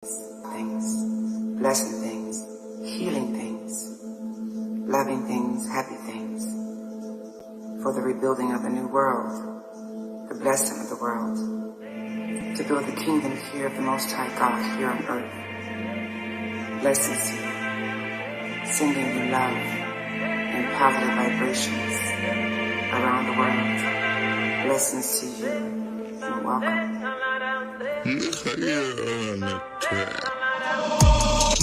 things, blessing things, healing things, loving things, happy things, for the rebuilding of the new world, the blessing of the world, to build the kingdom here of the Most High God here on earth. Blessings to you, sending you love and positive vibrations around the world. Blessings to you, and welcome.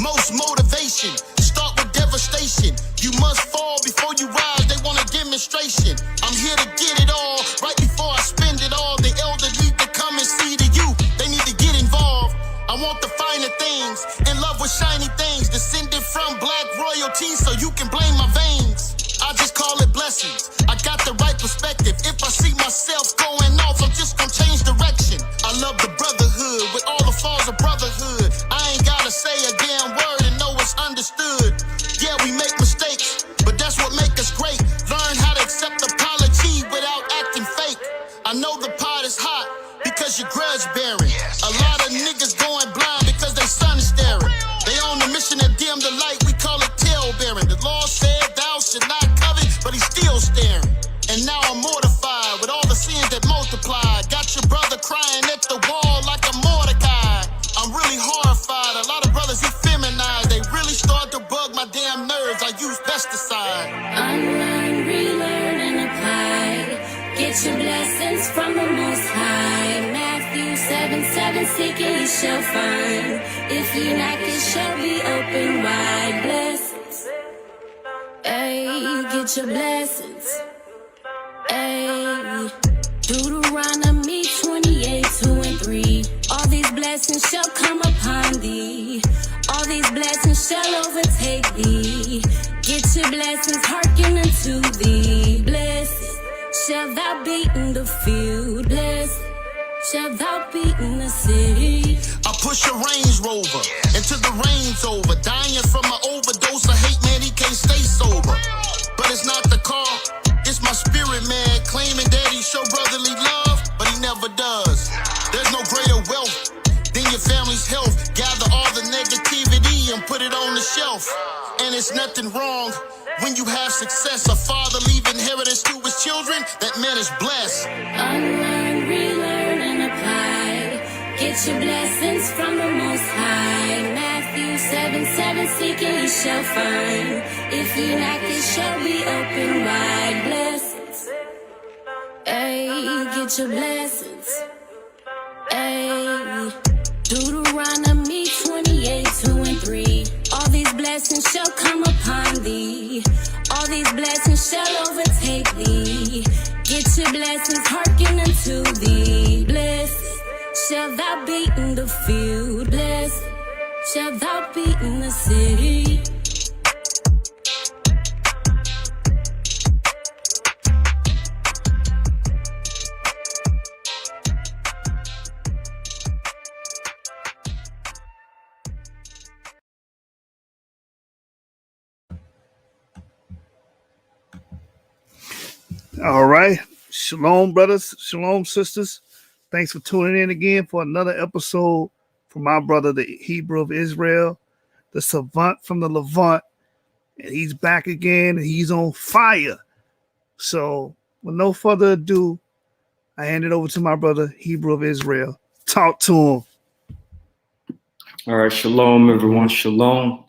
Most motivation, start with devastation. You must fall before you rise, they want a demonstration. I'm here to get it all, right before I spend it all. The elder need to come and see the youth, they need to get involved. I want the finer things, in love with shiny things, descended from black royalty, so you can blame my veins. I just call it blessings, I got the right perspective. If I see myself going off, I'm just gonna change direction. I love the brotherhood, with all the flaws of brotherhood. I ain't gotta say a damn word and know it's understood. Yeah, we make mistakes, but that's what make us great. Learn how to accept apology without acting fake. I know the pot is hot, because you're grudge bearing. A lot of niggas going blind because they sun is staring. They on the mission to dim the light, we call it tail bearing. The law said thou should not covet, but he's still staring. And now I'm mortified with all the sins that multiplied. Got your brother crying at the wall like a Mordecai. I'm really horrified, a lot of brothers he feminized. They really start to bug my damn nerves, I use pesticide. Unlearn, relearn, and apply. Get your blessings from the Most High. Matthew 7:7, seek and you shall find. If you knock, it shall be open wide. Blessings, ayy, get your blessings, ayy. Deuteronomy 28:2-3. All these blessings shall come upon thee. All these blessings shall overtake thee. Get your blessings, hearken unto thee. Blessed shall thou be in the field, blessed shall thou be in the city. I push a Range Rover until the rain's over. Dying from an overdose of hate, man, he can't stay sober. But it's not the car, it's my spirit, man. Claiming that he show brotherly love, but he never does. There's no greater wealth than your family's health. Gather all the negativity and put it on the shelf. And it's nothing wrong when you have success. A father leave inheritance to his children, that man is blessed. Unlearn, relearn, and apply. Get your blessings from the Most High. Matthew 7:7, seek and you shall find. If you knock, it shall be open wide. Blessings, ayy, get your blessings, ayy. Deuteronomy 28:2-3. All these blessings shall come upon thee. All these blessings shall overtake thee. Get your blessings, hearken unto thee. Blessed shall thou be in the field. Blessed shall thou be in the city. All right. Shalom, brothers. Shalom, sisters. Thanks for tuning in again for another episode from my brother, the Hebrew of Israel, the savant from the Levant. And he's back again, and he's on fire. So, with no further ado, I hand it over to my brother, Hebrew of Israel. Talk to him. All right. Shalom, everyone. Shalom.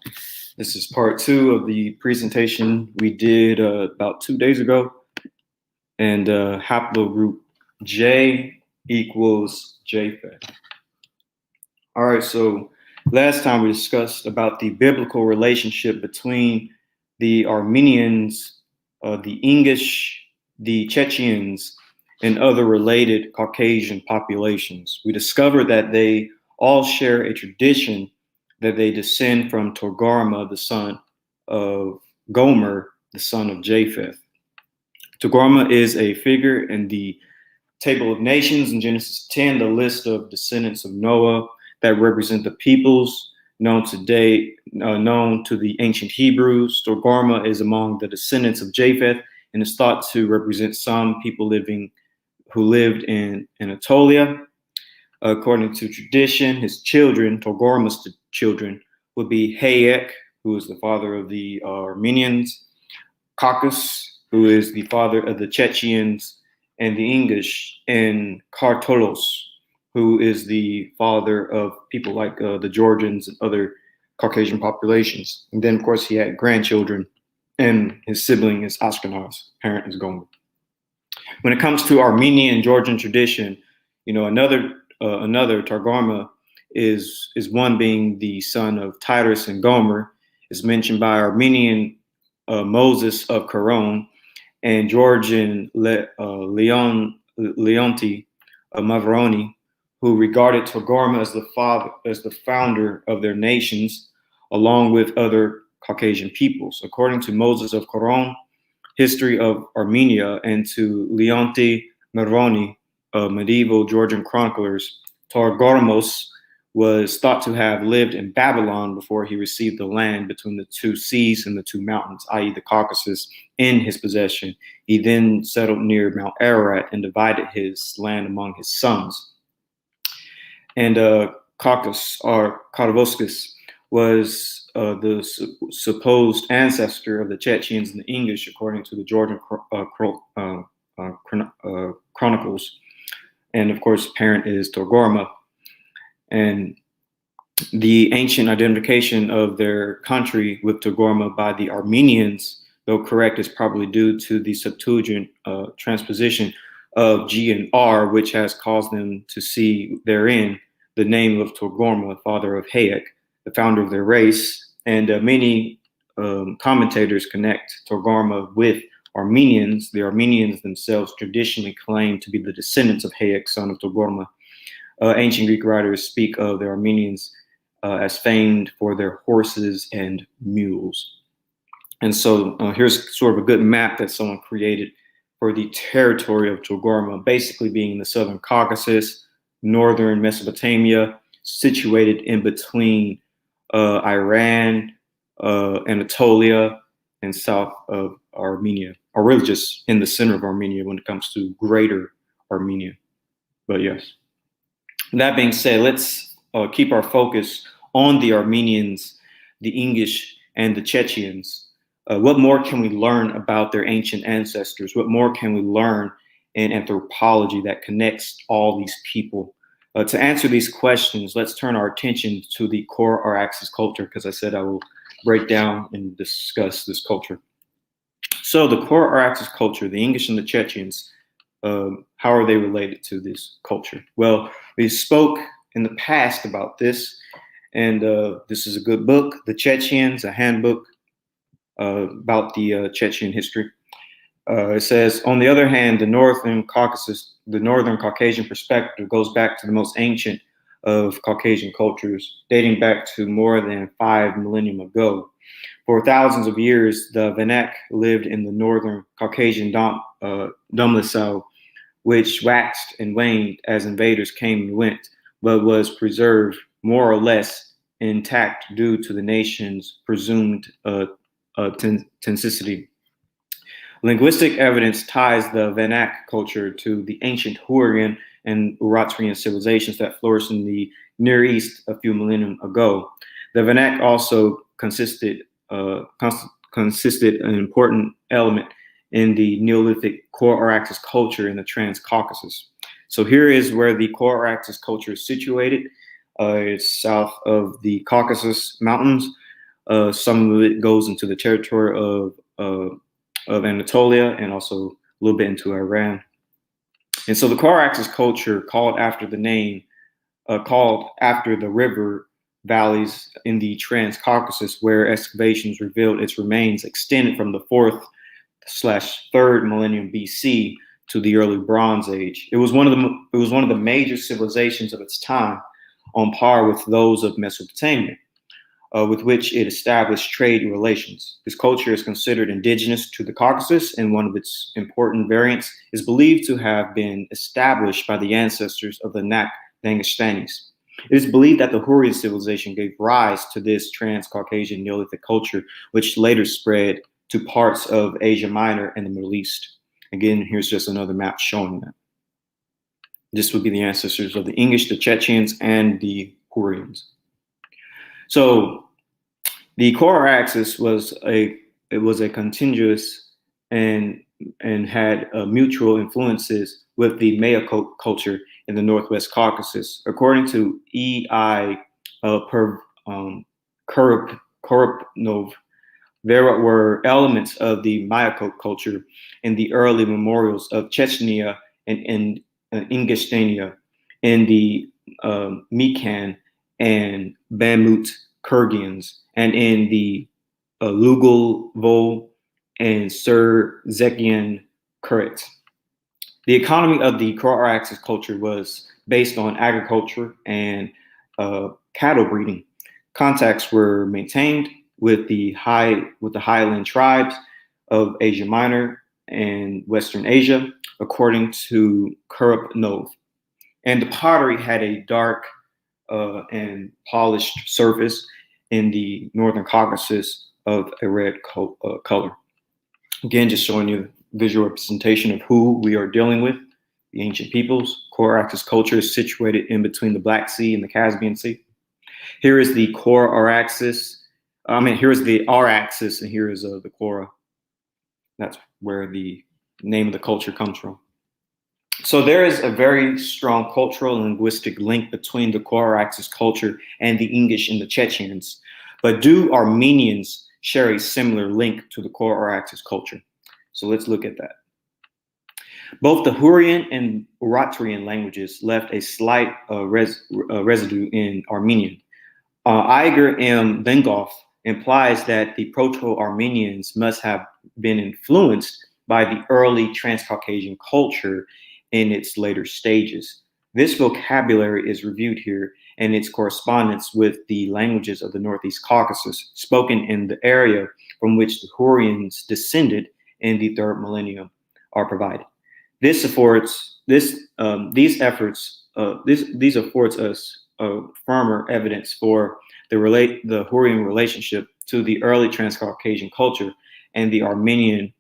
This is part 2 of the presentation we did about 2 days ago. And Haplogroup J equals Japheth. All right, so last time we discussed about the biblical relationship between the Armenians, the English, the Chechens, and other related Caucasian populations. We discovered that they all share a tradition that they descend from Togarmah, the son of Gomer, the son of Japheth. Togarmah is a figure in the Table of Nations in Genesis 10, the list of descendants of Noah that represent the peoples known today, known to the ancient Hebrews. Togarmah is among the descendants of Japheth and is thought to represent some people who lived in Anatolia. According to tradition, his children, Togarmah's children, would be Hayek, who is the father of the Armenians, Caucasus, who is the father of the Chechens and the English, and Kartolos, who is the father of people like the Georgians and other Caucasian populations. And then, of course, he had grandchildren, and his sibling is Ashkenaz, parent is Gomer. When it comes to Armenian and Georgian tradition, another Togarmah is one being the son of Titus and Gomer, is mentioned by Armenian Moses of Caron, and Georgian Leonti Mavroni, who regarded Togarmah as the founder of their nations, along with other Caucasian peoples. According to Moses of Caron, History of Armenia, and to Leonti Mavroni, medieval Georgian chroniclers, Togarmah was thought to have lived in Babylon before he received the land between the two seas and the two mountains, i.e. the Caucasus, in his possession. He then settled near Mount Ararat and divided his land among his sons. And Caucasus, or Kara-Araxes, was the supposed ancestor of the Chechens and the English, according to the Georgian chronicles. And of course, parent is Togarmah. And the ancient identification of their country with Togarmah by the Armenians, though correct, is probably due to the Septuagint transposition of G and R, which has caused them to see therein the name of Togarmah, father of Hayek, the founder of their race. And many commentators connect Togarmah with Armenians. The Armenians themselves traditionally claim to be the descendants of Hayek, son of Togarmah. Ancient Greek writers speak of the Armenians as famed for their horses and mules. And so here's sort of a good map that someone created for the territory of Togarmah, basically being the southern Caucasus, northern Mesopotamia, situated in between Iran, Anatolia, and south of Armenia, or really just in the center of Armenia when it comes to greater Armenia. But yes. That being said, let's keep our focus on the Armenians, the English, and the Chechens. What more can we learn about their ancient ancestors? What more can we learn in anthropology that connects all these people? To answer these questions, let's turn our attention to the Kura-Araxes culture, because I said I will break down and discuss this culture. So the Kura-Araxes culture, the English and the Chechens, how are they related to this culture? Well, we spoke in the past about this, and this is a good book, The Chechens, a handbook about the Chechen history. It says, on the other hand, the Northern Caucasian perspective goes back to the most ancient of Caucasian cultures, dating back to more than 5 millennium ago. For thousands of years, the Vanak lived in the Northern Caucasian Domlicile, which waxed and waned as invaders came and went, but was preserved more or less intact due to the nation's presumed authenticity. Linguistic evidence ties the Vanak culture to the ancient Hurrian and Urartian civilizations that flourished in the Near East a few millennium ago. The Vanak also consisted an important element in the Neolithic Kura-Araxes culture in the Trans-Caucasus. So here is where the Kura-Araxes culture is situated. It's south of the Caucasus Mountains. Some of it goes into the territory of Anatolia and also a little bit into Iran. And so the Kura-Araxes culture, called after the river valleys in the Trans-Caucasus, where excavations revealed its remains extended from the 4th/3rd millennium BC to the early Bronze Age. It was one of the major civilizations of its time, on par with those of Mesopotamia, with which it established trade relations. This culture is considered indigenous to the Caucasus, and one of its important variants is believed to have been established by the ancestors of the Dangestanis. It is believed that the Hurrian civilization gave rise to this Trans-Caucasian Neolithic culture, which later spread to parts of Asia Minor and the Middle East. Again, here's just another map showing that. This would be the ancestors of the English, the Chechens, and the Hurrians. So the Kura-Araxes was a continuous and had mutual influences with the Maya culture in the Northwest Caucasus. According to E.I. Kurupnov, there were elements of the Maya culture in the early memorials of Chechnya and Ingushtania, in the Mikan and Bamut Kyrgyzs, and in the Lugalvo and Surzekian Kurets. The economy of the Kura-Araxes culture was based on agriculture and cattle breeding. Contacts were maintained with the highland tribes of Asia Minor and Western Asia, according to Kurupnov. And the pottery had a dark and polished surface in the Northern Caucasus of a red color. Again, just showing you a visual representation of who we are dealing with, the ancient peoples. Kura-Araxes culture is situated in between the Black Sea and the Caspian Sea. Here is the Kura-Araxes. Here is the R-axis, and here is the Kura. That's where the name of the culture comes from. So there is a very strong cultural and linguistic link between the Kura-Araxes culture and the English and the Chechens. But do Armenians share a similar link to the Kura-Araxes culture? So let's look at that. Both the Hurrian and Urartian languages left a slight residue in Armenian. Iger M. Dengoff implies that the Proto-Armenians must have been influenced by the early Transcaucasian culture in its later stages. This vocabulary is reviewed here and its correspondence with the languages of the Northeast Caucasus, spoken in the area from which the Hurrians descended in the 3rd millennium, are provided. This affords us firmer evidence for the Hurrian relationship to the early Transcaucasian culture and the Armenian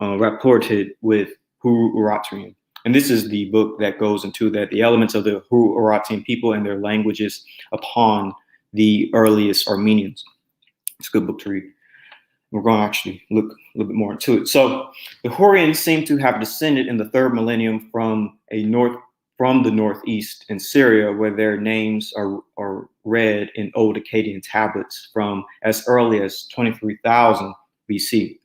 reported with Hurrian-Urartian. And this is the book that goes into that, the elements of the Hurrian-Urartian people and their languages upon the earliest Armenians. It's a good book to read. We're going to actually look a little bit more into it. So the Hurrians seem to have descended in the 3rd millennium from the northeast in Syria, where their names are read in old Akkadian tablets from as early as 23,000 BC.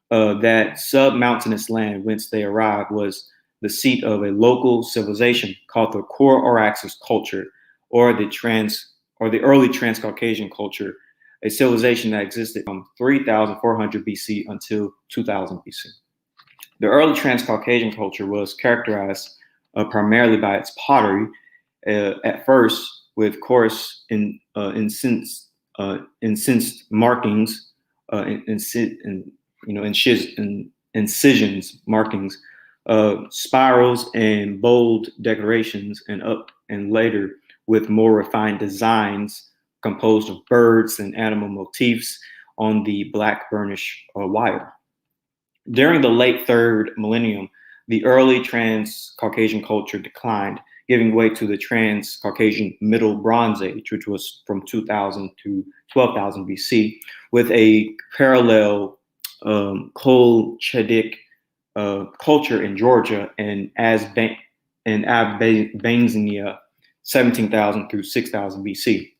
That sub-mountainous land whence they arrived was the seat of a local civilization called the Kura-Araxes culture, or the early Transcaucasian culture, a civilization that existed from 3,400 BC until 2000 BC. The early Transcaucasian culture was characterized primarily by its pottery, at first with coarse incensed markings, incisions, markings, spirals and bold decorations, and later with more refined designs composed of birds and animal motifs on the black burnish wire. During the late 3rd millennium, the early Transcaucasian culture declined, giving way to the Transcaucasian Middle Bronze Age, which was from 2000 to 12,000 BC, with a parallel Kol-Chedik culture in Georgia and Abkhazia, 17,000 through 6,000 BC.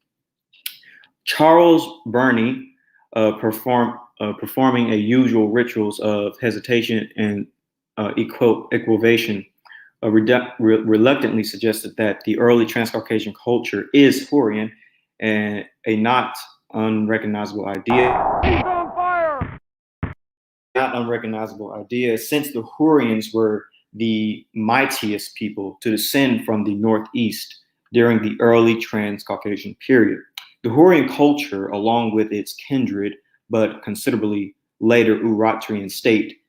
Charles Burney, performing a usual rituals of hesitation and equivation, reluctantly suggested that the early Transcaucasian culture is Hurrian, and a not unrecognizable idea. Not unrecognizable idea, since the Hurrians were the mightiest people to descend from the Northeast during the early Transcaucasian period. The Hurrian culture, along with its kindred but considerably later Urartian state,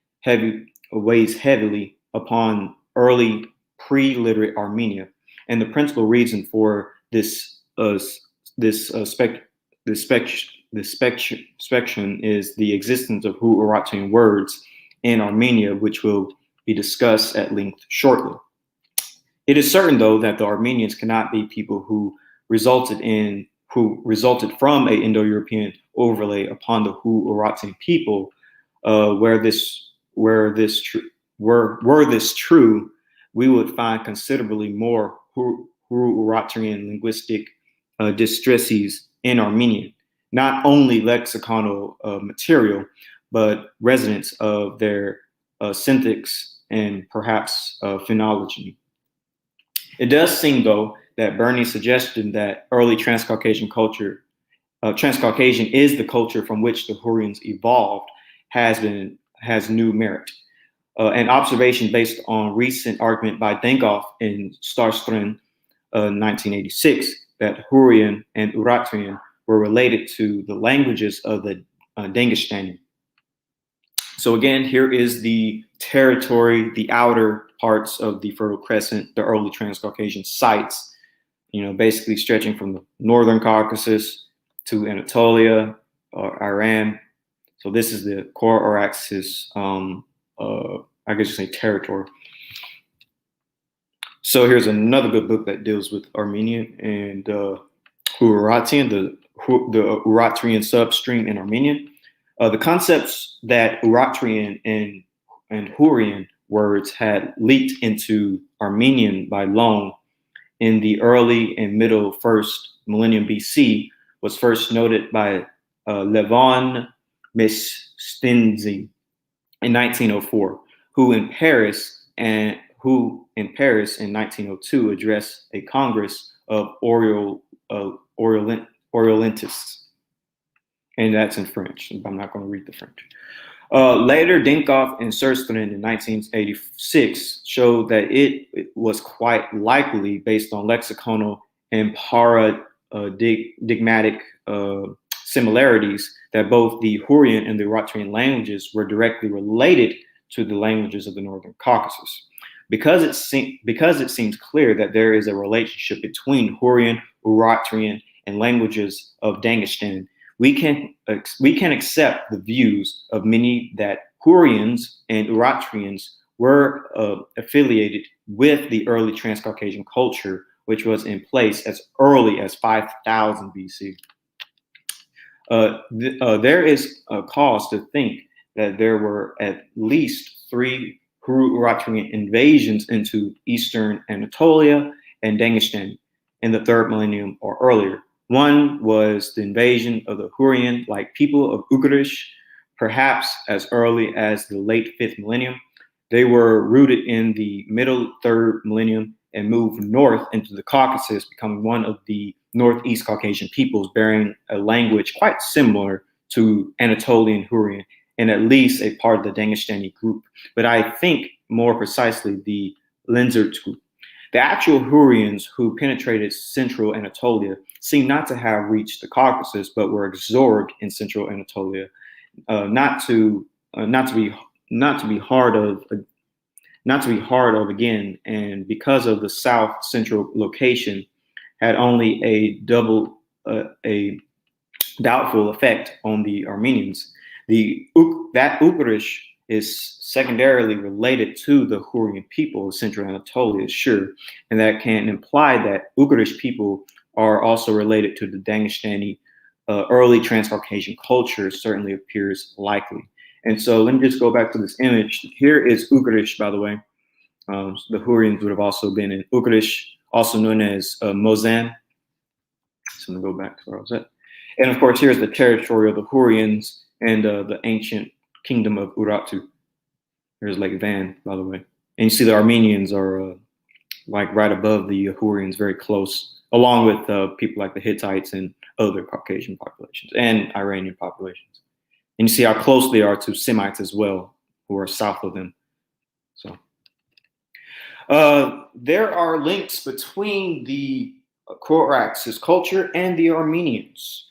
weighs heavily upon early pre-literate Armenia, and the principal reason for this speculation is the existence of Hurrian words in Armenia, which will be discussed at length shortly. It is certain, though, that the Armenians cannot be people who resulted from a Indo-European overlay upon the Hurrian-Urartian people. Were this true, we would find considerably more Hurrian-Urartian linguistic distresses in Armenian, not only lexiconal material, but residents of their syntax and perhaps phonology. It does seem, though, that Bernie's suggestion that early Transcaucasian culture, Transcaucasian is the culture from which the Hurrians evolved, has new merit. An observation based on recent argument by Denkoff in Starström, 1986, that Hurrian and Urartian were related to the languages of the Dangestani. So again, here is the territory, the outer parts of the Fertile Crescent, the early Transcaucasian sites, basically stretching from the northern Caucasus to Anatolia or Iran. So this is the Kura-Araxes, I guess you say territory. So here's another good book that deals with Armenian and Hurrian-Urartian, the Urartian substream in Armenian. The concepts that Urartian and Hurrian words had leaked into Armenian by loan in the early and middle first millennium BC was first noted by Levon Mestinzi in 1904, who in Paris in 1902 addressed a Congress of Orientalists. And that's in French. I'm not going to read the French. Later, Denkoff and Surström in 1986 showed that it was quite likely, based on lexiconal and paradigmatic similarities, that both the Hurrian and the Urartian languages were directly related to the languages of the Northern Caucasus. Because it seems clear that there is a relationship between Hurrian, Urartian, and languages of Dagestan, we can accept the views of many that Hurrians and Urartians were affiliated with the early Transcaucasian culture, which was in place as early as 5000 BC. There is a cause to think that there were at least 3 Hurrian-Urartian invasions into Eastern Anatolia and Dagestan in the 3rd millennium or earlier. One was the invasion of the Hurrian-like people of Ugarish, perhaps as early as the late 5th millennium. They were rooted in the middle 3rd millennium and moved north into the Caucasus, becoming one of the Northeast Caucasian peoples bearing a language quite similar to Anatolian Hurrian, and at least a part of the Dangestani group, but I think more precisely the Lenzertu. The actual Hurrians who penetrated central Anatolia seem not to have reached the Caucasus, but were absorbed in central Anatolia, not to be hard of again, and because of the south central location, had only a doubtful effect on the Armenians. That Ugarish is secondarily related to the Hurrian people of central Anatolia, sure, and that can imply that Ugarish people are also related to the Dangestani early Transcaucasian culture. Certainly appears likely. And so let me just go back to this image. Here is Ugarish, by the way. The Hurrians would have also been in Ugarish, also known as Mosan. So I'm going to go back to where I was at. And of course, here's the territory of the Hurrians and the ancient kingdom of Urartu. There's Lake Van, by the way. And you see the Armenians are like right above the Hurrians, very close, along with people like the Hittites and other Caucasian populations and Iranian populations. And you see how close they are to Semites as well, who are south of them. So there are links between the Kura-Araxes culture and the Armenians.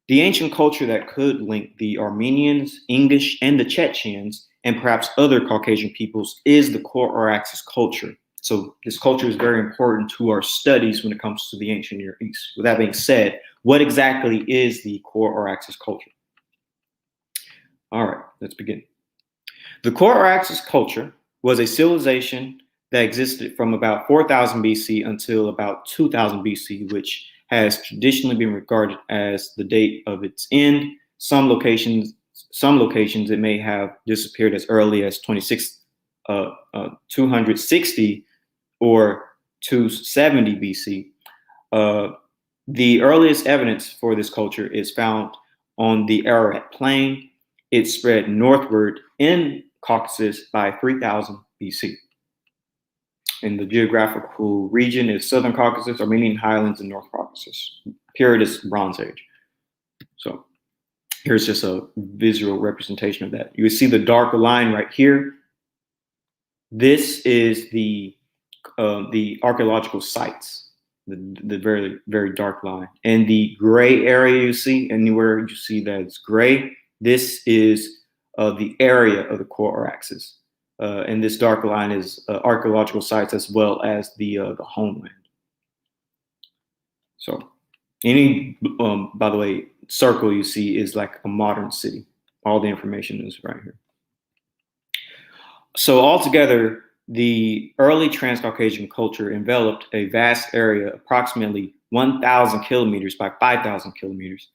The ancient culture that could link the Armenians, English, and the Chechens, and perhaps other Caucasian peoples, is the Kura-Araxes culture. So this culture is very important to our studies when it comes to the ancient Near East. With that being said, what exactly is the Kura-Araxes culture? All right, let's begin. The Kura-Araxes culture was a civilization that existed from about 4000 BC until about 2000 BC, which has traditionally been regarded as the date of its end. Some locations it may have disappeared as early as 260 or 270 BC. The earliest evidence for this culture is found on the Ararat Plain. It spread northward in Caucasus by 3000 BC. And the geographical region is Southern Caucasus, Armenian Highlands, and North Caucasus. Period is Bronze Age. So here's just a visual representation of that. You see the dark line right here. This is the archaeological sites, the very, very dark line. And the gray area you see, anywhere you see that it's gray, this is the area of the Kura-Araxes. And this dark line is archaeological sites as well as the homeland. So any, by the way, circle you see is like a modern city. All the information is right here. So altogether, the early Transcaucasian culture enveloped a vast area, approximately 1,000 kilometers by 5,000 kilometers,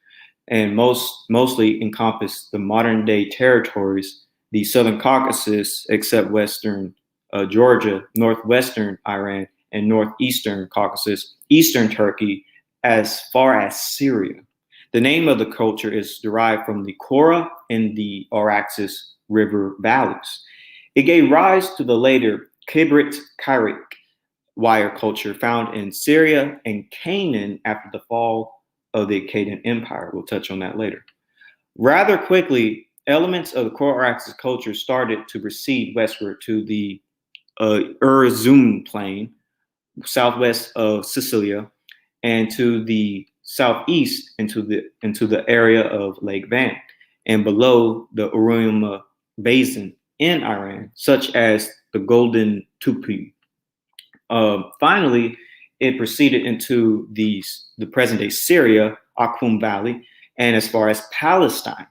and mostly encompassed the modern day territories, the Southern Caucasus, except Western Georgia, Northwestern Iran, and Northeastern Caucasus, Eastern Turkey, as far as Syria. The name of the culture is derived from the Kura and the Araxes river valleys. It gave rise to the later Kibrit-Kairik wire culture found in Syria and Canaan after the fall of the Akkadian Empire. We'll touch on that later. Rather quickly, elements of the Kura-Araxes culture started to recede westward to the Urzum plain, southwest of Sicilia, and to the southeast into the area of Lake Van, and below the Hurrian Basin in Iran, such as the Golden Tupi. Finally, it proceeded into the present-day Syria, Akhum Valley, and as far as Palestine.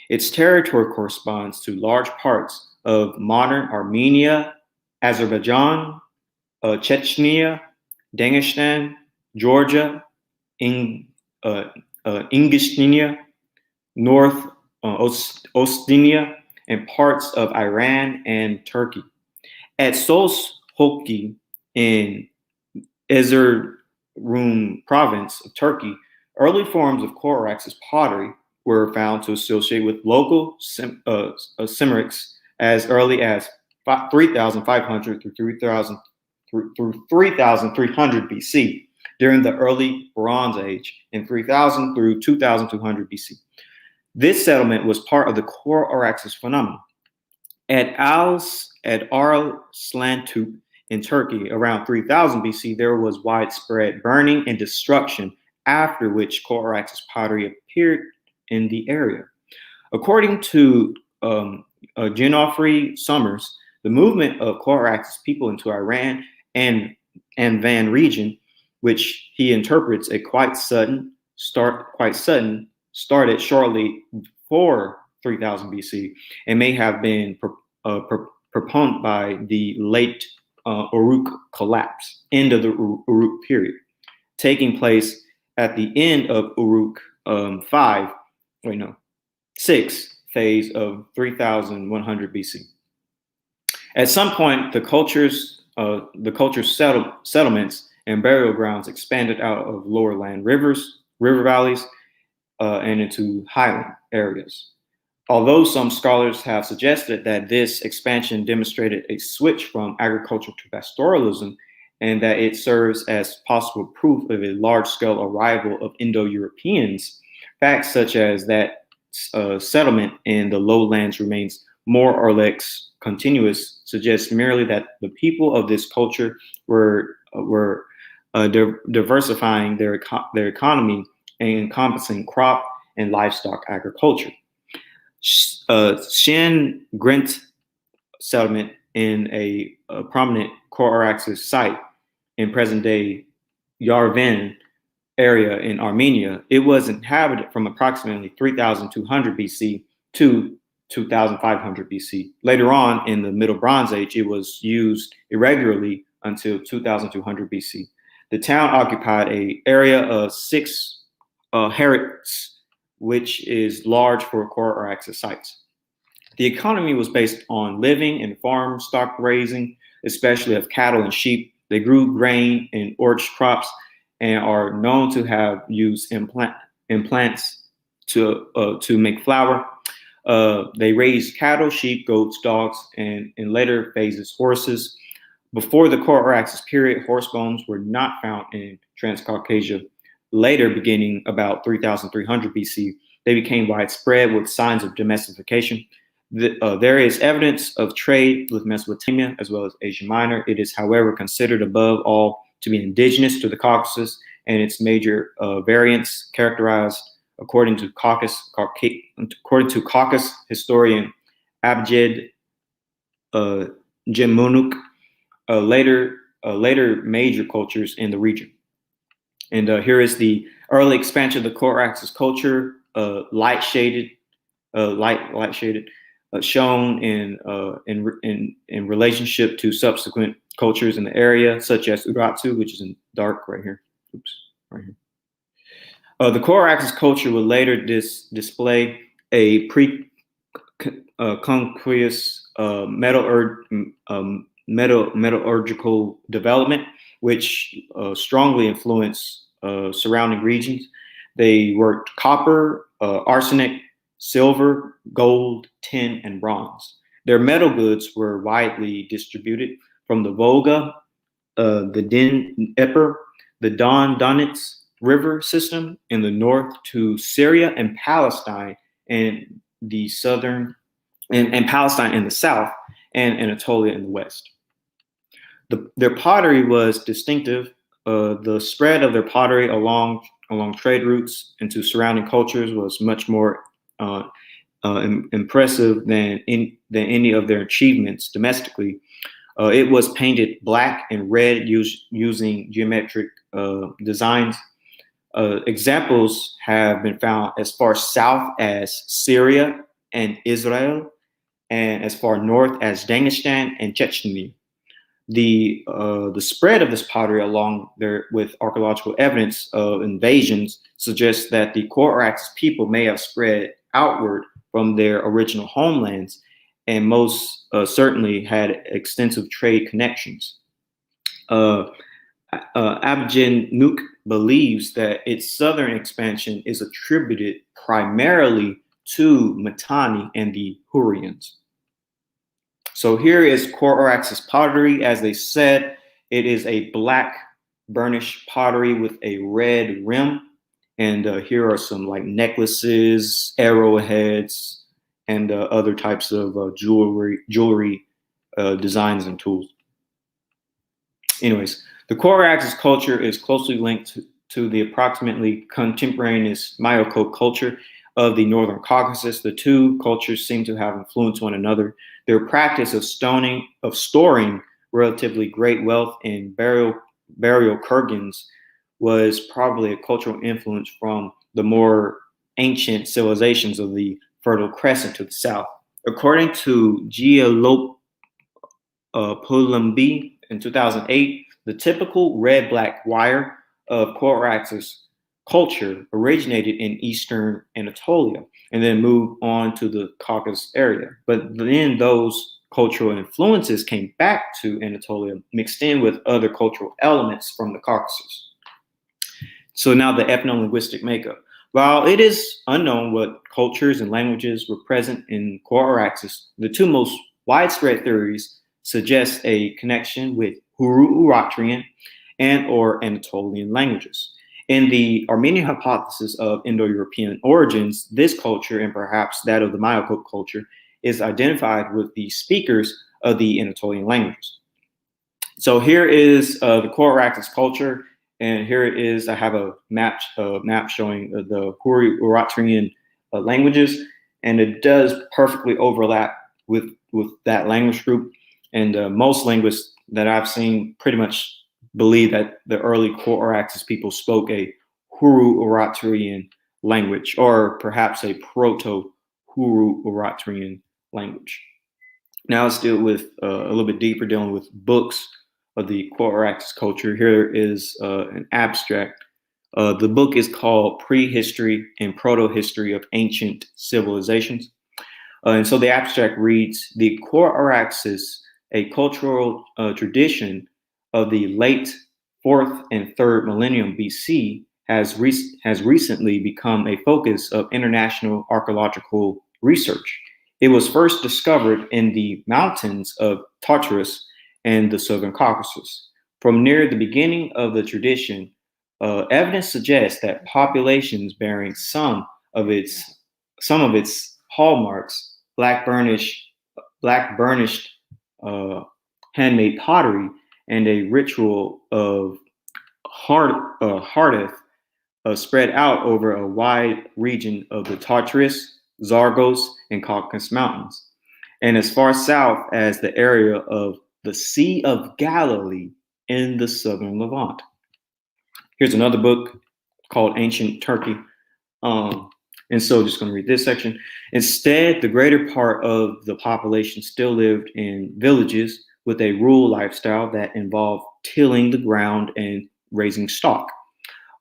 Its territory corresponds to large parts of modern Armenia, Azerbaijan, Chechnya, Dagestan, Georgia, Ingushetia, North Ossetia, and parts of Iran and Turkey. At Sos-Hoki in Erzurum province of Turkey, early forms of Kura-Araxes pottery were found to associate with local Cymrics as early as 3,500 through 3,300 BC during the early Bronze Age, and 3,000 through 2,200 BC. This settlement was part of the Kura-Araxes phenomenon. At Arslantup in Turkey, around 3000 BC, there was widespread burning and destruction, after which Kura-Araxes pottery appeared in the area. According to Geoffrey Summers, the movement of Kura-Araxes people into Iran and Van region, which he interprets a quite sudden, started shortly before 3000 BC and may have been proponed by the late Uruk collapse, end of the Uruk period, taking place at the end of Uruk 6 phase of 3100 BC. At some point, the culture's settlements and burial grounds expanded out of lower land river valleys, and into highland areas. Although some scholars have suggested that this expansion demonstrated a switch from agriculture to pastoralism, and that it serves as possible proof of a large-scale arrival of Indo-Europeans, facts such as that settlement in the lowlands remains more or less continuous suggest merely that the people of this culture were diversifying their economy and encompassing crop and livestock agriculture. Shin Grint settlement in a prominent Kura-Araxes site in present-day Yerevan area in Armenia. It was inhabited from approximately 3200 BC to 2500 BC. Later on in the Middle Bronze Age, it was used irregularly until 2200 BC. The town occupied an area of 6 hectares, which is large for Kura-Araxes sites. The economy was based on living and farm stock raising, especially of cattle and sheep. They grew grain and orchard crops and are known to have used implants to make flour. They raised cattle, sheep, goats, dogs, and in later phases, horses. Before the Kura-Araxes period, horse bones were not found in Transcaucasia. Later, beginning about 3300 BC, they became widespread with signs of domestication. There is evidence of trade with Mesopotamia as well as Asia Minor. It is, however, considered above all to be indigenous to the Caucasus, and its major variants characterized, according to Caucasus historian Abjed Gemunuk, later major cultures in the region. And here is the early expansion of the Kura-Araxes culture, light shaded, shown in relationship to subsequent cultures in the area, such as Urartu, which is in dark right here. Oops, right here. The Kura-Araxes culture would later display a pre-conquest metallurgical development, which strongly influenced surrounding regions. They worked copper, arsenic, silver, gold, tin, and bronze. Their metal goods were widely distributed from the Volga, the Dnieper, the Don Donets River system in the north to Syria and Palestine and the southern, and Palestine in the south, and Anatolia in the west. Their pottery was distinctive. The spread of their pottery along trade routes into surrounding cultures was much more impressive than any of their achievements domestically. It was painted black and red using geometric designs. Examples have been found as far south as Syria and Israel, and as far north as Dagestan and Chechnya. The spread of this pottery along there with archaeological evidence of invasions suggests that the Kura-Araxes people may have spread outward from their original homelands and most certainly had extensive trade connections. Abjenuk believes that its southern expansion is attributed primarily to Mitanni and the Hurrians. So here is Kura-Araxes pottery. As they said, it is a black burnished pottery with a red rim. And here are some like necklaces, arrowheads, and other types of jewelry designs and tools. Anyways, the Kura-Araxes culture is closely linked to the approximately contemporaneous Myoko culture of the Northern Caucasus. The two cultures seem to have influenced one another. Their practice of storing relatively great wealth in burial kurgans was probably a cultural influence from the more ancient civilizations of the Fertile Crescent to the south. According to Polumbi in 2008, the typical red-black wire of Kura-Araxes culture originated in eastern Anatolia and then moved on to the Caucasus area. But then those cultural influences came back to Anatolia, mixed in with other cultural elements from the Caucasus. So now the ethno-linguistic makeup. While it is unknown what cultures and languages were present in Kura-Araxes, the two most widespread theories suggest a connection with Hurrian-Urartian and or Anatolian languages. In the Armenian hypothesis of Indo-European origins, this culture, and perhaps that of the Myoko culture, is identified with the speakers of the Anatolian languages. So here is the Kura-Araxes culture, and here it is. I have a map showing the Hurrian-Urartian languages, and it does perfectly overlap with that language group. And most linguists that I've seen pretty much believe that the early Kura-Araxes people spoke a Hurrian-Urartian language, or perhaps a Kura-Araxes language. Now let's deal with a little bit deeper, dealing with books of the Kura-Araxes culture. Here is an abstract. The book is called Prehistory and Proto-History of Ancient Civilizations. And so the abstract reads, the Kura-Araxes, a cultural tradition of the late 4th and 3rd millennium BC, has recently become a focus of international archaeological research. It was first discovered in the mountains of Tartarus and the Southern Caucasus. From near the beginning of the tradition, evidence suggests that populations bearing some of its hallmarks, black burnished handmade pottery, and a ritual of Hardeth spread out over a wide region of the Tartarus, Zagros, and Caucasus Mountains, and as far south as the area of the Sea of Galilee in the southern Levant. Here's another book called Ancient Turkey. And so just going to read this section. Instead, the greater part of the population still lived in villages with a rural lifestyle that involved tilling the ground and raising stock.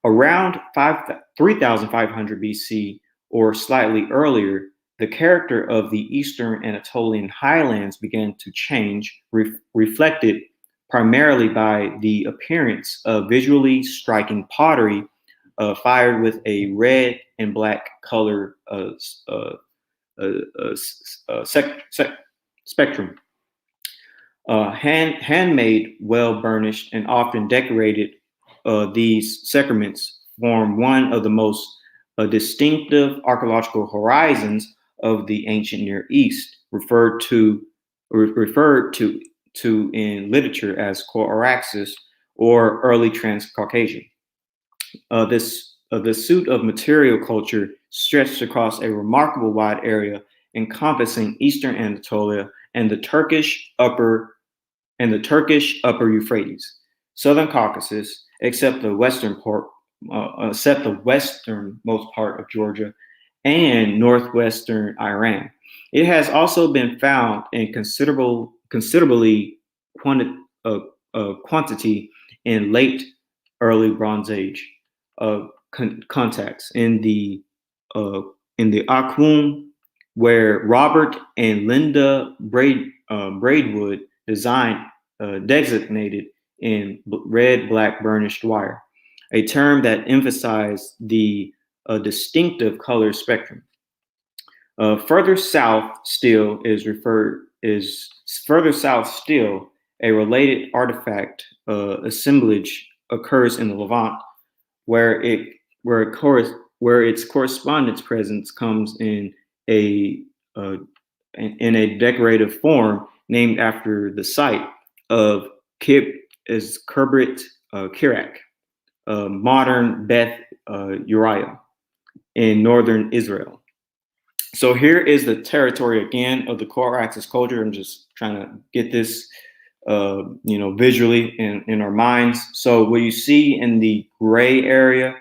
Around 3,500 BC or slightly earlier, the character of the Eastern Anatolian highlands began to change, reflected primarily by the appearance of visually striking pottery fired with a red and black color spectrum. Handmade, well burnished, and often decorated, these sacraments form one of the most distinctive archaeological horizons of the ancient Near East, referred to in literature as Kura-Araxes or early Transcaucasian. The suit of material culture stretched across a remarkable wide area encompassing Eastern Anatolia and the Turkish Upper Euphrates, Southern Caucasus, except the westernmost part of Georgia, and northwestern Iran. It has also been found in considerably quantity in late early Bronze Age contexts in the Akhum, where Robert and Linda Braidwood designated in red-black burnished wire, a term that emphasized the distinctive color spectrum. Further south still, a related artifact assemblage occurs in the Levant, where its correspondence presence comes in a decorative form named after the site of Khirbet Kirak, modern Beth Uriah in northern Israel. So here is the territory again of the Kura-Araxes culture. I'm just trying to get this, visually in our minds. So what you see in the gray area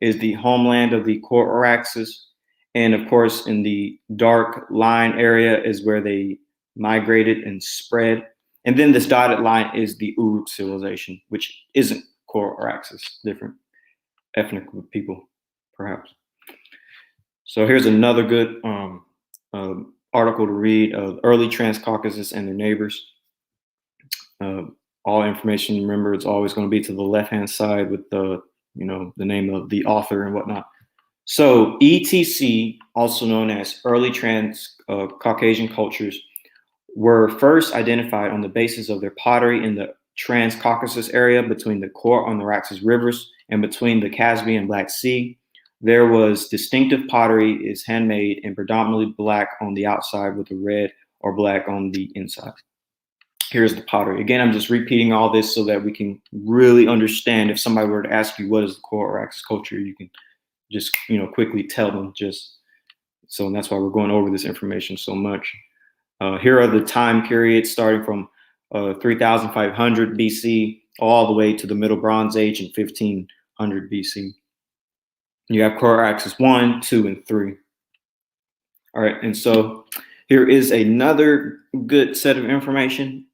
is the homeland of the Kura-Araxes, and of course, in the dark line area is where they migrated and spread. And then this dotted line is the Uruk civilization, which isn't Kura-Araxes, different ethnic people, perhaps. So here's another good article to read of early Transcaucasus and their neighbors. All information, remember, it's always going to be to the left-hand side with the name of the author and whatnot. So ETC, also known as early Transcaucasian cultures, were first identified on the basis of their pottery in the Transcaucasus area between the Kura-Araxes rivers and between the Caspian and Black Sea. There was distinctive pottery is handmade and predominantly black on the outside with a red or black on the inside. Here's the pottery. Again, I'm just repeating all this so that we can really understand. If somebody were to ask you what is the Kura-Araxes culture, you can just quickly tell them. So that's why we're going over this information so much. Here are the time periods starting from 3,500 BC all the way to the Middle Bronze Age in 1500 BC. You have Kura-Araxes 1, 2, and 3. All right, and so here is another good set of information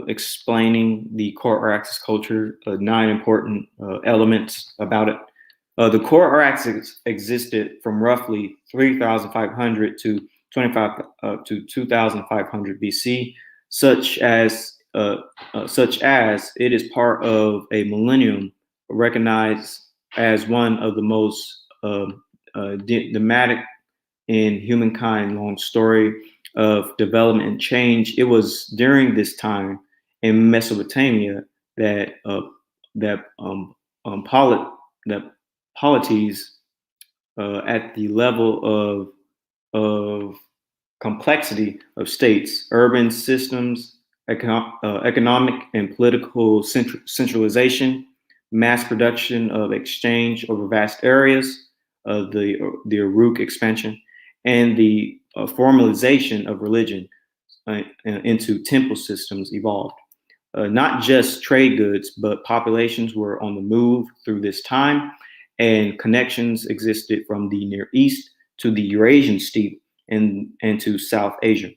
explaining the Kura-Araxes culture, 9 important elements about it. The Kura-Araxes existed from roughly 3,500 to 2,500 BC, such as it is part of a millennium recognized as one of the most dramatic in humankind long story of development and change. It was during this time in Mesopotamia that polities at the level of complexity of states, urban systems, economic and political centralization, mass production of exchange over vast areas, the Uruk expansion, and the formalization of religion into temple systems evolved. Not just trade goods, but populations were on the move through this time, and connections existed from the Near East to the Eurasian steppe and to South Asia.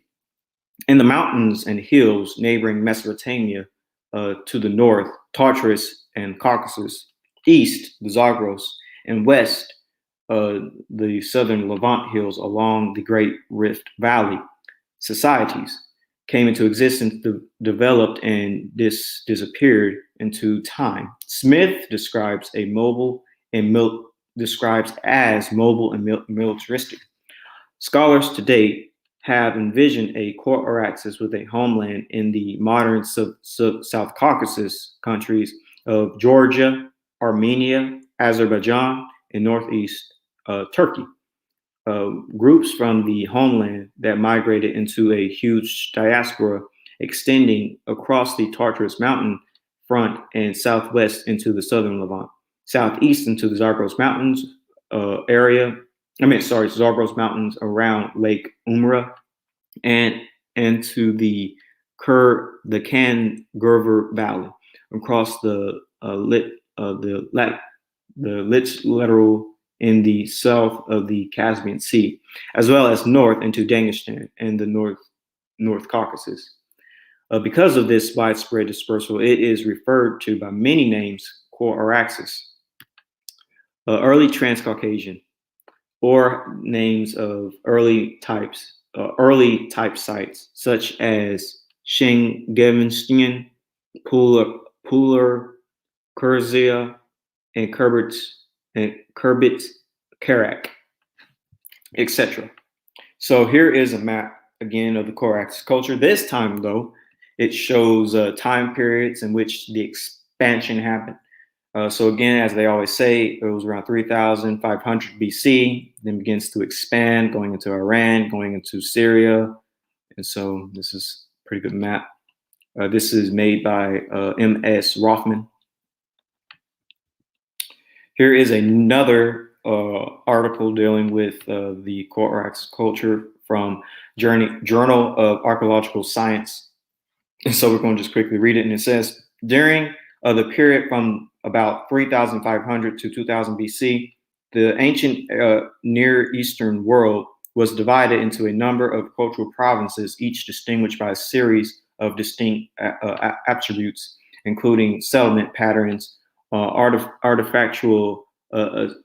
In the mountains and hills neighboring Mesopotamia, to the north, Tartarus and Caucasus, east, the Zagros, and west, the southern Levant hills along the Great Rift Valley, societies came into existence, developed, and disappeared into time. Smith describes as mobile and militaristic. Scholars today have envisioned a Kura-Araxes with a homeland in the modern South Caucasus countries of Georgia, Armenia, Azerbaijan, and northeast Turkey. Groups from the homeland that migrated into a huge diaspora extending across the Tartarus mountain front and southwest into the southern Levant, southeast into the Zagros Mountains Zagros Mountains around Lake Umra, and to the Kan-Gurver Valley, across the Lits Littoral in the south of the Caspian Sea, as well as north into Dagestan and the North Caucasus. Because of this widespread dispersal, it is referred to by many names, Kura-Araxes, early Transcaucasian, or names of early type sites such as Shengevenstein, Pular, Kurzia, and Kerbit Karak, etc. So here is a map again of the Kura-Araxes culture. This time, though, it shows time periods in which the expansion happened. So again, as they always say, it was around 3,500 BC, then begins to expand, going into Iran, going into Syria. And so this is a pretty good map. This is made by M.S. Rothman. Here is another article dealing with the Kura-Araxes culture from Journal of Archaeological Science. And so we're going to just quickly read it. And it says, during the period from about 3,500 to 2000 BC, the ancient Near Eastern world was divided into a number of cultural provinces, each distinguished by a series of distinct attributes, including settlement patterns, artifactual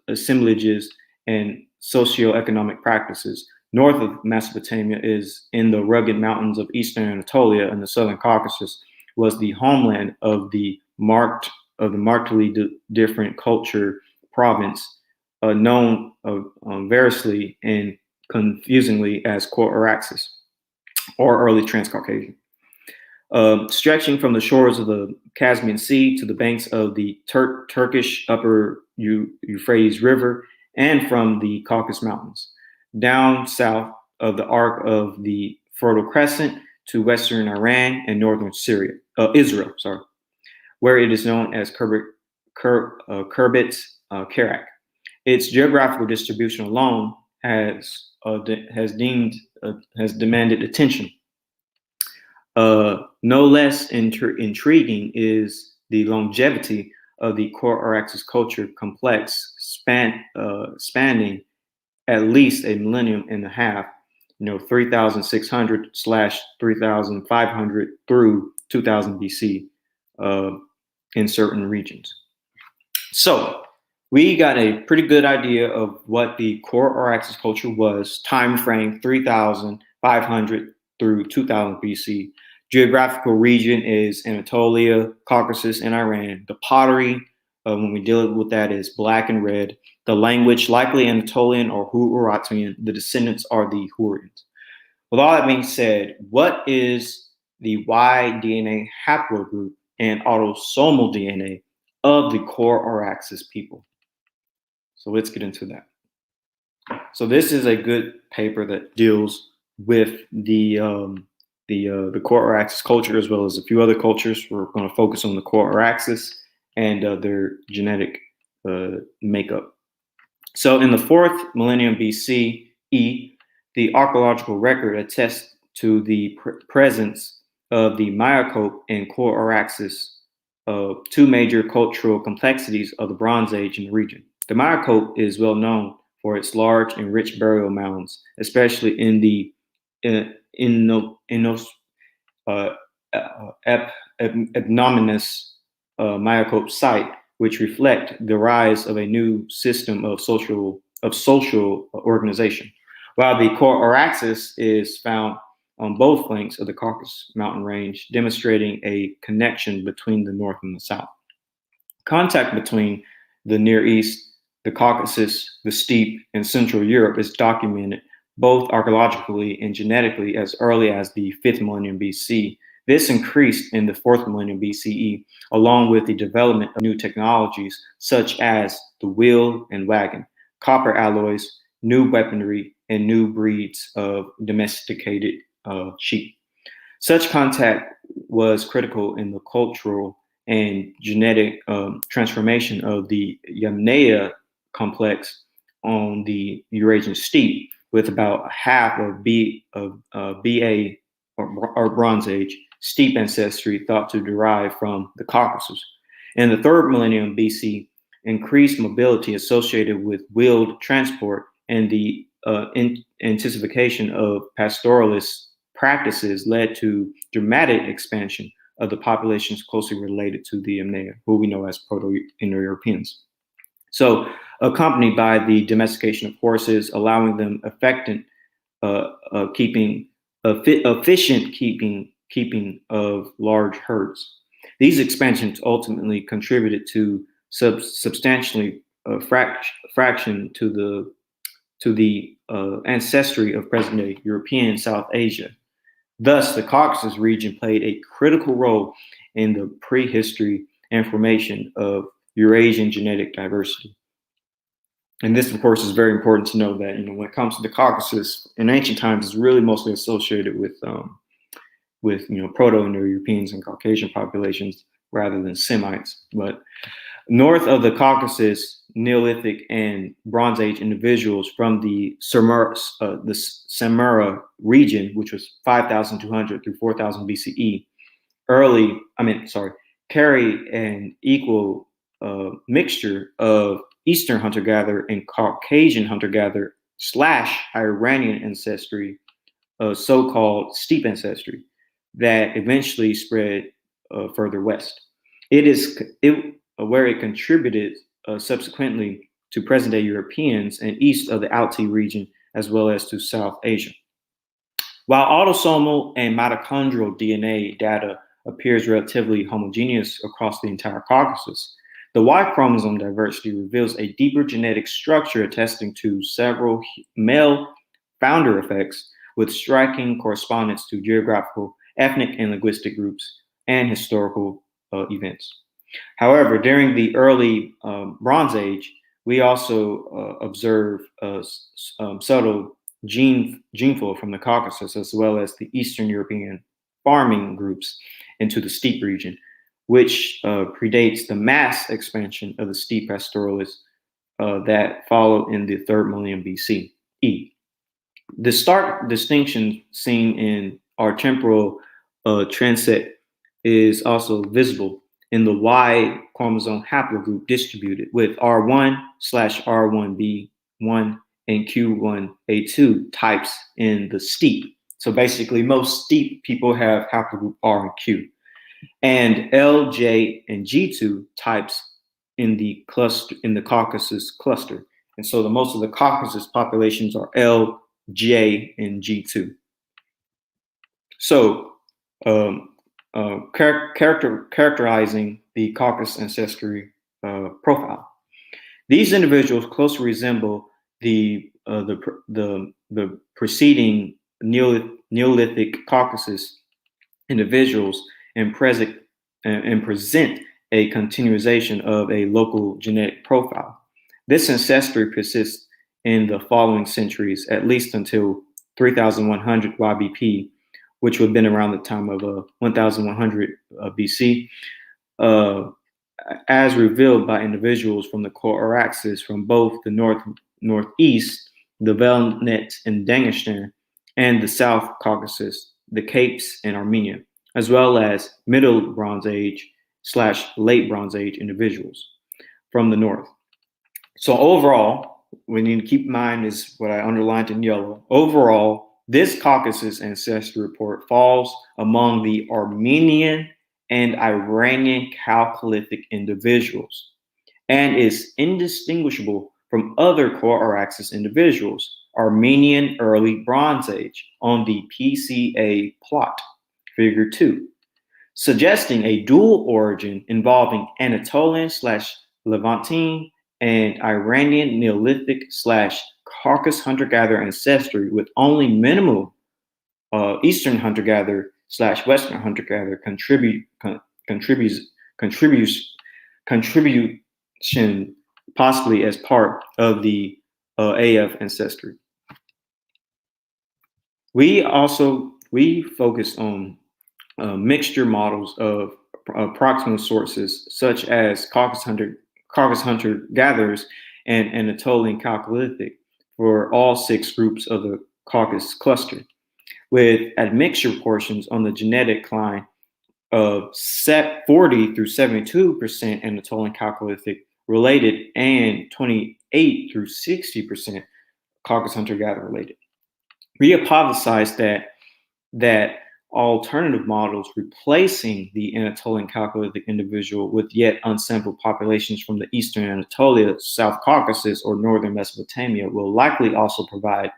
assemblages, and socioeconomic practices. North of Mesopotamia is in the rugged mountains of eastern Anatolia and the southern Caucasus was the homeland of the markedly different culture province, known variously and confusingly as Kura-Araxes, or early Transcaucasian. Stretching from the shores of the Caspian Sea to the banks of the Turkish Upper Euphrates River, and from the Caucasus Mountains, down south of the arc of the Fertile Crescent to western Iran and northern Israel, where it is known as Kerbit Karak. Its geographical distribution alone has demanded attention. No less intriguing is the longevity of the Kura-Araxes culture complex, spanning at least a millennium and a half, 3600 / 3500 through 2000 BC in certain regions. So we got a pretty good idea of what the Kura-Araxes culture was, time frame 3500 through 2000 BC. Geographical region is Anatolia, Caucasus, and Iran. The pottery, when we deal with that, is black and red. The language, likely Anatolian or Hurrian-Urartian. The descendants are the Hurrians. With all that being said, what is the Y DNA haplogroup and autosomal DNA of the Kura-Araxes people? So let's get into that. So this is a good paper that deals with the Kura-Araxes culture as well as a few other cultures. We're going to focus on the Kura-Araxes and their genetic makeup. So in the 4th millennium BCE, the archaeological record attests to the presence of the Myakope and Kura-Araxes, two major cultural complexities of the Bronze Age in the region. The Myakope is well known for its large and rich burial mounds, especially in the eponymous Myakope site, which reflect the rise of a new system of social organization. While the Kura-Araxes is found on both flanks of the Caucasus mountain range, demonstrating a connection between the north and the south. Contact between the Near East, the Caucasus, the Steppe, and Central Europe is documented both archaeologically and genetically as early as the 5th millennium BC. This increased in the 4th millennium BCE, along with the development of new technologies such as the wheel and wagon, copper alloys, new weaponry, and new breeds of domesticated sheep. Such contact was critical in the cultural and genetic transformation of the Yamnaya complex on the Eurasian steppe, with about half of BA or Bronze Age steppe ancestry thought to derive from the Caucasus. In the 3rd millennium BC, increased mobility associated with wheeled transport and the intensification of pastoralist practices led to dramatic expansion of the populations closely related to the Yamnaya, who we know as Proto-Indo-Europeans. So, accompanied by the domestication of horses, allowing them efficient keeping of large herds. These expansions ultimately contributed to substantially fraction to the ancestry of present-day European South Asia. Thus, the Caucasus region played a critical role in the prehistory and formation of Eurasian genetic diversity. And this, of course, is very important to know that, when it comes to the Caucasus, in ancient times, it's really mostly associated with Proto-Indo-Europeans and Caucasian populations rather than Semites. But north of the Caucasus, Neolithic and Bronze Age individuals from the Samarra region, which was 5,200 through 4,000 BCE, carry an equal mixture of Eastern hunter-gatherer and Caucasian hunter-gatherer / Iranian ancestry, so-called steppe ancestry, that eventually spread further west. Where it contributed subsequently to present-day Europeans and east of the Altai region, as well as to South Asia. While autosomal and mitochondrial DNA data appears relatively homogeneous across the entire Caucasus, the Y chromosome diversity reveals a deeper genetic structure attesting to several male founder effects with striking correspondence to geographical, ethnic, and linguistic groups and historical events. However, during the early Bronze Age, we also observe subtle gene flow from the Caucasus, as well as the Eastern European farming groups into the steppe region, which predates the mass expansion of the steppe pastoralists that followed in the 3rd millennium BCE. The stark distinction seen in our temporal transit is also visible in the Y chromosome haplogroup distributed, with R1/R1b1 and Q1A2 types in the steppe. So basically, most steppe people have haplogroup R and Q. And L, J, and G2 types in the cluster, in the Caucasus cluster. And so the most of the Caucasus populations are L, J, and G2. So characterizing the Caucasus ancestry profile. These individuals closely resemble the preceding Neolithic Caucasus individuals and present a continuation of a local genetic profile. This ancestry persists in the following centuries, at least until 3100 YBP, which would have been around the time of 1100 BC, as revealed by individuals from the Kura-Araxes from both the northeast, the Velnet and Dagestan, and the South Caucasus, the Capes and Armenia, as well as Middle Bronze Age / Late Bronze Age individuals from the north. So overall, we need to keep in mind is what I underlined in yellow. Overall, this Caucasus ancestry report falls among the Armenian and Iranian Chalcolithic individuals and is indistinguishable from other Kura-Araxes individuals, Armenian Early Bronze Age, on the PCA plot, figure 2, suggesting a dual origin involving Anatolian / Levantine and Iranian Neolithic / Caucasus hunter-gatherer ancestry with only minimal Eastern hunter-gatherer / Western hunter-gatherer contribution possibly as part of the AF ancestry. We focus on mixture models of proximal sources such as Caucasus hunter-gatherers and Anatolian Chalcolithic for all 6 groups of the Caucasus cluster, with admixture portions on the genetic line of 40 through 72% Anatolian Chalcolithic related and 28 through 60% Caucasus hunter-gatherer related. We hypothesized that alternative models replacing the Anatolian Chalcolithic individual with yet unsampled populations from the Eastern Anatolia, South Caucasus, or Northern Mesopotamia will likely also provide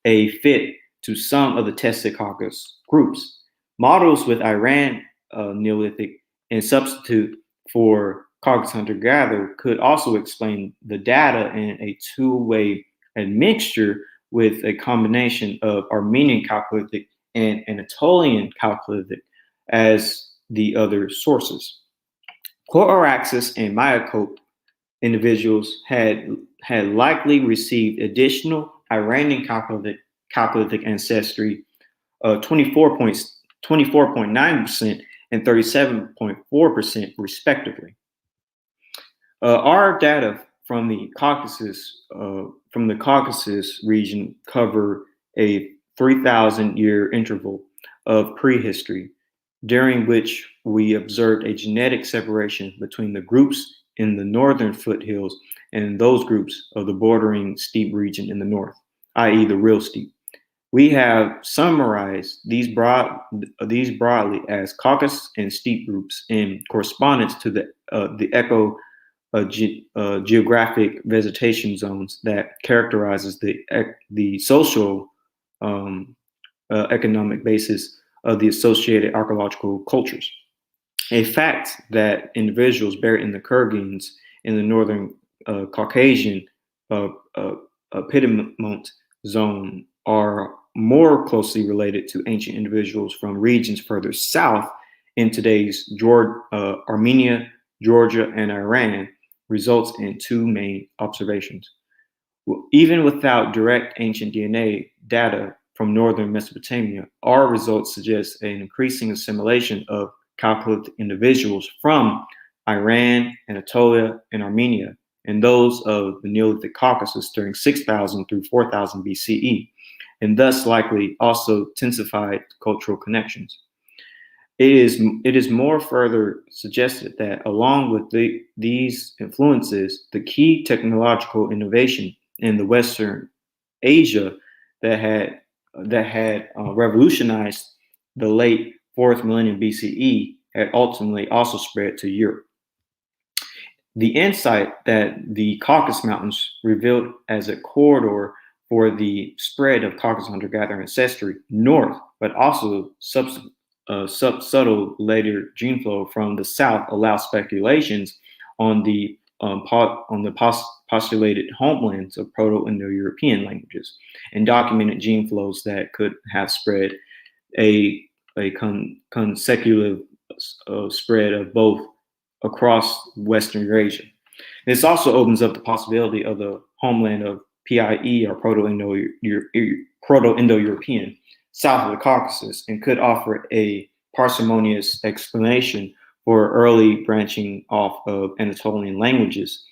a fit to some of the tested Caucasus groups. Models with Iran Neolithic and substitute for Caucasus hunter-gatherer could also explain the data in a two-way admixture with a combination of Armenian Chalcolithic and Anatolian Chalcolithic as the other sources. Kura-Araxes and Mayakope individuals had likely received additional Iranian Chalcolithic ancestry, 24.9% and 37.4% respectively. Our data from the Caucasus region cover a 3,000-year interval of prehistory, during which we observed a genetic separation between the groups in the northern foothills and those groups of the bordering steppe region in the north, i.e. the real steppe. We have summarized these broadly as Caucasus and steppe groups in correspondence to the geographic vegetation zones that characterizes the social economic basis of the associated archaeological cultures. A fact that individuals buried in the Kurgans in the northern Caucasian Piedmont zone are more closely related to ancient individuals from regions further south in today's Armenia, Georgia, and Iran results in 2 main observations. Even without direct ancient DNA data from northern Mesopotamia, our results suggest an increasing assimilation of Chalcolithic individuals from Iran, Anatolia, and Armenia, and those of the Neolithic Caucasus during 6000 through 4000 BCE, and thus likely also intensified cultural connections. It is more further suggested that along with these influences, the key technological innovation in the Western Asia that had revolutionized the late 4th millennium BCE had ultimately also spread to Europe. The insight that the Caucasus Mountains revealed as a corridor for the spread of Caucasus hunter-gatherer ancestry north, but also subtle later gene flow from the south allow speculations on the postulated homelands of Proto-Indo-European languages and documented gene flows that could have spread a consecutive spread of both across Western Eurasia. This also opens up the possibility of the homeland of PIE, or Proto-Indo-European, south of the Caucasus, and could offer a parsimonious explanation for early branching off of Anatolian languages,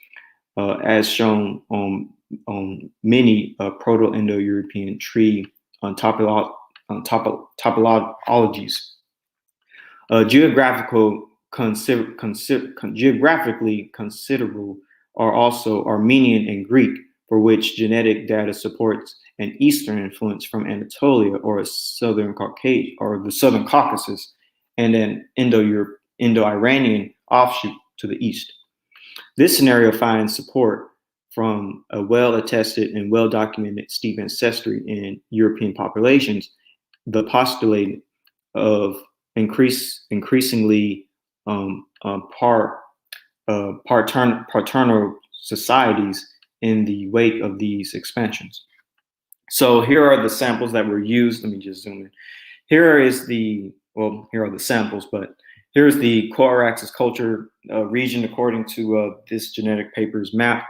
as shown on many Proto-Indo-European tree topologies. Geographically considerable are also Armenian and Greek, for which genetic data supports an Eastern influence from Anatolia or a Southern Caucasus or the Southern Caucasus, and an Indo-Iranian offshoot to the east. This scenario finds support from a well-attested and well-documented steep ancestry in European populations, the postulate of increasingly paternal societies in the wake of these expansions. So here are the samples that were used. Let me just zoom in. Here are the samples, but here's the Kura-Araxes culture region according to this genetic paper's map.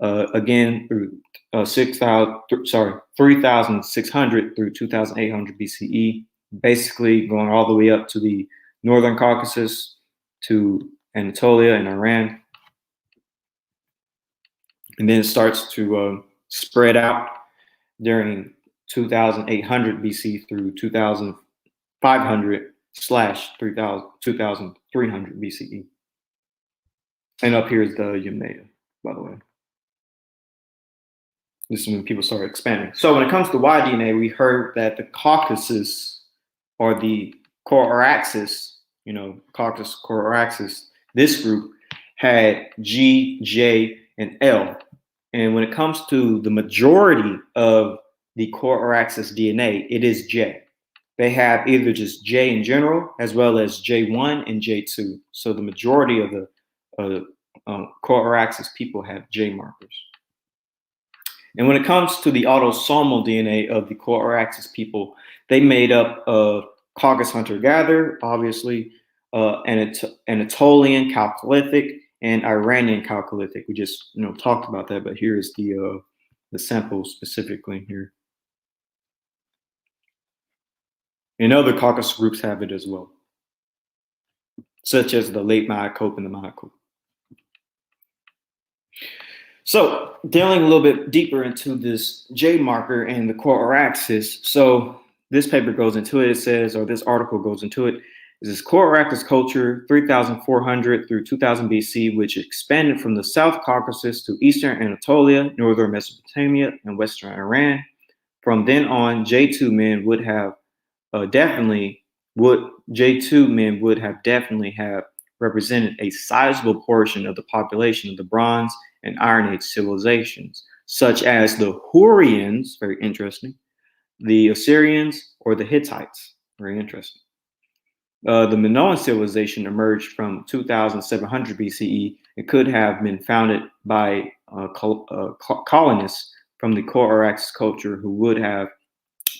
Again, through 3,600 through 2,800 BCE, basically going all the way up to the Northern Caucasus, to Anatolia and Iran. And then it starts to spread out during 2,800 BC through 2,500 / 2,300 BCE. And up here is the Yamnaya, by the way. This is when people started expanding. So when it comes to Y DNA, we heard that the Caucasus, or the Kura-Araxes, Caucasus Kura-Araxes, this group had G, J, and L. And when it comes to the majority of the Kura-Araxes DNA, it is J. They have either just J in general, as well as J1 and J2. So the majority of the Kura-Araxes people have J markers. And when it comes to the autosomal DNA of the Kura-Araxes people, they made up of Caucasus hunter-gatherer, obviously, Anatolian Chalcolithic, and Iranian Chalcolithic. We just talked about that, but here's the sample specifically here. And other Caucasus groups have it as well, such as the late Myocope and the Myocope. So delving a little bit deeper into this J marker and the Kura-Araxes. So this paper goes into it. It says, or this article goes into it, is this Kura-Araxes culture 3,400 through 2000 BC, which expanded from the South Caucasus to Eastern Anatolia, Northern Mesopotamia, and Western Iran. From then on, J2 men would have definitely have represented a sizable portion of the population of the Bronze and Iron Age civilizations, such as the Hurrians, very interesting, the Assyrians, or the Hittites, very interesting. The Minoan civilization emerged from 2700 BCE. It could have been founded by colonists from the Kura-Araxes culture who would have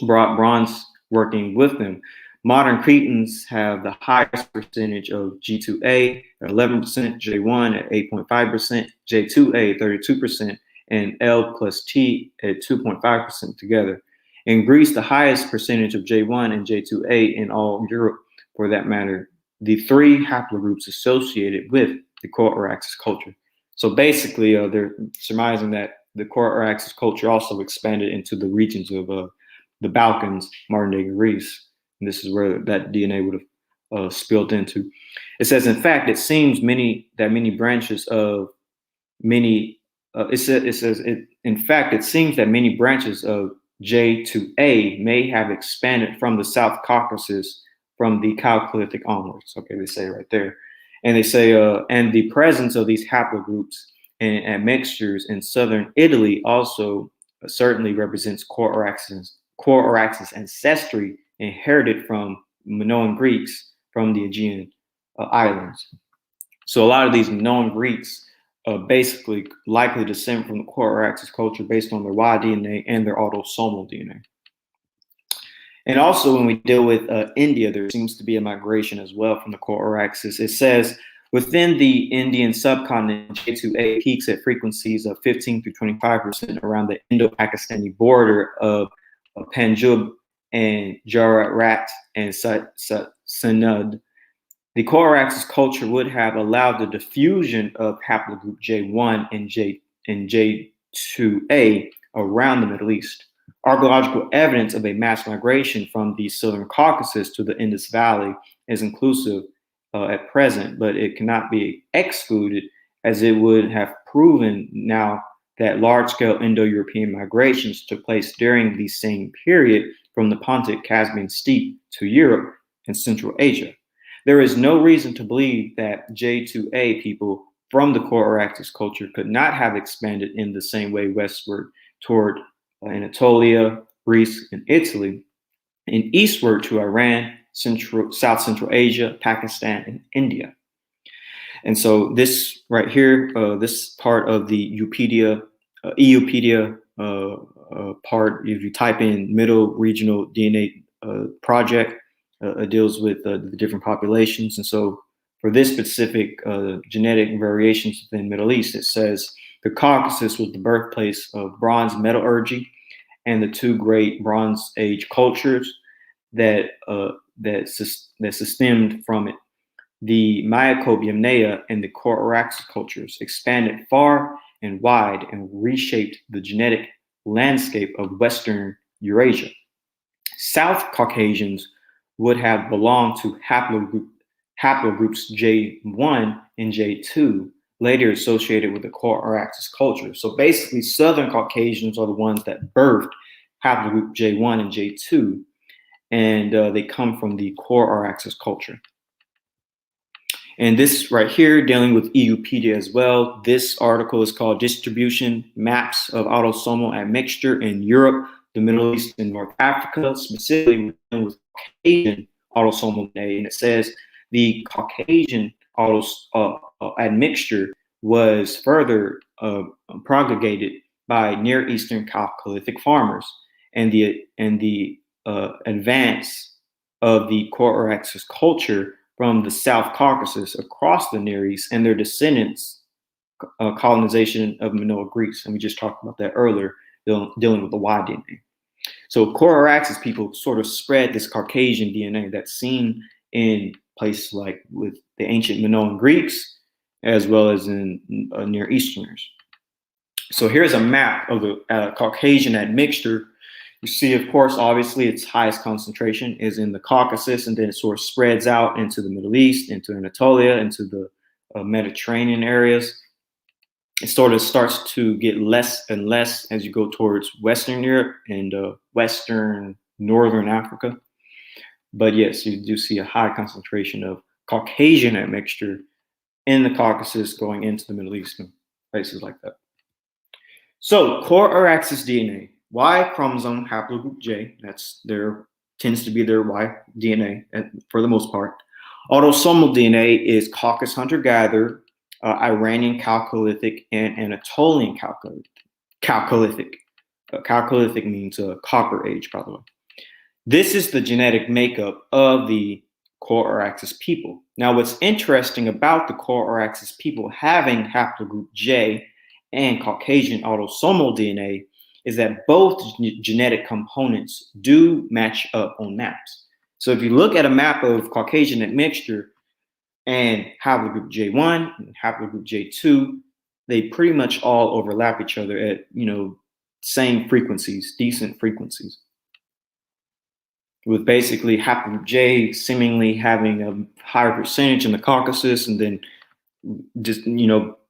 brought bronze working with them. Modern Cretans have the highest percentage of G2A at 11%, J1 at 8.5%, J2A at 32%, and L plus T at 2.5% together. In Greece, the highest percentage of J1 and J2A in all Europe, for that matter, the three haplogroups associated with the Kura-Araxes culture. So basically, they're surmising that the Kura-Araxes culture also expanded into the regions of the Balkans, modern-day Greece. And this is where that DNA would have spilled into. It says, in fact, it seems many branches of many in fact, it seems that many branches of J to A may have expanded from the South Caucasus from the Chalcolithic onwards. Okay, they say right there. And they say, and the presence of these haplogroups and mixtures in southern Italy also certainly represents Kura-Araxes ancestry inherited from Minoan Greeks from the Aegean islands. So a lot of these Minoan Greeks basically likely descend from the Kura-Araxes culture based on their Y DNA and their autosomal DNA. And also when we deal with India, there seems to be a migration as well from the Kura-Araxes. It says, within the Indian subcontinent, J2A peaks at frequencies of 15 to 25% around the Indo-Pakistani border of Panjab and Gujarat and Sindh. The Kura-Araxes culture would have allowed the diffusion of haplogroup J1 and J2A around the Middle East. Archaeological evidence of a mass migration from the Southern Caucasus to the Indus Valley is inclusive at present, but it cannot be excluded as it would have proven now that large-scale Indo-European migrations took place during the same period from the Pontic Caspian Steppe to Europe and Central Asia. There is no reason to believe that J2A people from the Kura-Araxes culture could not have expanded in the same way westward toward Anatolia, Greece, and Italy, and eastward to Iran, South Central Asia, Pakistan, and India. And so this right here, this part of the EUpedia part, if you type in Middle Regional DNA Project, deals with the different populations. And so for this specific genetic variations within the Middle East, it says the Caucasus was the birthplace of bronze metallurgy and the two great Bronze Age cultures that stemmed from it. The Mycobia and the Kura-Araxes cultures expanded far and wide and reshaped the genetic landscape of Western Eurasia. South Caucasians would have belonged to haplogroups J1 and J2, later associated with the Kura-Araxes culture. So basically, Southern Caucasians are the ones that birthed haplogroup J1 and J2, and they come from the Kura-Araxes culture. And this right here, dealing with EUpedia as well, this article is called Distribution Maps of Autosomal Admixture in Europe, the Middle East, and North Africa, specifically with Caucasian autosomal DNA. And it says the Caucasian admixture was further propagated by Near Eastern Chalcolithic farmers, and the advance of the Kura-Araxes culture from the South Caucasus across the Near East and their descendants' colonization of Minoan Greeks. And we just talked about that earlier, dealing with the Y DNA. So Kura-Araxes people sort of spread this Caucasian DNA that's seen in places like with the ancient Minoan Greeks, as well as in Near Easterners. So here's a map of the Caucasian admixture. You see, of course, obviously its highest concentration is in the Caucasus, and then it sort of spreads out into the Middle East, into Anatolia, into the Mediterranean areas. It sort of starts to get less and less as you go towards Western Europe and Western Northern Africa. But yes, you do see a high concentration of Caucasian admixture in the Caucasus going into the Middle East and places like that. So Kura-Araxes DNA, Y chromosome haplogroup J, tends to be their Y DNA for the most part. Autosomal DNA is Caucasus hunter-gatherer, Iranian Chalcolithic, and Anatolian Chalcolithic. Chalcolithic means Copper Age, by the way. This is the genetic makeup of the Kura-Araxes people. Now, what's interesting about the Kura-Araxes people having haplogroup J and Caucasian autosomal DNA is that both genetic components do match up on maps. So if you look at a map of Caucasian admixture and haplogroup J1 and haplogroup J2, they pretty much all overlap each other at, same frequencies, decent frequencies, with basically haplogroup J seemingly having a higher percentage in the Caucasus, and then just,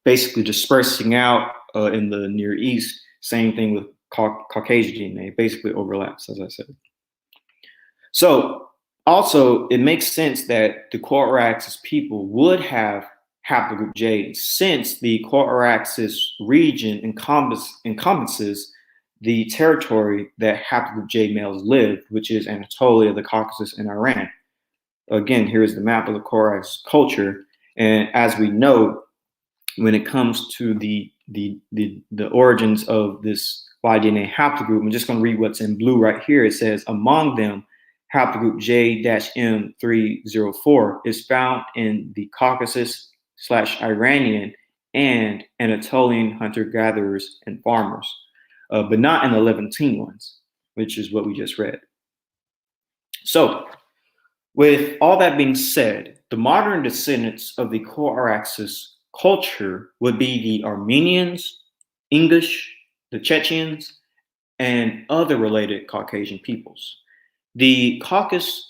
basically dispersing out in the Near East. Same thing with Caucasian DNA, basically overlaps, as I said. So also, it makes sense that the Kura-Araxes people would have Haplogroup J, since the Kura-Araxes region encompasses the territory that Haplogroup J males live, which is Anatolia, the Caucasus, and Iran. Again, here is the map of the Kura-Araxes culture. And as we know, when it comes to the origins of this Y-DNA haplogroup, I'm just going to read what's in blue right here. It says, among them, haplogroup J-M304 is found in the Caucasus/Iranian and Anatolian hunter-gatherers and farmers, but not in the Levantine ones, which is what we just read. So, with all that being said, the modern descendants of the Kura-Araxes culture would be the Armenians, English, the Chechens, and other related Caucasian peoples. The Kura-Araxes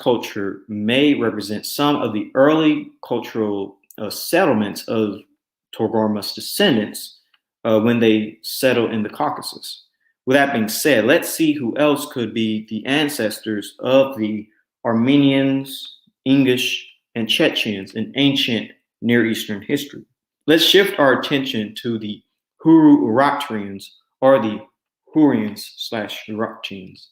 culture may represent some of the early cultural settlements of Togarmah's descendants when they settled in the Caucasus. With that being said, let's see who else could be the ancestors of the Armenians, English, and Chechens in ancient Near Eastern history. Let's shift our attention to the Hurrian-Urartians, or the Hurrians/Urartians.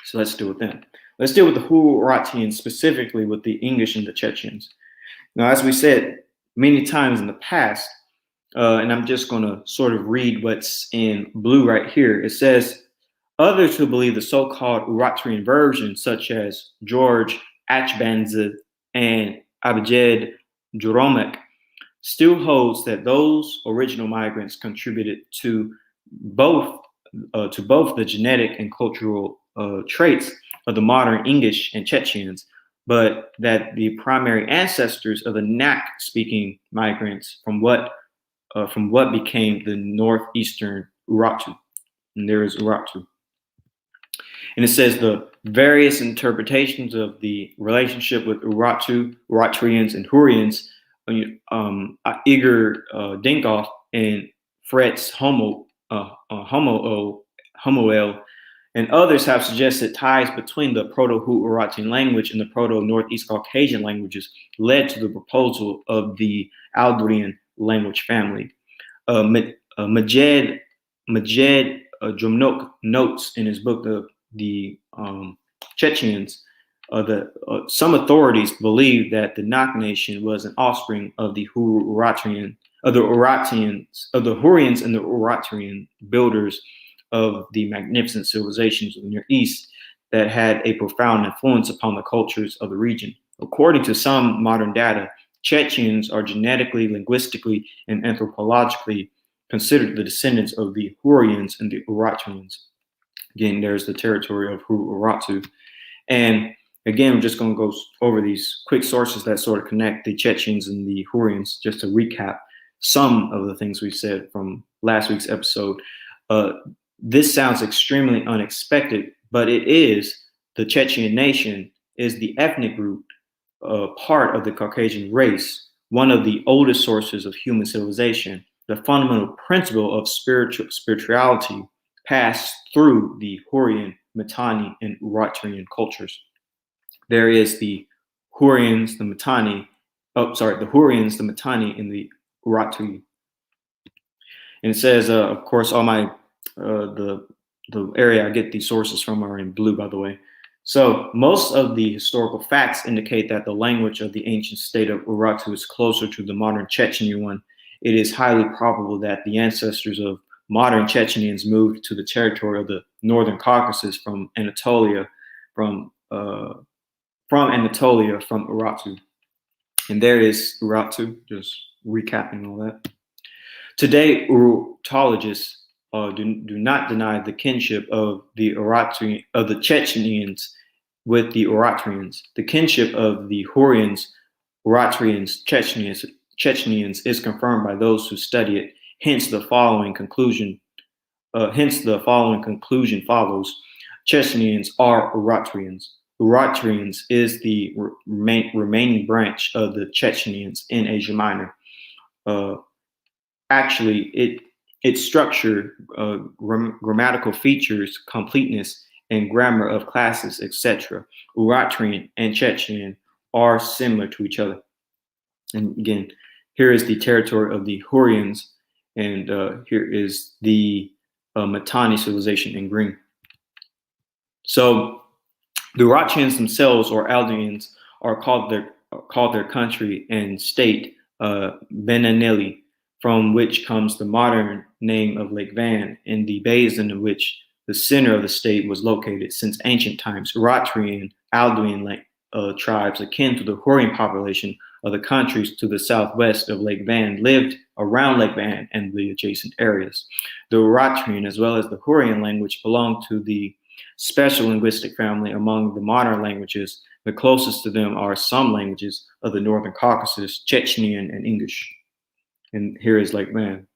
So let's deal with them. Let's deal with the Hurrian-Urartians, specifically with the English and the Chechens. Now, as we said many times in the past, and I'm just going to sort of read what's in blue right here. It says, others who believe the so-called Urartian version, such as George Achbanza and Abjad Joromek, still holds that those original migrants contributed to both the genetic and cultural traits of the modern English and Chechens, but that the primary ancestors of the Nak-speaking migrants from what became the northeastern Urartu. And there is Urartu. And it says the various interpretations of the relationship with Urartu, Urartians, and Hurrians, Igor Dinkov and Fritz Homoel, and others have suggested ties between the Proto-Urartian language and the Proto-Northeast Caucasian languages led to the proposal of the Aldurian language family. Majed Drumnok notes in his book, the Chechens, some authorities believe that the Nak nation was an offspring of the Hurrians and the Urartian builders of the magnificent civilizations of the Near East that had a profound influence upon the cultures of the region. According to some modern data, Chechens are genetically, linguistically, and anthropologically considered the descendants of the Hurrians and the Urartians. Again, there's the territory of Hurrian-Urartian. And again, I'm just going to go over these quick sources that sort of connect the Chechens and the Hurrians, just to recap some of the things we said from last week's episode. This sounds extremely unexpected, but it is. The Chechen nation is the ethnic group, part of the Caucasian race, one of the oldest sources of human civilization. The fundamental principle of spirituality passed through the Hurrian, Mitanni, and Urartian cultures. There is the Hurrians, the Mitanni, the Hurrians, the Mitanni, and the Urartian. And it says, of course, all my the area I get these sources from are in blue, by the way. So most of the historical facts indicate that the language of the ancient state of Urartu is closer to the modern Chechenian one. It is highly probable that the ancestors of modern Chechenians moved to the territory of the northern Caucasus from Anatolia, from Urartu. And there is Urartu, just recapping all that. Today, Urartologists do not deny the kinship of the Chechenians with the Urartians. The kinship of the Hurrians, Urartians, Chechenians is confirmed by those who study it. Hence, the following conclusion follows: Chechenians are Urartians. Urartians is the remaining branch of the Chechenians in Asia Minor. actually its structure, grammatical features, completeness, and grammar of classes, etc. Urartian and Chechen are similar to each other. And again, here is the territory of the Hurrians, and here is the Mitanni civilization in green. So the Urartians themselves, or Aldeans, are called their country and state Benanili, from which comes the modern name of Lake Van, and the basin in which the center of the state was located. Since ancient times, Urartian, Alduin tribes akin to the Hurrian population of the countries to the southwest of Lake Van lived around Lake Van and the adjacent areas. The Urartian, as well as the Hurrian language, belong to the special linguistic family among the modern languages. The closest to them are some languages of the Northern Caucasus, Chechenian and English. And here is Lake Van.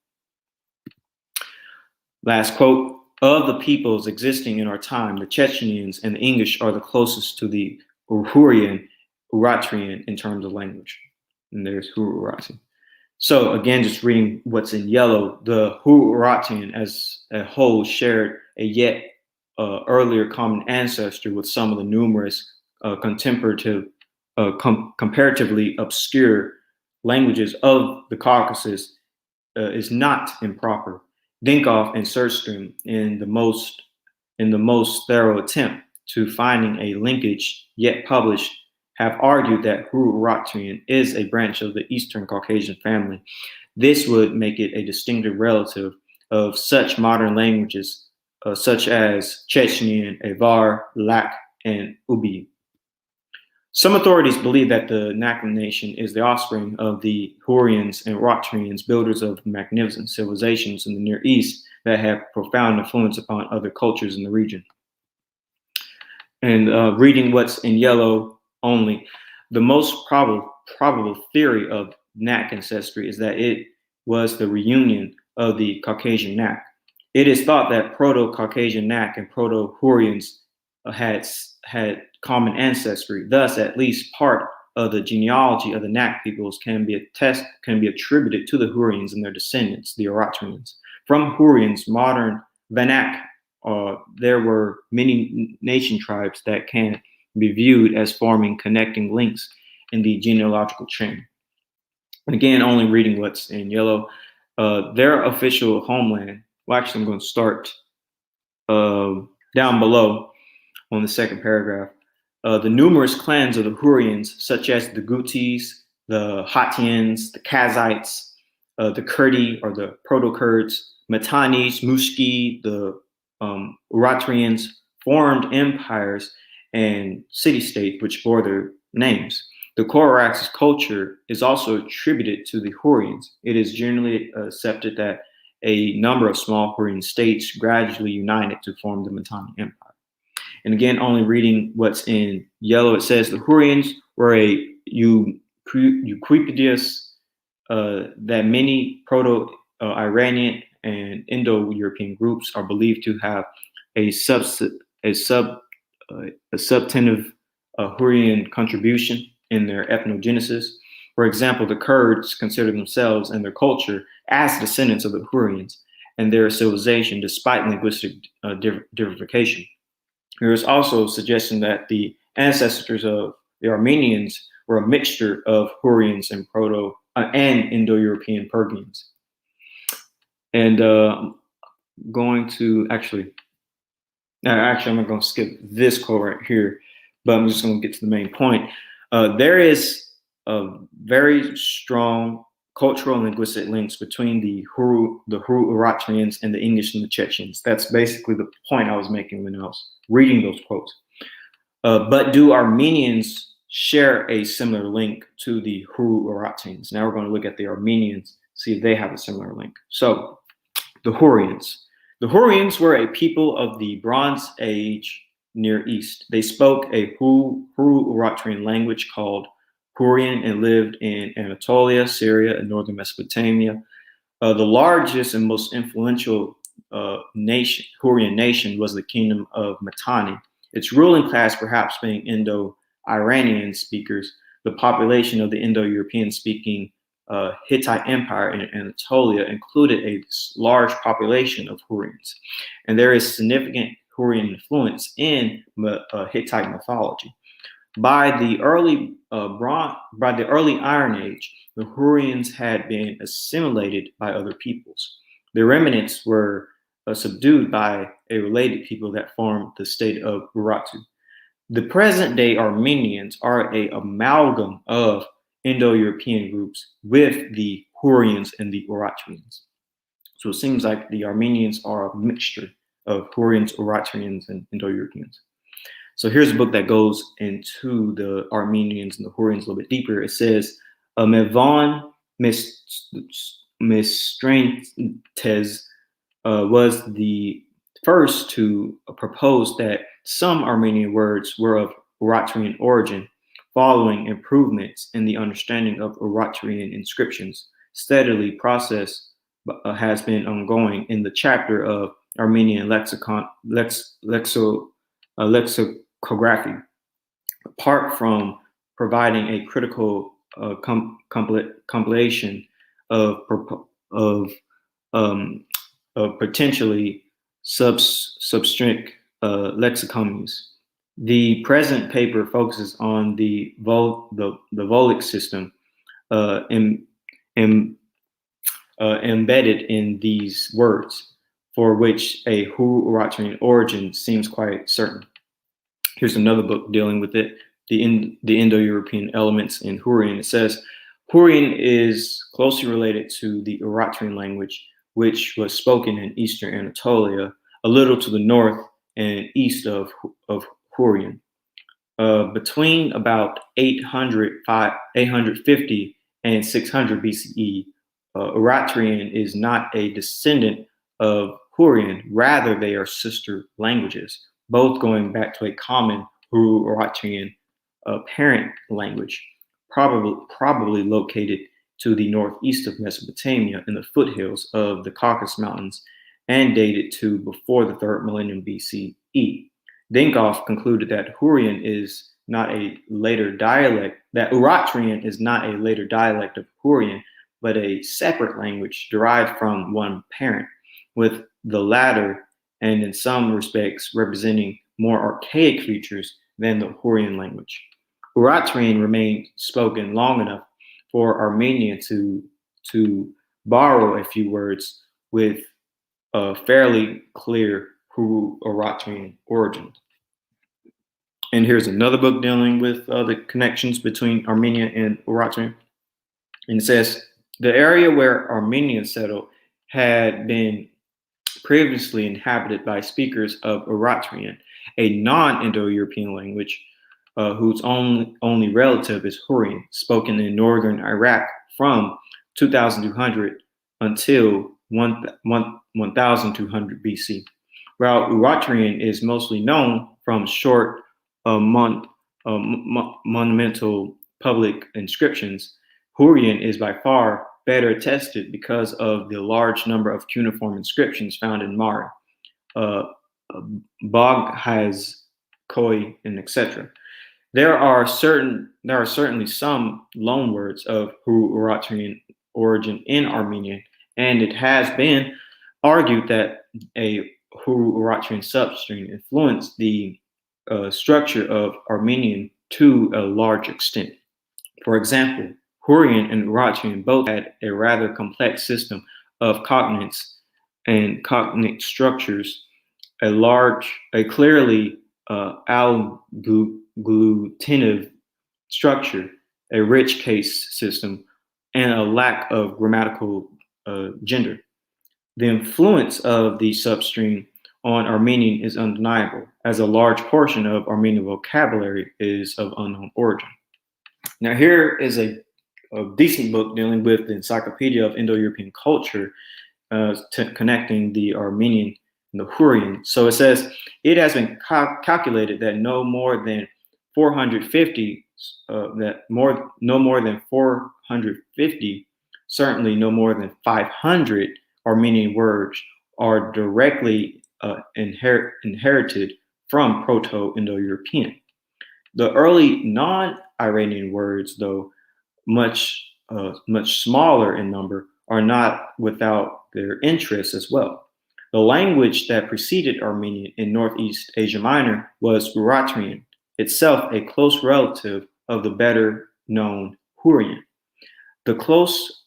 Last quote, of the peoples existing in our time, the Chechenians and the English are the closest to the Hurrian-Urartian in terms of language. And there's Hurrian-Urartian. So again, just reading what's in yellow, the Hurrian-Urartian as a whole shared a yet earlier common ancestor with some of the numerous comparatively obscure languages of the Caucasus is not improper. Dinkoff and Surstrom, in the most thorough attempt to finding a linkage yet published, have argued that Hurrian is a branch of the Eastern Caucasian family. This would make it a distinctive relative of such modern languages such as Chechenian, Avar, Lak, and Ubi. Some authorities believe that the Nakhon nation is the offspring of the Hurrians and Urartians, builders of magnificent civilizations in the Near East that have profound influence upon other cultures in the region. And reading what's in yellow only, the most probable theory of Nak ancestry is that it was the reunion of the Caucasian Nak. It is thought that Proto-Caucasian Nak and Proto-Hurrians had common ancestry. Thus, at least part of the genealogy of the Nak peoples can be attributed to the Hurrians and their descendants, the Urartians. From Hurrians, modern Vanak, there were many nation tribes that can be viewed as forming connecting links in the genealogical chain. And again, only reading what's in yellow, their official homeland. Well, actually, I'm going to start down below on the second paragraph. The numerous clans of the Hurrians, such as the Gutis, the Hattians, the Kazites, the Kurdi or the Proto-Kurds, Mitannis, Mushki, the Urartians, formed empires and city-states which bore their names. The Kura-Araxes culture is also attributed to the Hurrians. It is generally accepted that a number of small Hurrian states gradually united to form the Mitanni Empire. And again, only reading what's in yellow, it says the Hurrians were a Euquipedius that many Proto-Iranian and Indo-European groups are believed to have a substantive Hurrian contribution in their ethnogenesis. For example, the Kurds consider themselves and their culture as descendants of the Hurrians and their civilization, despite linguistic diversification. There is also a suggestion that the ancestors of the Armenians were a mixture of Hurrians and and Indo-European Persians. And going to I'm not going to skip this quote right here, but I'm just going to get to the main point. There is a very strong cultural and linguistic links between the Hurrian-Urartians and the English and the Chechens. That's basically the point I was making when I was reading those quotes. But do Armenians share a similar link to the Hurrian-Urartians? Now we're going to look at the Armenians, see if they have a similar link. So the Hurrians. The Hurrians were a people of the Bronze Age Near East. They spoke a Hurrian-Urartian language called Hurrian and lived in Anatolia, Syria, and northern Mesopotamia. The largest and most influential Hurrian nation was the Kingdom of Mitanni. Its ruling class perhaps being Indo-Iranian speakers. The population of the Indo-European speaking Hittite Empire in Anatolia included a large population of Hurrians, and there is significant Hurrian influence in Hittite mythology. By the early Iron Age, the Hurrians had been assimilated by other peoples. The remnants were subdued by a related people that formed the state of Urartu. The present-day Armenians are an amalgam of Indo-European groups with the Hurrians and the Urartians. So it seems like the Armenians are a mixture of Hurrians, Urartians, and Indo-Europeans. So here's a book that goes into the Armenians and the Hurrians a little bit deeper. It says, Mevon Mistrantes was the first to propose that some Armenian words were of Urartian origin, following improvements in the understanding of Urartian inscriptions. Steadily, process has been ongoing in the chapter of Armenian lexicography. Apart from providing a critical compilation of potentially substrict lexicons, the present paper focuses on the Volic system embedded in these words, for which a Hurrian origin seems quite certain. Here's another book dealing with it, the Indo-European elements in Hurrian. It says, Hurrian is closely related to the Urartian language, which was spoken in eastern Anatolia, a little to the north and east of Hurrian. Between about 850 and 600 BCE, Urartian is not a descendant of Hurrian, rather they are sister languages, both going back to a common Hurrian parent language, probably located to the northeast of Mesopotamia in the foothills of the Caucasus Mountains and dated to before the 3rd millennium BCE. Dinkoff concluded that Hurrian is not a later dialect, that Urartian is not a later dialect of Hurrian, but a separate language derived from one parent, with the latter, and in some respects, representing more archaic features than the Hurrian language. Urartian remained spoken long enough for Armenian to borrow a few words with a fairly clear Urartian origin. And here's another book dealing with the connections between Armenia and Urartian. And it says, the area where Armenians settled had been previously inhabited by speakers of Urartian, a non-Indo-European language whose only relative is Hurrian, spoken in northern Iraq from 2200 until 1200 BC. While Urartian is mostly known from short monumental public inscriptions, Hurrian is by far better attested because of the large number of cuneiform inscriptions found in Mari, Boghaz, Khoi, and etc. There are certainly some loan words of Urartian origin in Armenian, and it has been argued that a Urartian substring influenced the structure of Armenian to a large extent. For example, Hurrian and Urartian both had a rather complex system of cognates and cognate structures, a clearly agglutinative structure, a rich case system, and a lack of grammatical gender. The influence of the substream on Armenian is undeniable, as a large portion of Armenian vocabulary is of unknown origin. Now, here is a decent book dealing with the Encyclopedia of Indo-European Culture, connecting the Armenian and the Hurrian. So it says, it has been calculated that no more than 450, certainly no more than 500 Armenian words are directly inherited from Proto-Indo-European. The early non-Iranian words, though much much smaller in number, are not without their interests as well. The language that preceded Armenian in Northeast Asia Minor was Urartian, itself a close relative of the better known Hurrian. The close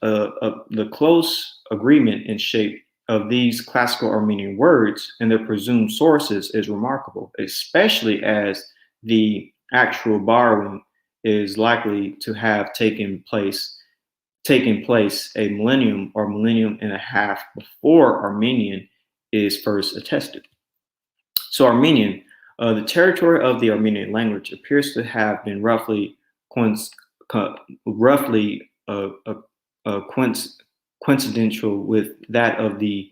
agreement in shape of these classical Armenian words and their presumed sources is remarkable, especially as the actual borrowing is likely to have taken place a millennium or millennium and a half before Armenian is first attested. So Armenian, the territory of the Armenian language appears to have been roughly coincidental with that of the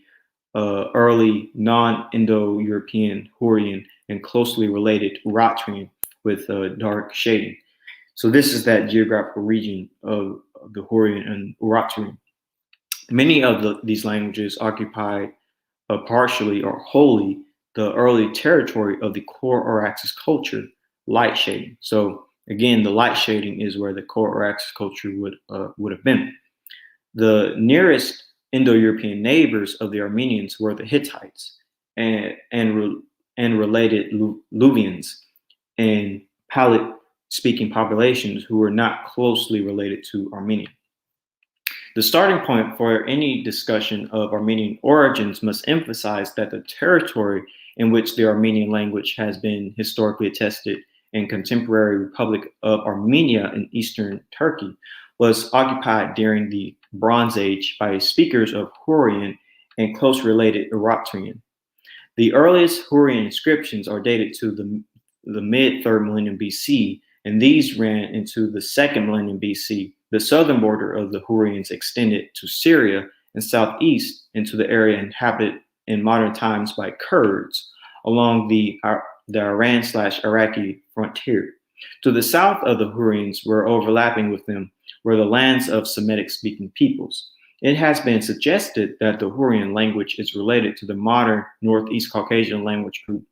early non-Indo-European Hurrian and closely related Urartian with dark shading. So this is that geographical region of the Hurrian and Urartian. Many of these languages occupied partially or wholly the early territory of the Kura-Araxes culture, light shading. So again, the light shading is where the Kura-Araxes culture would have been. The nearest Indo-European neighbors of the Armenians were the Hittites and related Luvians and Palate-speaking populations who were not closely related to Armenian. The starting point for any discussion of Armenian origins must emphasize that the territory in which the Armenian language has been historically attested in contemporary Republic of Armenia in eastern Turkey was occupied during the Bronze Age by speakers of Hurrian and close related Urartian. The earliest Hurrian inscriptions are dated to the mid-3rd millennium BC, and these ran into the 2nd millennium BC. The southern border of the Hurrians extended to Syria and southeast into the area inhabited in modern times by Kurds along the Iran/Iraqi frontier. To the south of the Hurrians were overlapping with them were the lands of Semitic-speaking peoples. It has been suggested that the Hurrian language is related to the modern Northeast Caucasian language group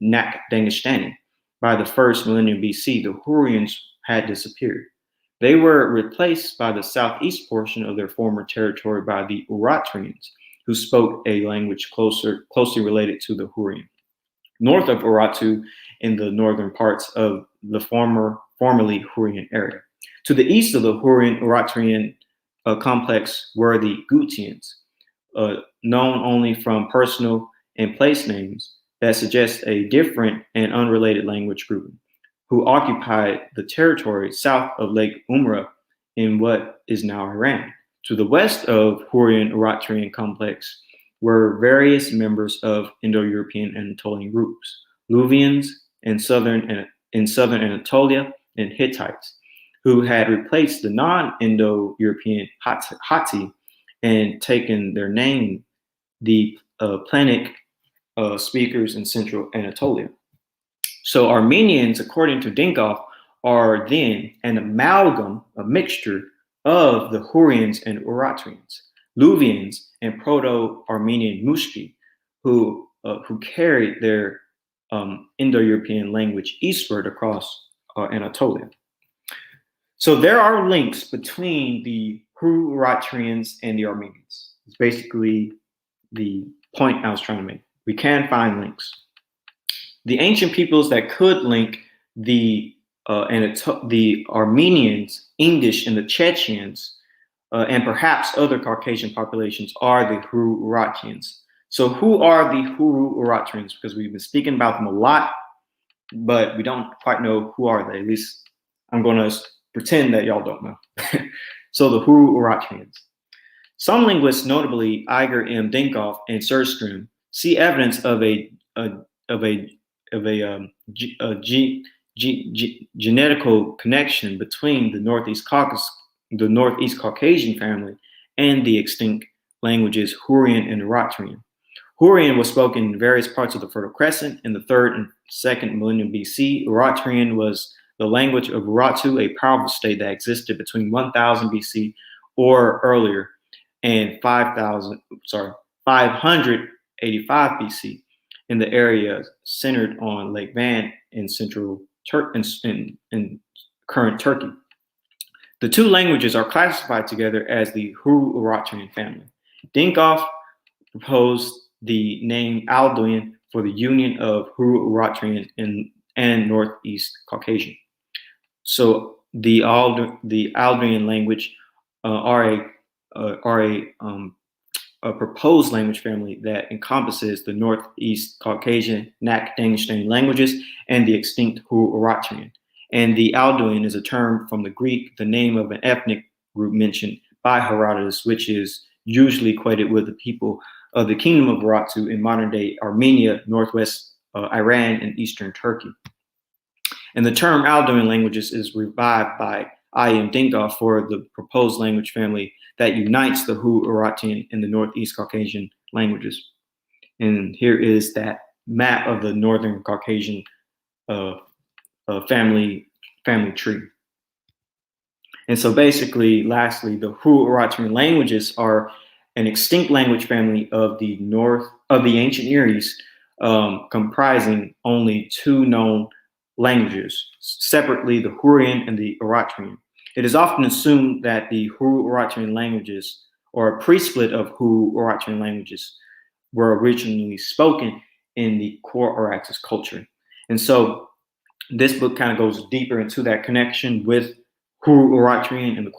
Nak-Dangestani. By the 1st millennium BC, the Hurrians had disappeared. They were replaced by the southeast portion of their former territory by the Urartians, who spoke a language closely related to the Hurrian. North of Urartu, in the northern parts of the formerly Hurrian area. To the east of the Hurrian-Urartian complex were the Gutians, known only from personal and place names that suggest a different and unrelated language grouping, who occupied the territory south of Lake Umra in what is now Iran. To the west of Hurrian-Urartian complex were various members of Indo-European Anatolian groups, Luvians in southern Anatolia and Hittites, who had replaced the non-Indo-European Hatti and taken their name, the Planic speakers in central Anatolia. So Armenians, according to Dinkov, are then an amalgam, a mixture of the Hurrians and Urartians, Luvians and Proto-Armenian Mushki, who carried their Indo-European language eastward across Anatolia. So there are links between the Hurrian-Urartians and the Armenians. It's basically the point I was trying to make. We can find links. The ancient peoples that could link the Armenians, English, and the Chechens, and perhaps other Caucasian populations are the Hurrian-Urartians. So who are the Hurrian-Urartians? Because we've been speaking about them a lot, but we don't quite know who are they. At least I'm going to pretend that y'all don't know. So the Hurrian-Urartians. Some linguists, notably Iger M. Dinkov and Surstrom, see evidence of a genetical connection between the Northeast Caucasian family and the extinct languages Hurrian and Urartian. Hurrian was spoken in various parts of the Fertile Crescent in the 3rd and 2nd millennium BC. Urartian was the language of Urartu, a powerful state that existed between 1000 BC or earlier and 585 BC in the area centered on Lake Van in central in current Turkey. The two languages are classified together as the Hurrian-Urartian family. Dinkoff proposed the name Alduin for the union of Hurrian-Urartian and Northeast Caucasian. So the Alduin language are a proposed language family that encompasses the Northeast Caucasian Nak-Dangstane languages and the extinct Hurrian-Urartian. And the Alduin is a term from the Greek, the name of an ethnic group mentioned by Herodotus, which is usually equated with the people of the Kingdom of Urartu in modern-day Armenia, northwest Iran, and eastern Turkey. And the term Alduin languages is revived by I.M. Dinkoff for the proposed language family that unites the Hurrian-Urartian and the Northeast Caucasian languages. And here is that map of the Northern Caucasian family tree. And so basically, lastly, the Hurrian-Urartian languages are an extinct language family of the ancient Near East, comprising only two known languages, separately the Hurrian and the Urartian. It is often assumed that the Hurrian-Urartian languages, or a pre-split of Hurrian-Urartian languages, were originally spoken in the Kura-Araxes culture. And so this book kind of goes deeper into that connection with Hurrian-Urartian and the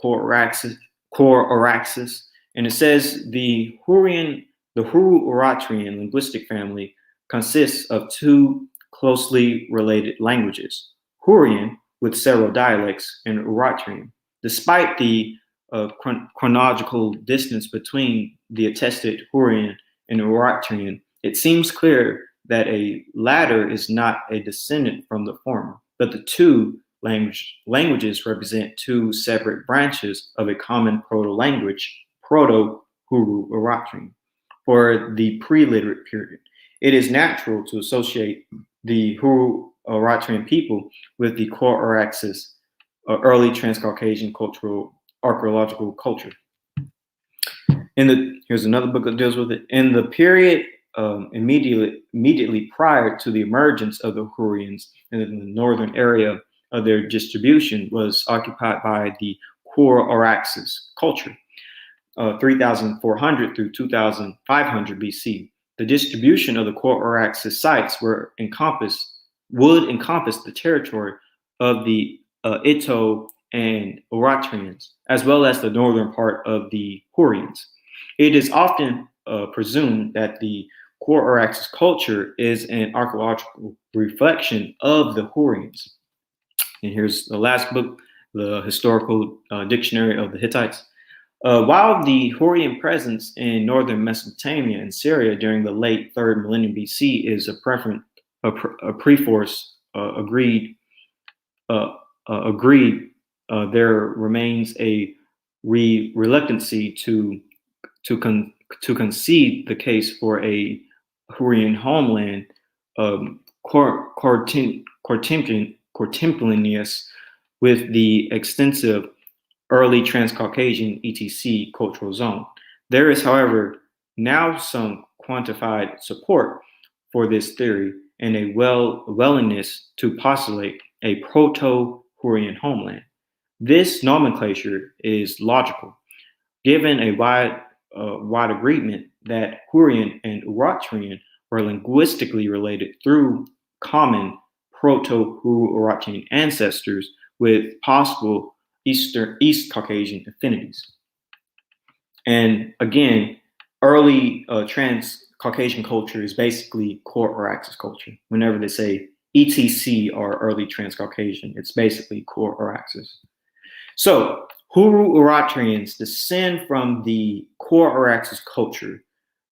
Kura-Araxes. And it says the Hurrian-Urartian linguistic family consists of two closely related languages, Hurrian with several dialects and Urartian. Despite the chronological distance between the attested Hurrian and Urartian, it seems clear that a latter is not a descendant from the former, but the two languages represent two separate branches of a common proto-language, Proto-Hurrian-Urartian, for the pre-literate period. It is natural to associate the Hurrian-Urartian people with the Kura-Araxes, early Transcaucasian archaeological culture. Here's another book that deals with it. In the period immediately prior to the emergence of the Hurrians in the northern area of their distribution was occupied by the Kura-Araxes culture, 3,400 through 2,500 BC. The distribution of the Kura-Araxes sites would encompass the territory of the Ito and Urartians, as well as the northern part of the Hurrians. It is often presumed that the Kura-Araxes culture is an archaeological reflection of the Hurrians. And here's the last book, the Historical Dictionary of the Hittites. While the Hurrian presence in northern Mesopotamia and Syria during the late 3rd millennium BC is agreed, there remains a reluctancy to concede the case for a Hurrian homeland, contemporaneous with the extensive early Transcaucasian etc. cultural zone. There is, however, now some quantified support for this theory and a willingness to postulate a proto-Hurrian homeland. This nomenclature is logical, given a wide agreement that Hurrian and Urartian were linguistically related through common Proto-Hurrian ancestors with possible East Caucasian affinities. And again, early Trans-Caucasian culture is basically Kura-Araxes culture. Whenever they say ETC or early Trans-Caucasian, it's basically Kura-Araxes. So Hurrian-Urartians descend from the Kura-Araxes culture,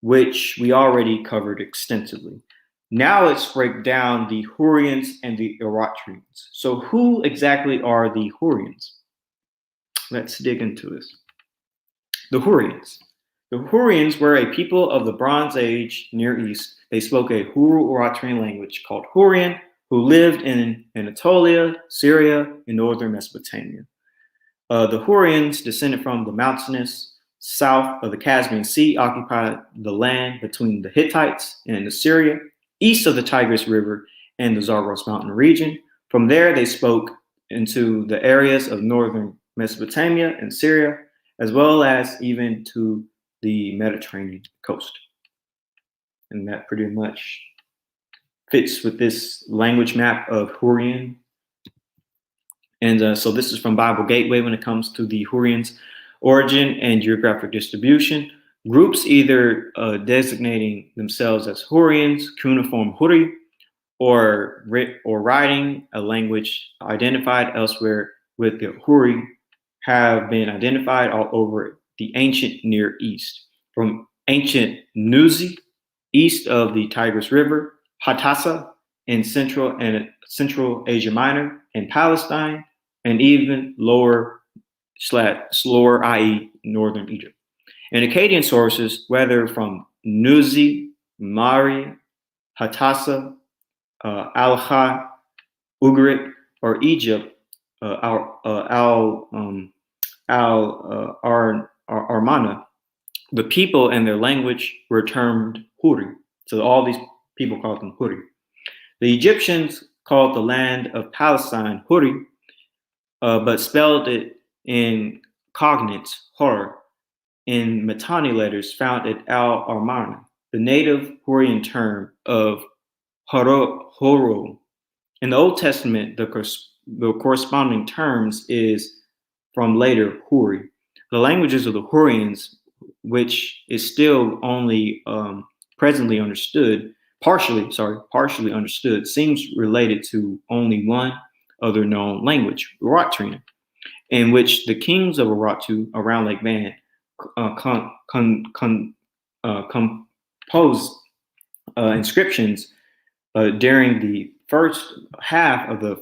which we already covered extensively. Now let's break down the Hurrians and the Urartians. So who exactly are the Hurrians? Let's dig into this. The Hurrians. The Hurrians were a people of the Bronze Age Near East. They spoke a Hurrian-Urartian language called Hurrian, who lived in Anatolia, Syria, and northern Mesopotamia. The Hurrians, descended from the mountainous south of the Caspian Sea, occupied the land between the Hittites and Assyria, east of the Tigris River and the Zagros Mountain region. From there, they spoke into the areas of northern Mesopotamia and Syria, as well as even to the Mediterranean coast. And that pretty much fits with this language map of Hurrian. And so this is from Bible Gateway when it comes to the Hurrians' origin and geographic distribution. Groups either designating themselves as Hurrians, cuneiform Hurri, or writing a language identified elsewhere with the Hurri have been identified all over the ancient Near East, from ancient Nuzi, east of the Tigris River, Hadassah in Central Asia Minor, and Palestine, and even lower, i.e. northern Egypt. In Akkadian sources, whether from Nuzi, Mari, Hadassah, Al-Kha, Ugarit, or Egypt, Armana, the people and their language were termed Hurri. So all these people called them Hurri. The Egyptians called the land of Palestine Hurri, but spelled it in cognates, Hor, in Mitanni letters found at Al-Armana, the native Hurrian term of Horo. In the Old Testament, the corresponding terms is from later Hurri. The languages of the Hurrians, which is still only presently understood, partially understood, seems related to only one other known language, Urartian, in which the kings of Urartu around Lake Van composed inscriptions during the first half of the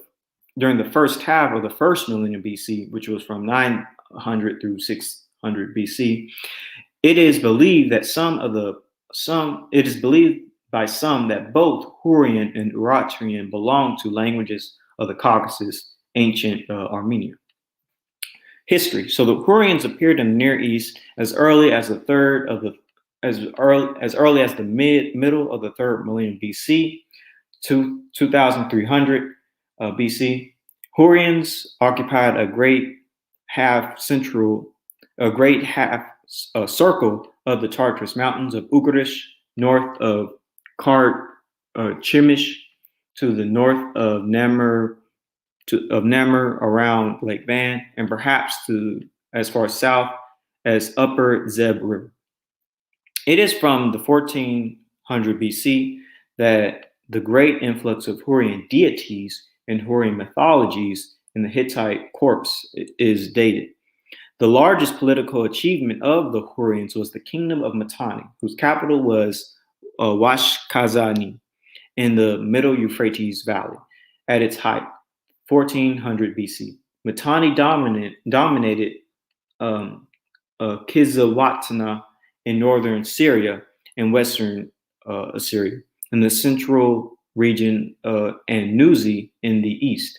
first millennium BC, which was from 900 through 600 BC. It is believed by some that both Hurrian and Urartian belong to languages of the Caucasus, ancient Armenia. History. So the Hurrians appeared in the Near East as early as the middle of the third millennium BC to 2300 BC. Hurrians occupied a great half circle of the Tartarus Mountains of Ugarish, north of Chimish, to the north of Namur, around Lake Van, and perhaps to as far south as Upper Zeb River. It is from the 1400 BC that the great influx of Hurrian deities and Hurrian mythologies in the Hittite corpus is dated. The largest political achievement of the Hurrians was the kingdom of Mitanni, whose capital was Washkazani in the middle Euphrates Valley. At its height, 1400 BC, Mitanni dominated Kizilwatna in northern Syria and western Assyria, in the central region, and Nuzi in the east.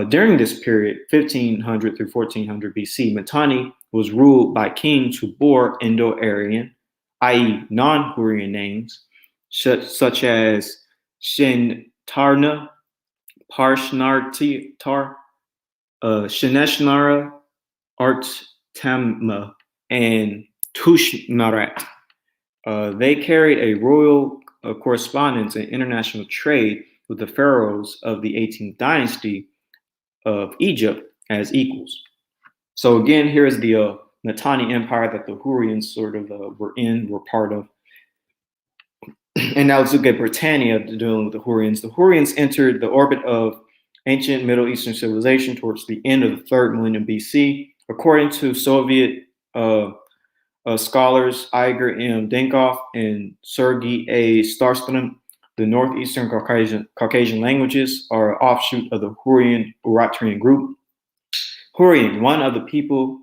During this period, 1500 through 1400 BC, Mitanni was ruled by kings who bore Indo-Aryan, i.e. non-Hurrian names, such as Shintarna, Parshnartar, Shineshnara, Artama, and Tushnarat. They carried a royal correspondence and international trade with the pharaohs of the 18th dynasty of Egypt as equals. So again, here is the Mitanni Empire that the Hurrians sort of were part of. And now let's look at Britannia dealing with the Hurrians. The Hurrians entered the orbit of ancient Middle Eastern civilization towards the end of the third millennium BC. According to Soviet scholars Igor M. Denkov and Sergei A. Starstrom, the Northeastern Caucasian languages are an offshoot of the Hurrian-Urartian group. Hurrian, one of a people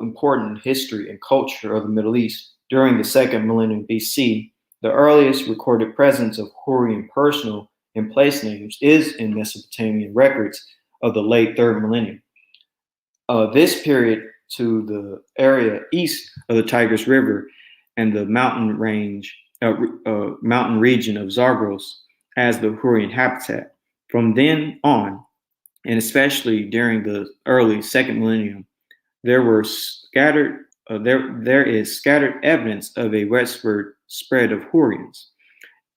important in history and culture of the Middle East during the second millennium BC. The earliest recorded presence of Hurrian personal and place names is in Mesopotamian records of the late third millennium. This period to the area east of the Tigris River and the mountain region of Zagros as the Hurrian habitat. From then on, and especially during the early second millennium, there is scattered evidence of a westward spread of Hurrians,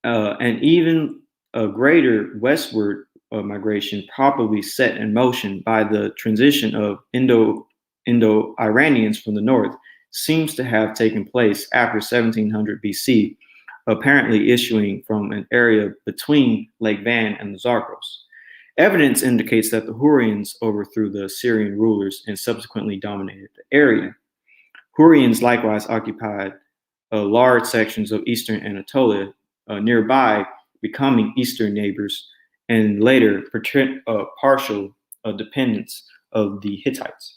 and even a greater westward migration probably set in motion by the transition of Indo-Iranians from the north seems to have taken place after 1700 BC, apparently issuing from an area between Lake Van and the Zagros. Evidence indicates that the Hurrians overthrew the Assyrian rulers and subsequently dominated the area. Hurrians likewise occupied large sections of eastern Anatolia, nearby becoming eastern neighbors and later partial dependents of the Hittites.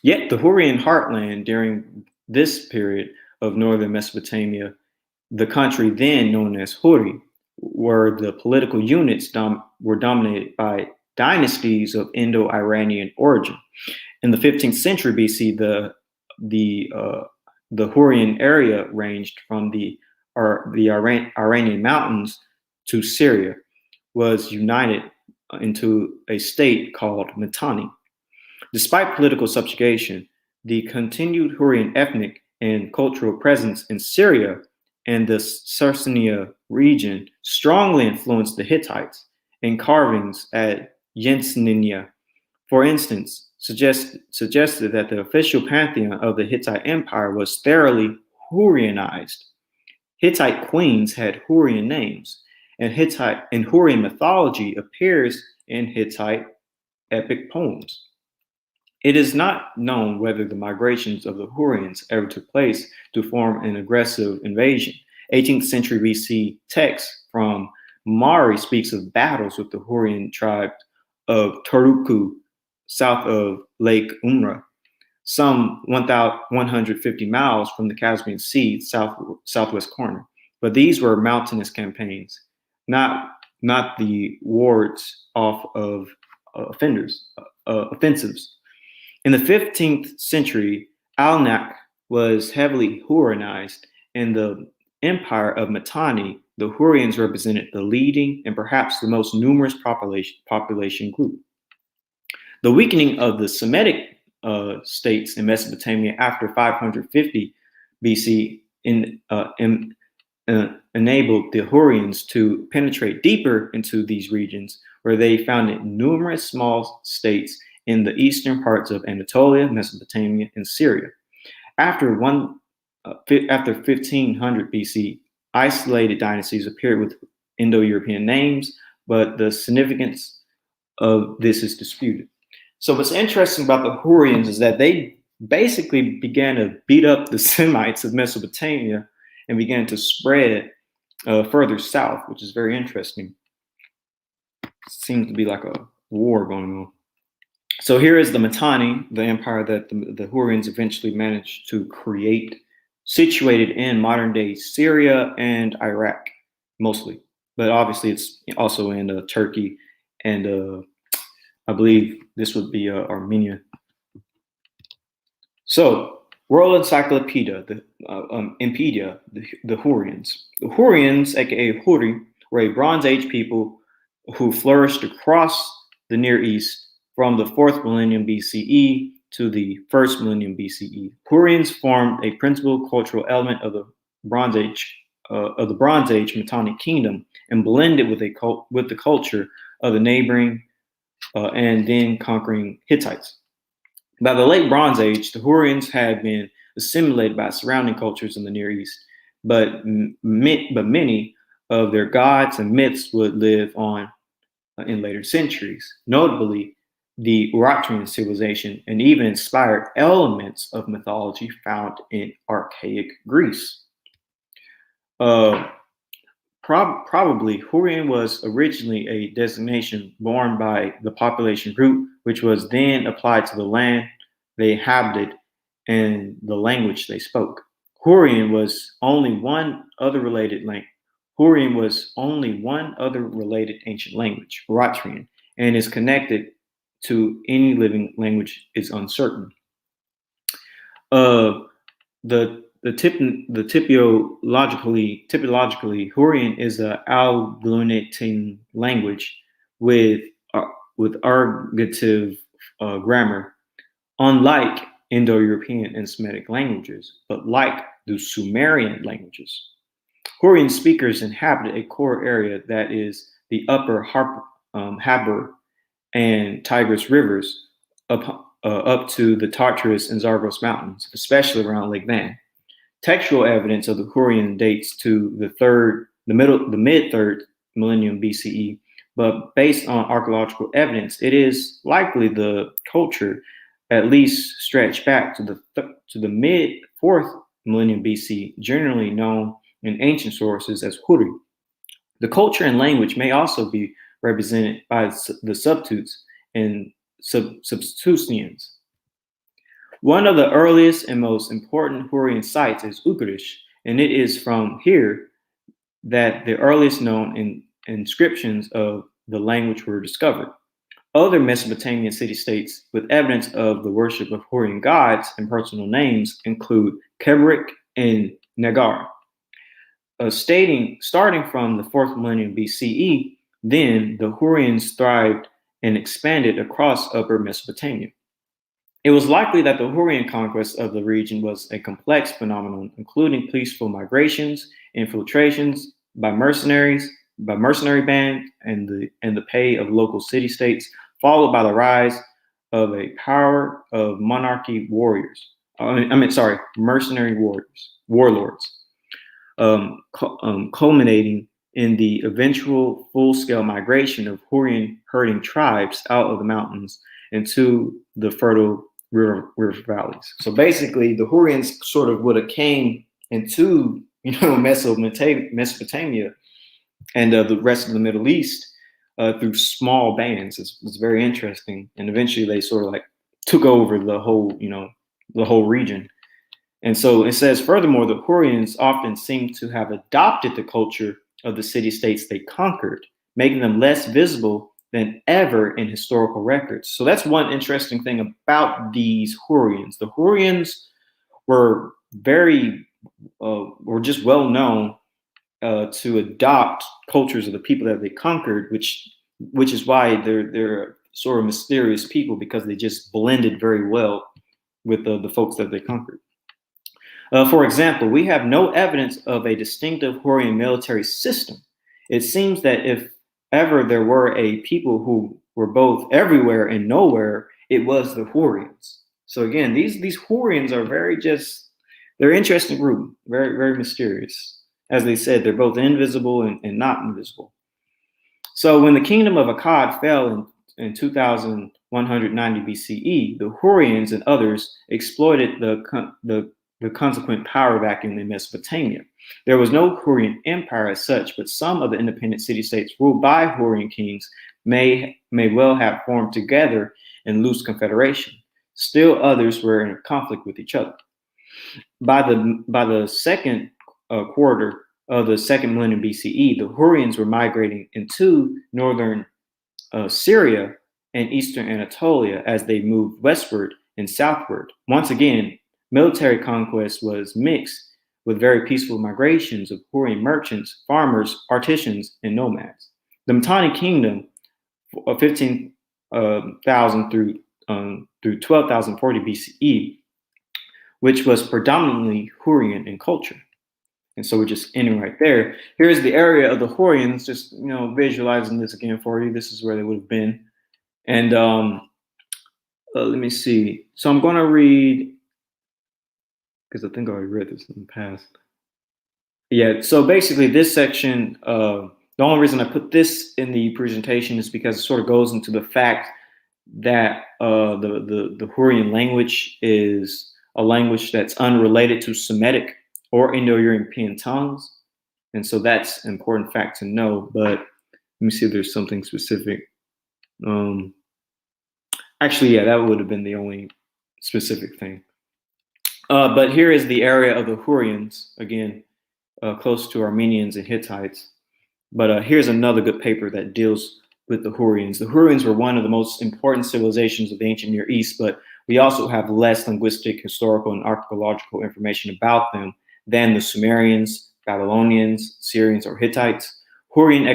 Yet the Hurrian heartland during this period of northern Mesopotamia, the country then known as Hurri, where the political units were dominated by dynasties of Indo-Iranian origin. In the 15th century BC, the Hurrian area ranged from the Iranian mountains to Syria, was united into a state called Mitanni. Despite political subjugation, the continued Hurrian ethnic and cultural presence in Syria and the Sardinia region strongly influenced the Hittites, and carvings at Yensiniya, for instance, suggested that the official pantheon of the Hittite Empire was thoroughly Hurrianized. Hittite queens had Hurrian names, and Hurrian mythology appears in Hittite epic poems. It is not known whether the migrations of the Hurrians ever took place to form an aggressive invasion. 18th century BC text from Mari speaks of battles with the Hurrian tribe of Turku, south of Lake Umra, some 1,150 miles from the Caspian Sea, southwest corner. But these were mountainous campaigns, not the wards off of offensives. In the 15th century, Alnak was heavily Hurrianized. In the empire of Mitanni, the Hurrians represented the leading and perhaps the most numerous population group. The weakening of the Semitic states in Mesopotamia after 550 BC enabled the Hurrians to penetrate deeper into these regions, where they founded numerous small states in the eastern parts of Anatolia, Mesopotamia, and Syria. After 1500 BC, isolated dynasties appeared with Indo-European names, but the significance of this is disputed. So what's interesting about the Hurrians is that they basically began to beat up the Semites of Mesopotamia and began to spread further south, which is very interesting. Seems to be like a war going on. So here is the Mitanni, the empire that the Hurrians eventually managed to create, situated in modern-day Syria and Iraq, mostly. But obviously it's also in Turkey, and I believe this would be Armenia. So, World Encyclopedia, the Hurrians. The Hurrians, aka Hurri, were a Bronze Age people who flourished across the Near East from the 4th millennium BCE to the 1st millennium BCE. Hurrians formed a principal cultural element of the Bronze Age Mitanni kingdom and blended with the culture of the neighboring and then conquering Hittites. By the late Bronze Age, the Hurrians had been assimilated by surrounding cultures in the Near East, but many of their gods and myths would live on in later centuries, notably the Urartian civilization, and even inspired elements of mythology found in archaic Greece. Probably Hurrian was originally a designation borne by the population group, which was then applied to the land they inhabited and the language they spoke. Hurrian was only one other related ancient language, Urartian, and is connected to any living language is uncertain. Typologically, Hurrian is an Algonquian language with with ergative grammar, unlike Indo-European and Semitic languages, but like the Sumerian languages. Hurrian speakers inhabited a core area that is the upper Habur and Tigris rivers up to the Tartarus and Zagros mountains, especially around Lake Van. Textual evidence of the Hurrian dates to the mid-3rd millennium BCE, but based on archaeological evidence, it is likely the culture at least stretched back to the mid-4th millennium BC, generally known in ancient sources as Hurri. The culture and language may also be represented by the Subtuts and Subtusians. One of the earliest and most important Hurrian sites is Ukarish, and it is from here that the earliest known inscriptions of the language were discovered. Other Mesopotamian city-states with evidence of the worship of Hurrian gods and personal names include Kebarik and Nagar. Starting from the 4th millennium BCE, then the Hurrians thrived and expanded across Upper Mesopotamia. It was likely that the Hurrian conquest of the region was a complex phenomenon, including peaceful migrations, infiltrations by mercenary bands, and the pay of local city-states, followed by the rise of a power of mercenary warlords, culminating in the eventual full-scale migration of Hurrian herding tribes out of the mountains into the fertile river valleys. So basically, the Hurrians sort of would have came into Mesopotamia and the rest of the Middle East through small bands. It's very interesting, and eventually they sort of like took over the whole region. And so it says, furthermore, the Hurrians often seem to have adopted the culture of the city-states they conquered, making them less visible than ever in historical records. So that's one interesting thing about these Hurrians. The Hurrians were just well known to adopt cultures of the people that they conquered, which is why they're sort of mysterious people, because they just blended very well with the folks that they conquered. For example, we have no evidence of a distinctive Hurrian military system. It seems that if ever there were a people who were both everywhere and nowhere, it was the Hurrians. So again, these Hurrians are they're an interesting group, very, very mysterious. As they said, they're both invisible and not invisible. So when the kingdom of Akkad fell in 2190 BCE, the Hurrians and others exploited the consequent power vacuum in Mesopotamia. There was no Hurrian empire as such, but some of the independent city-states ruled by Hurrian kings may well have formed together in loose confederation. Still others were in conflict with each other. By the second quarter of the 2nd millennium BCE, the Hurrians were migrating into northern Syria and eastern Anatolia as they moved westward and southward. Once again, military conquest was mixed with very peaceful migrations of Hurrian merchants, farmers, artisans, and nomads. The Mitanni kingdom of 15,000 through 12,040 BCE, which was predominantly Hurrian in culture. And so we're just ending right there. Here's the area of the Hurrians, just visualizing this again for you. This is where they would have been. And let me see. So I'm going to read, because I think I already read this in the past. Yeah, so basically this section, the only reason I put this in the presentation is because it sort of goes into the fact that the Hurrian language is a language that's unrelated to Semitic or Indo-European tongues. And so that's an important fact to know. But let me see if there's something specific. Actually, yeah, that would have been the only specific thing. But here is the area of the Hurrians, again, close to Armenians and Hittites. But here's another good paper that deals with the Hurrians. The Hurrians were one of the most important civilizations of the ancient Near East, but we also have less linguistic, historical, and archaeological information about them than the Sumerians, Babylonians, Syrians, or Hittites. Hurrian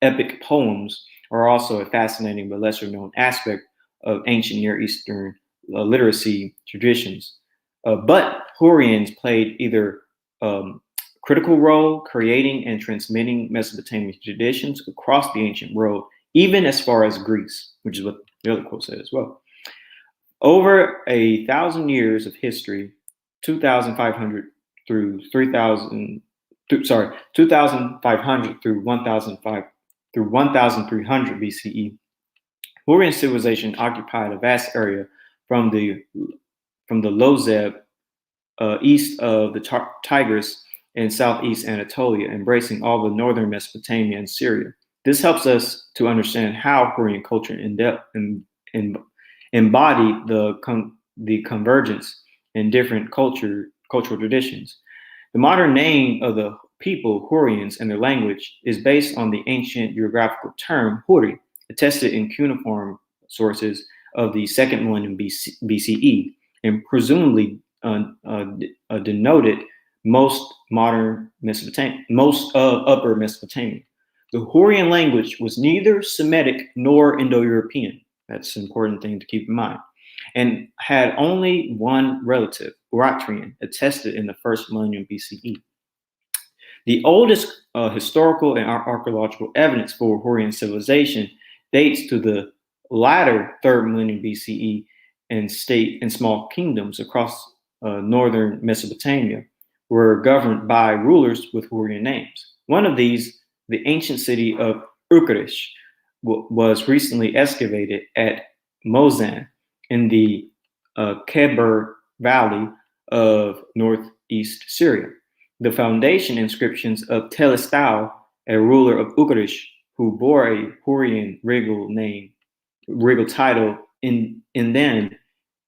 epic poems are also a fascinating but lesser known aspect of ancient Near Eastern literacy traditions. But Hurrians played either critical role creating and transmitting Mesopotamian traditions across the ancient world, even as far as Greece, which is what the other quote said as well. Over 1,000 years of history, 2,500 through 3,000, 2,500 through 1,300 BCE, Hurrian civilization occupied a vast area from the Lozeb east of the Tigris and southeast Anatolia, embracing all of northern Mesopotamia and Syria. This helps us to understand how Hurrian culture embodied the convergence in different cultural traditions. The modern name of the people, Hurrians, and their language is based on the ancient geographical term Hurri, attested in cuneiform sources of the 2nd millennium BCE, and presumably denoted most modern Mesopotamia, most of Upper Mesopotamia. The Hurrian language was neither Semitic nor Indo-European. That's an important thing to keep in mind. And had only one relative, Urartian, attested in the 1st millennium BCE. The oldest historical and archaeological evidence for Hurrian civilization dates to the latter 3rd millennium BCE, and state and small kingdoms across northern Mesopotamia were governed by rulers with Hurrian names. One of these, the ancient city of Urartian, was recently excavated at Mozan in the Kebir Valley of northeast Syria. The foundation inscriptions of Telestau, a ruler of Urartian, who bore a Hurrian regal title in then,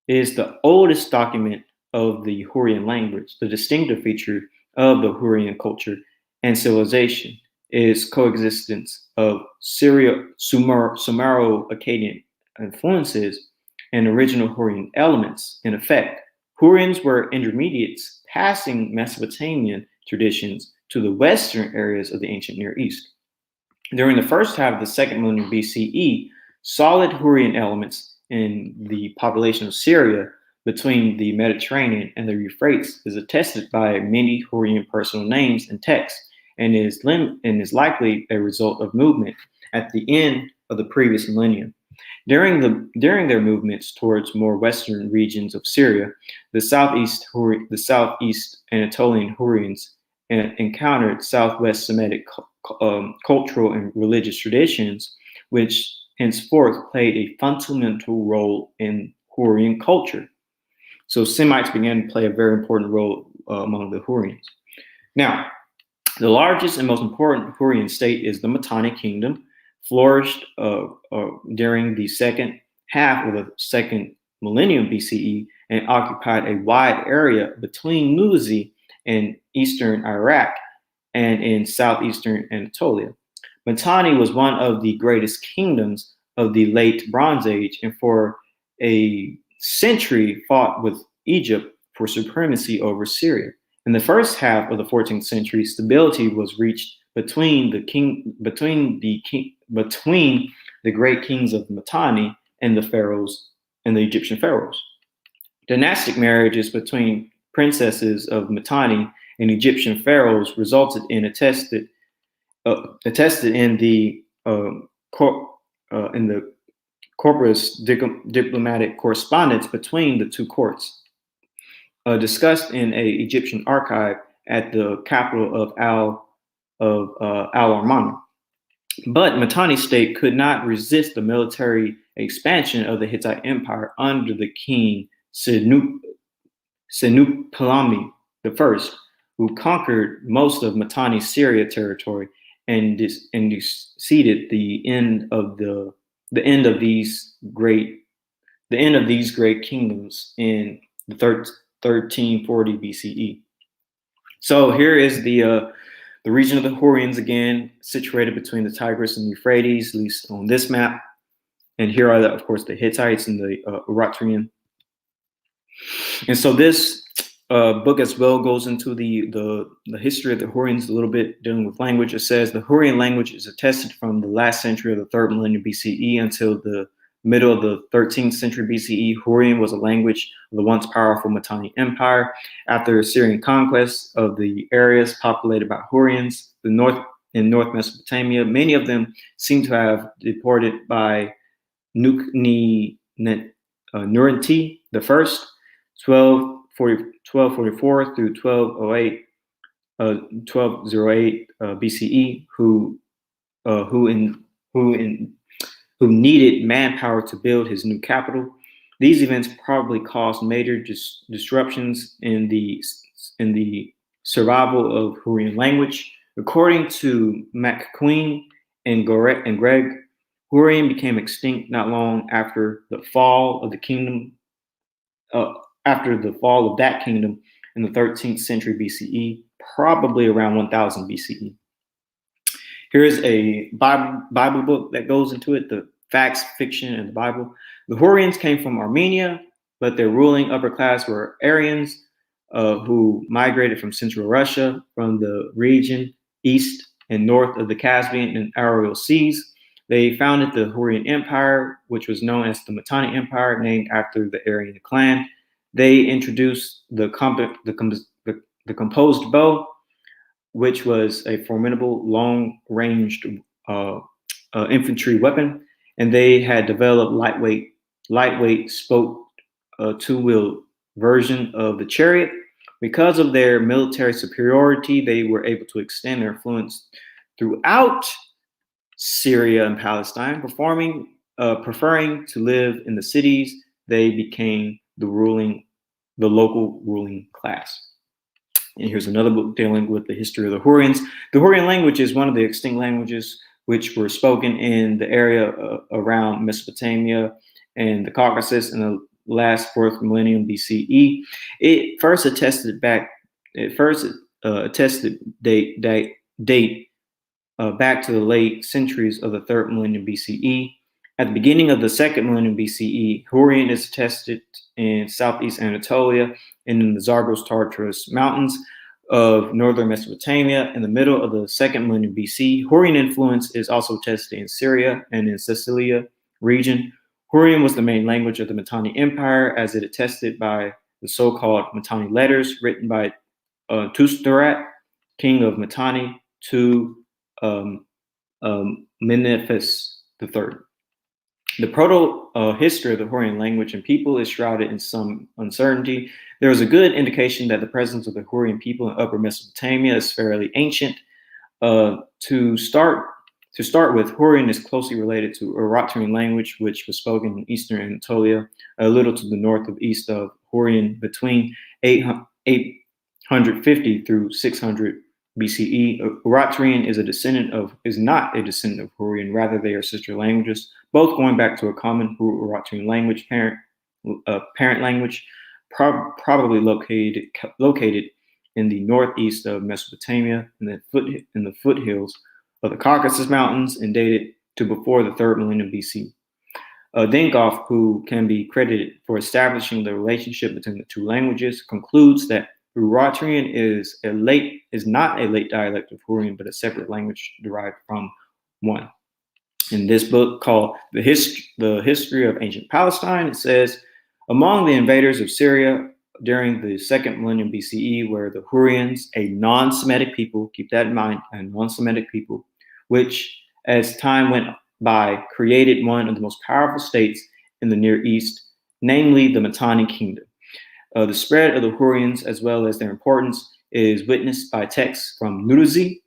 is the oldest document of the Hurrian language. The distinctive feature of the Hurrian culture and civilization is coexistence of Sumero-Akkadian influences and original Hurrian elements. In effect, Hurrians were intermediates passing Mesopotamian traditions to the western areas of the ancient Near East. During the first half of the 2nd millennium BCE, solid Hurrian elements in the population of Syria between the Mediterranean and the Euphrates is attested by many Hurrian personal names and texts, and is likely a result of movement at the end of the previous millennium. During their movements towards more western regions of Syria, the southeast Anatolian Hurrians encountered southwest Semitic cultural and religious traditions, which henceforth played a fundamental role in Hurrian culture. So Semites began to play a very important role among the Hurrians. Now, the largest and most important Hurrian state is the Mitanni Kingdom, flourished during the second half of the 2nd millennium BCE and occupied a wide area between Muzi and eastern Iraq and in southeastern Anatolia. Mitanni was one of the greatest kingdoms of the late Bronze Age, and for a century fought with Egypt for supremacy over Syria. In the first half of the 14th century, stability was reached between the great kings of Mitanni and the pharaohs and the Egyptian pharaohs. Dynastic marriages between princesses of Mitanni and Egyptian pharaohs resulted in attested in the corpus diplomatic correspondence between the two courts, discussed in an Egyptian archive at the capital of Al-Armana. But Mitanni state could not resist the military expansion of the Hittite Empire under the king Senupalami I, who conquered most of Mitanni Syria territory and ceded the end of these great kingdoms in the 1340 BCE. So here is the region of the Hurrians, again, situated between the Tigris and the Euphrates, at least on this map. And here are, of course, the Hittites and the Urartian. And so this book as well goes into the history of the Hurrians a little bit, dealing with language. It says the Hurrian language is attested from the last century of the 3rd millennium BCE until the middle of the 13th century BCE. Hurrian was a language of the once powerful Mitanni Empire. After Assyrian conquest of the areas populated by Hurrians in North Mesopotamia, many of them seem to have deported by Nuranti the First, 1244 through 1208 BCE, who needed manpower to build his new capital. These events probably caused major disruptions in the survival of Hurrian language. According to McQueen and Greg, Hurrian became extinct not long after the fall of the kingdom. After the fall of that kingdom in the 13th century BCE, probably around 1000 BCE. Here's a Bible book that goes into it, the facts, fiction, and the Bible. The Hurrians came from Armenia, but their ruling upper class were Aryans who migrated from central Russia, from the region east and north of the Caspian and Aral Seas. They founded the Hurrian Empire, which was known as the Mitanni Empire, named after the Aryan clan. They introduced the composed bow, which was a formidable long-ranged infantry weapon, and they had developed lightweight spoke two-wheel version of the chariot. Because of their military superiority, they were able to extend their influence throughout Syria and Palestine. Preferring to live in the cities, they became the local ruling class. And here's another book dealing with the history of the Hurrians. The Hurrian language is one of the extinct languages which were spoken in the area around Mesopotamia and the Caucasus in the last 4th millennium BCE. It first attested date back to the late centuries of the 3rd millennium BCE. At the beginning of the 2nd millennium BCE, Hurrian is attested in southeast Anatolia and in the Zagros-Tartarus mountains of northern Mesopotamia. In the middle of the 2nd millennium BC, Hurrian influence is also attested in Syria and in Sicilia region. Hurrian was the main language of the Mitanni Empire, as it attested by the so-called Mitanni letters written by Tustarat, king of Mitanni, to Menephis III. The proto-history of the Hurrian language and people is shrouded in some uncertainty. There is a good indication that the presence of the Hurrian people in Upper Mesopotamia is fairly ancient. To start with, Hurrian is closely related to Urartian language, which was spoken in Eastern Anatolia, a little to the north of east of Hurrian, between 850 through 600 BCE. Urartian is not a descendant of Hurrian. Rather, they are sister languages, both going back to a common Urartian language parent language, probably located in the northeast of Mesopotamia in the foothills of the Caucasus Mountains, and dated to before the 3rd millennium BC. Denkoff, who can be credited for establishing the relationship between the two languages, concludes that Urartian is not a late dialect of Hurrian, but a separate language derived from one. In this book called The History of Ancient Palestine, it says, among the invaders of Syria during the 2nd millennium BCE were the Hurrians, a non-Semitic people, keep that in mind, a non-Semitic people, which as time went by created one of the most powerful states in the Near East, namely the Mitanni Kingdom. The spread of the Hurrians, as well as their importance, is witnessed by texts from Nuruzi,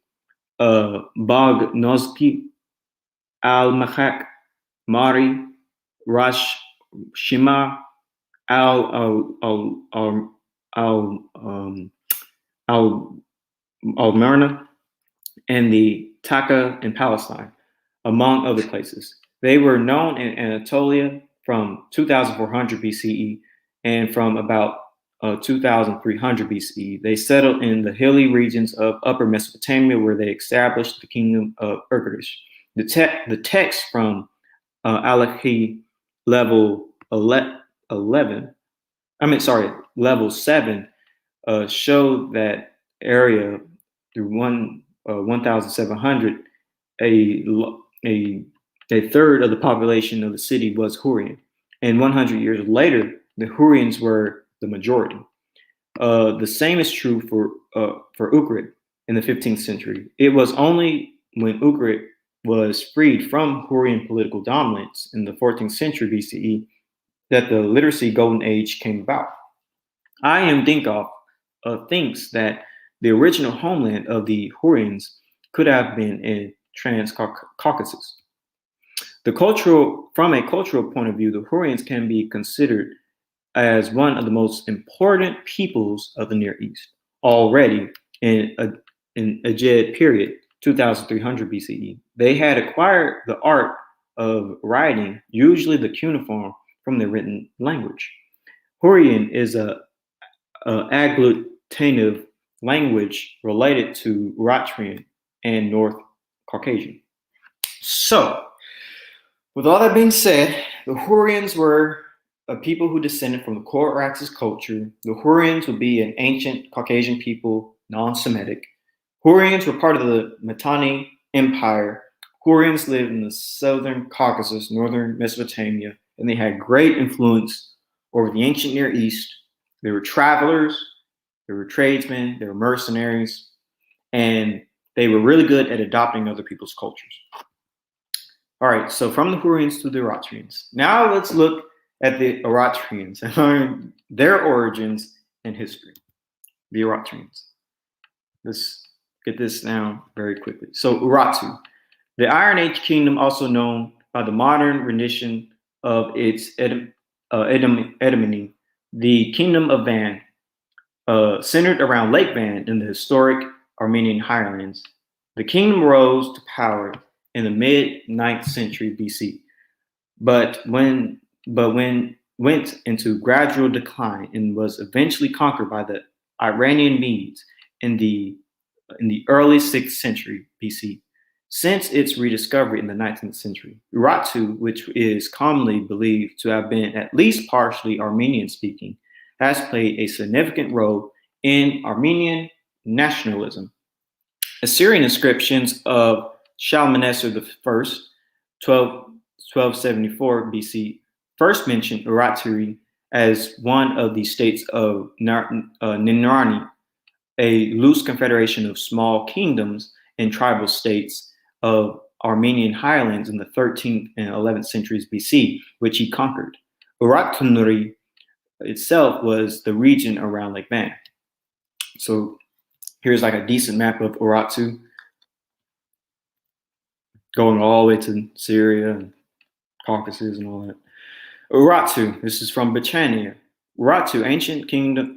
Bagnozki, Al-Mahak, Mari, Rash Shima, Al-Myrna, and the Taka in Palestine, among other places. They were known in Anatolia from 2400 BCE and from about 2300 BCE. They settled in the hilly regions of Upper Mesopotamia, where they established the kingdom of Urartian. The text from Alachi level 7 show that area through 1700, a third of the population of the city was Hurrian. And 100 years later, the Hurrians were the majority. The same is true for Ugarit in the 15th century. It was only when Ugarit was freed from Hurrian political dominance in the 14th century BCE that the literacy golden age came about. I.M. Dinkoff thinks that the original homeland of the Hurrians could have been in Trans-Caucasus. From a cultural point of view, the Hurrians can be considered as one of the most important peoples of the Near East, already in Ajed period, 2300 BCE. They had acquired the art of writing, usually the cuneiform, from the written language. Hurrian is an agglutinative language related to Urartian and North Caucasian. So, with all that being said, the Hurrians were a people who descended from the Kura-Araxes culture. The Hurrians would be an ancient Caucasian people, non-Semitic. Hurrians were part of the Mitanni Empire. Hurrians lived in the southern Caucasus, northern Mesopotamia, and they had great influence over the ancient Near East. They were travelers, they were tradesmen, they were mercenaries, and they were really good at adopting other people's cultures. All right, so from the Hurrians to the Urartians. Now let's look at the Urartians and learn their origins and history. The Urartians. Let's get this down very quickly. So Urartu, the Iron Age kingdom, also known by the modern rendition of its etymony, the Kingdom of Van, centered around Lake Van in the historic Armenian highlands. The kingdom rose to power in the mid-9th century BC, but went into gradual decline and was eventually conquered by the Iranian Medes in the early 6th century BC. Since its rediscovery in the 19th century, Urartu, which is commonly believed to have been at least partially Armenian-speaking, has played a significant role in Armenian nationalism. Assyrian inscriptions of Shalmaneser I, 1274 BC, first mentioned Urartu as one of the states of Ninrani, a loose confederation of small kingdoms and tribal states of Armenian highlands in the 13th and 11th centuries BC, which he conquered. Urartu itself was the region around Lake Van. So here's like a decent map of Urartu, going all the way to Syria and Caucasus and all that. Urartu, this is from Bachania. Urartu,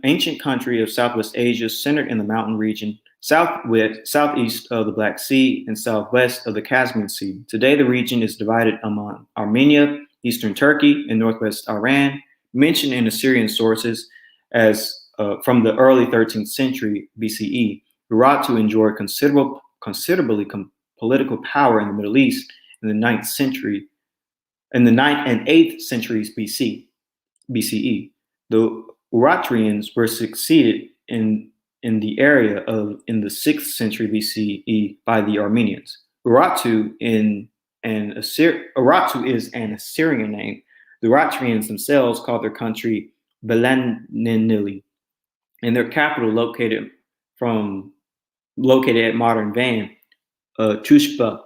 ancient country of Southwest Asia, centered in the mountain region, southeast of the Black Sea and southwest of the Caspian Sea. Today, the region is divided among Armenia, eastern Turkey, and northwest Iran, mentioned in Assyrian sources as from the early 13th century BCE. Urartu enjoyed considerably political power in the Middle East in the 9th and 8th centuries BCE. The Urartians were succeeded in the area in the 6th century BCE by the Armenians. Urartu is an Assyrian name. The Urartians themselves called their country Belenenili, and their capital located at modern Van, Tushpa.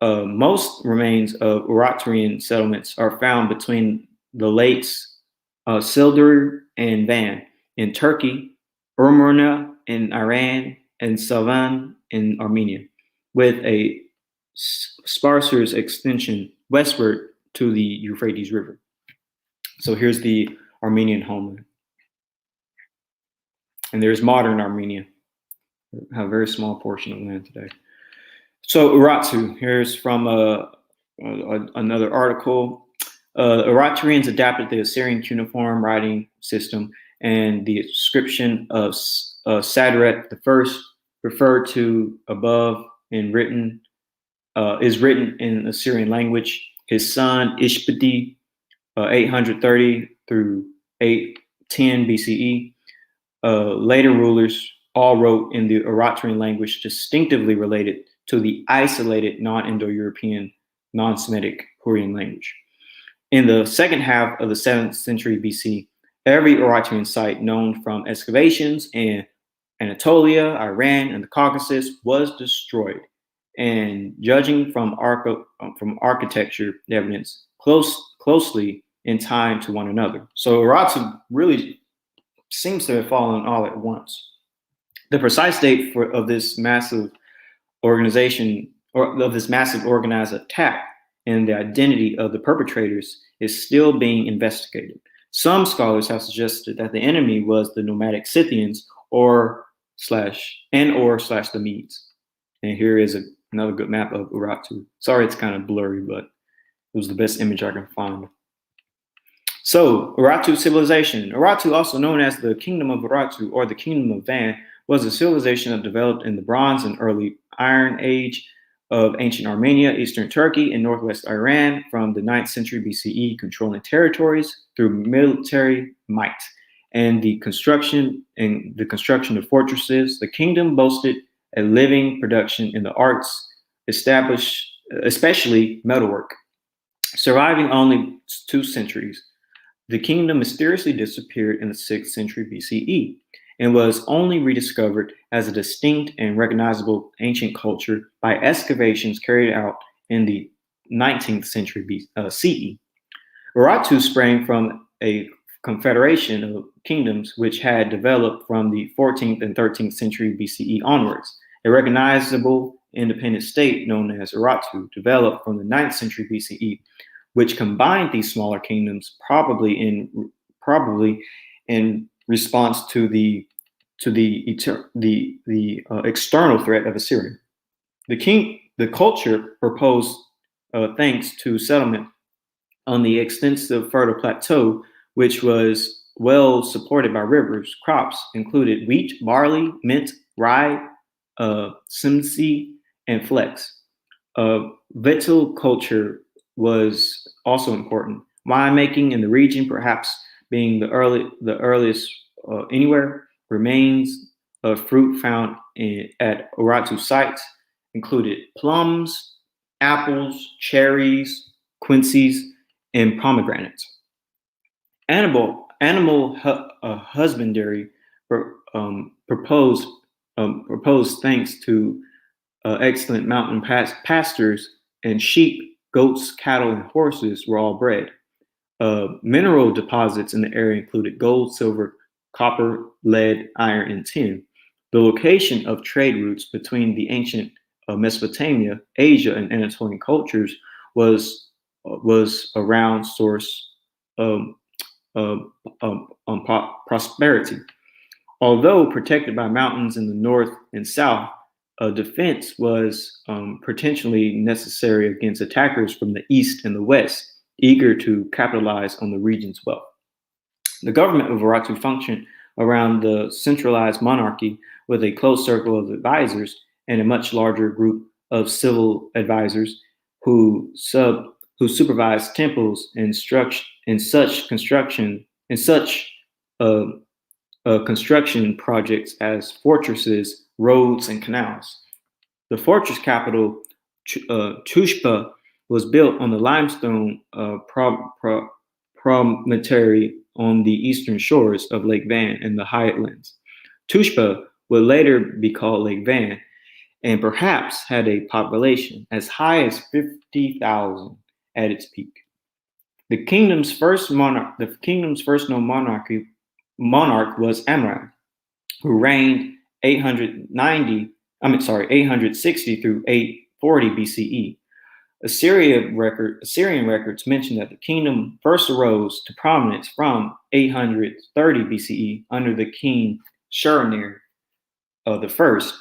Most remains of Urartian settlements are found between the lakes Sildur and Van in Turkey, Urmurna in Iran, and Savan in Armenia, with a sparser extension westward to the Euphrates River. So here's the Armenian homeland. And there's modern Armenia. We have a very small portion of land today. So Urartu, here's from another article. Urartians adapted the Assyrian cuneiform writing system, and the inscription of Saduret I, referred to above and is written in Assyrian language. His son Ishpidi, 830 through 810 BCE, Later rulers all wrote in the Urartian language distinctively related to the isolated non-Indo-European, non-Semitic Hurrian language. In the second half of the 7th century BC, every Urartian site known from excavations in Anatolia, Iran, and the Caucasus was destroyed. And judging from architecture evidence closely in time to one another. So Urartu really seems to have fallen all at once. The precise date of this massive organization, or of this massive organized attack, and the identity of the perpetrators is still being investigated. Some scholars have suggested that the enemy was the nomadic Scythians or the Medes. And here is another good map of Urartu. Sorry, it's kind of blurry, but it was the best image I can find. So, Urartu civilization. Urartu, also known as the Kingdom of Urartu or the Kingdom of Van, was a civilization that developed in the Bronze and early Iron Age of ancient Armenia, eastern Turkey, and northwest Iran from the 9th century BCE, controlling territories through military might and the construction of fortresses. The kingdom boasted a living production in the arts, especially metalwork. Surviving only 2 centuries, the kingdom mysteriously disappeared in the 6th century BCE and was only rediscovered as a distinct and recognizable ancient culture by excavations carried out in the 19th century CE. Urartu sprang from a confederation of kingdoms which had developed from the 14th and 13th century BCE onwards. A recognizable independent state known as Urartu developed from the 9th century BCE, which combined these smaller kingdoms probably in response to the external threat of Assyria. The culture proposed thanks to settlement on the extensive fertile plateau, which was well supported by rivers. Crops included wheat, barley, mint, rye, simsi, and flax. Viticulture was also important. Winemaking in the region, perhaps being the earliest anywhere, remains of fruit found at Urartu sites included plums, apples, cherries, quinces, and pomegranates. Animal husbandry proposed thanks to excellent mountain pastures, and sheep, goats, cattle, and horses were all bred. Mineral deposits in the area included gold, silver, copper, lead, iron, and tin. The location of trade routes between the ancient Mesopotamia, Asia, and Anatolian cultures was around source of prosperity. Although protected by mountains in the north and south, defense was potentially necessary against attackers from the east and the west, eager to capitalize on the region's wealth. The government of Urartu functioned around the centralized monarchy with a close circle of advisors and a much larger group of civil advisors who supervised temples and construction projects as fortresses, roads, and canals. The fortress capital, Tushpa, was built on the limestone promontory on the eastern shores of Lake Van in the highlands. Tushpa would later be called Lake Van, and perhaps had a population as high as 50,000 at its peak. The kingdom's first known monarch was Amorite, who reigned 860 through 840 BCE. Assyrian records mention that the kingdom first arose to prominence from 830 BCE under the king Hurrian-Urartian the first,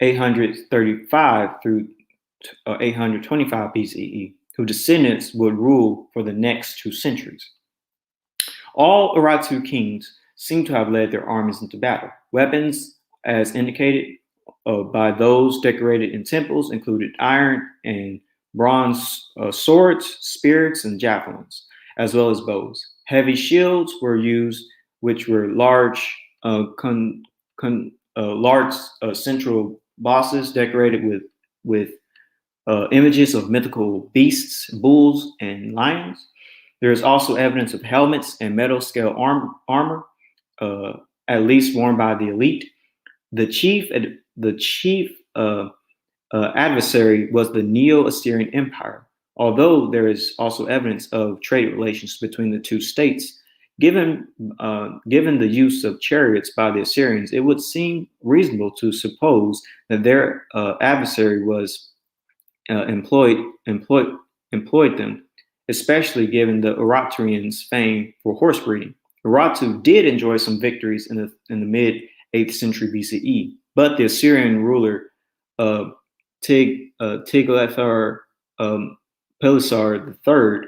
835 through 825 BCE, whose descendants would rule for the next 2 centuries. All Urartu kings seem to have led their armies into battle. Weapons, as indicated by those decorated in temples, included iron and bronze swords, spears, and javelins, as well as bows. Heavy shields were used, which were large large central bosses decorated with images of mythical beasts, bulls, and lions. There is also evidence of helmets and metal scale armor, at least worn by the elite. The chief adversary was the Neo-Assyrian Empire. Although there is also evidence of trade relations between the two states, given the use of chariots by the Assyrians, it would seem reasonable to suppose that their adversary was employed them, especially given the Urartians' fame for horse breeding. Urartu did enjoy some victories in the mid 8th century BCE, but the Assyrian ruler Tiglath-Pileser III,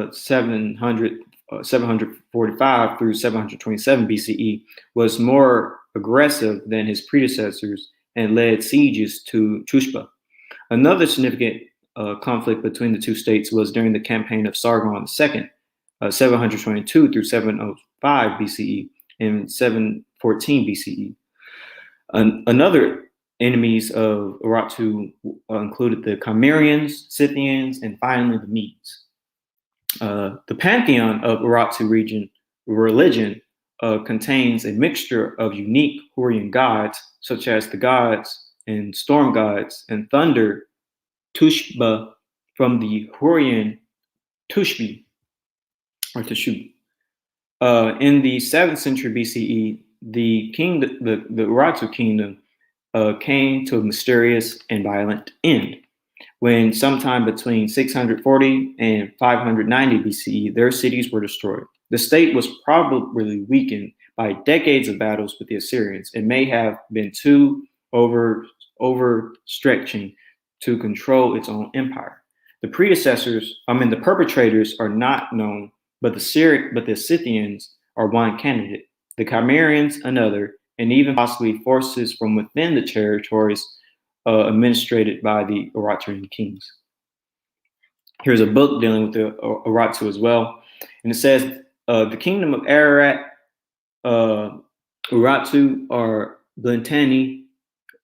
745 through 727 BCE, was more aggressive than his predecessors and led sieges to Tushpa. Another significant conflict between the two states was during the campaign of Sargon II, 722 through 705 BCE and 714 BCE. Another enemies of Urartu included the Cimmerians, Scythians, and finally the Medes. The pantheon of Urartu religion contains a mixture of unique Hurrian gods, such as the gods and storm gods and thunder Tushba from the Hurrian Tushbi or Tushub. In the 7th century BCE, the Urartu kingdom came to a mysterious and violent end. When sometime between 640 and 590 BCE, their cities were destroyed. The state was probably weakened by decades of battles with the Assyrians. It may have been too overstretching to control its own empire. The perpetrators are not known, but the Scythians are one candidate, the Cimmerians another, and even possibly forces from within the territories administrated by the Urartian kings. Here's a book dealing with the Urartu as well, and it says the kingdom of Ararat, Urartu, or Bliteni,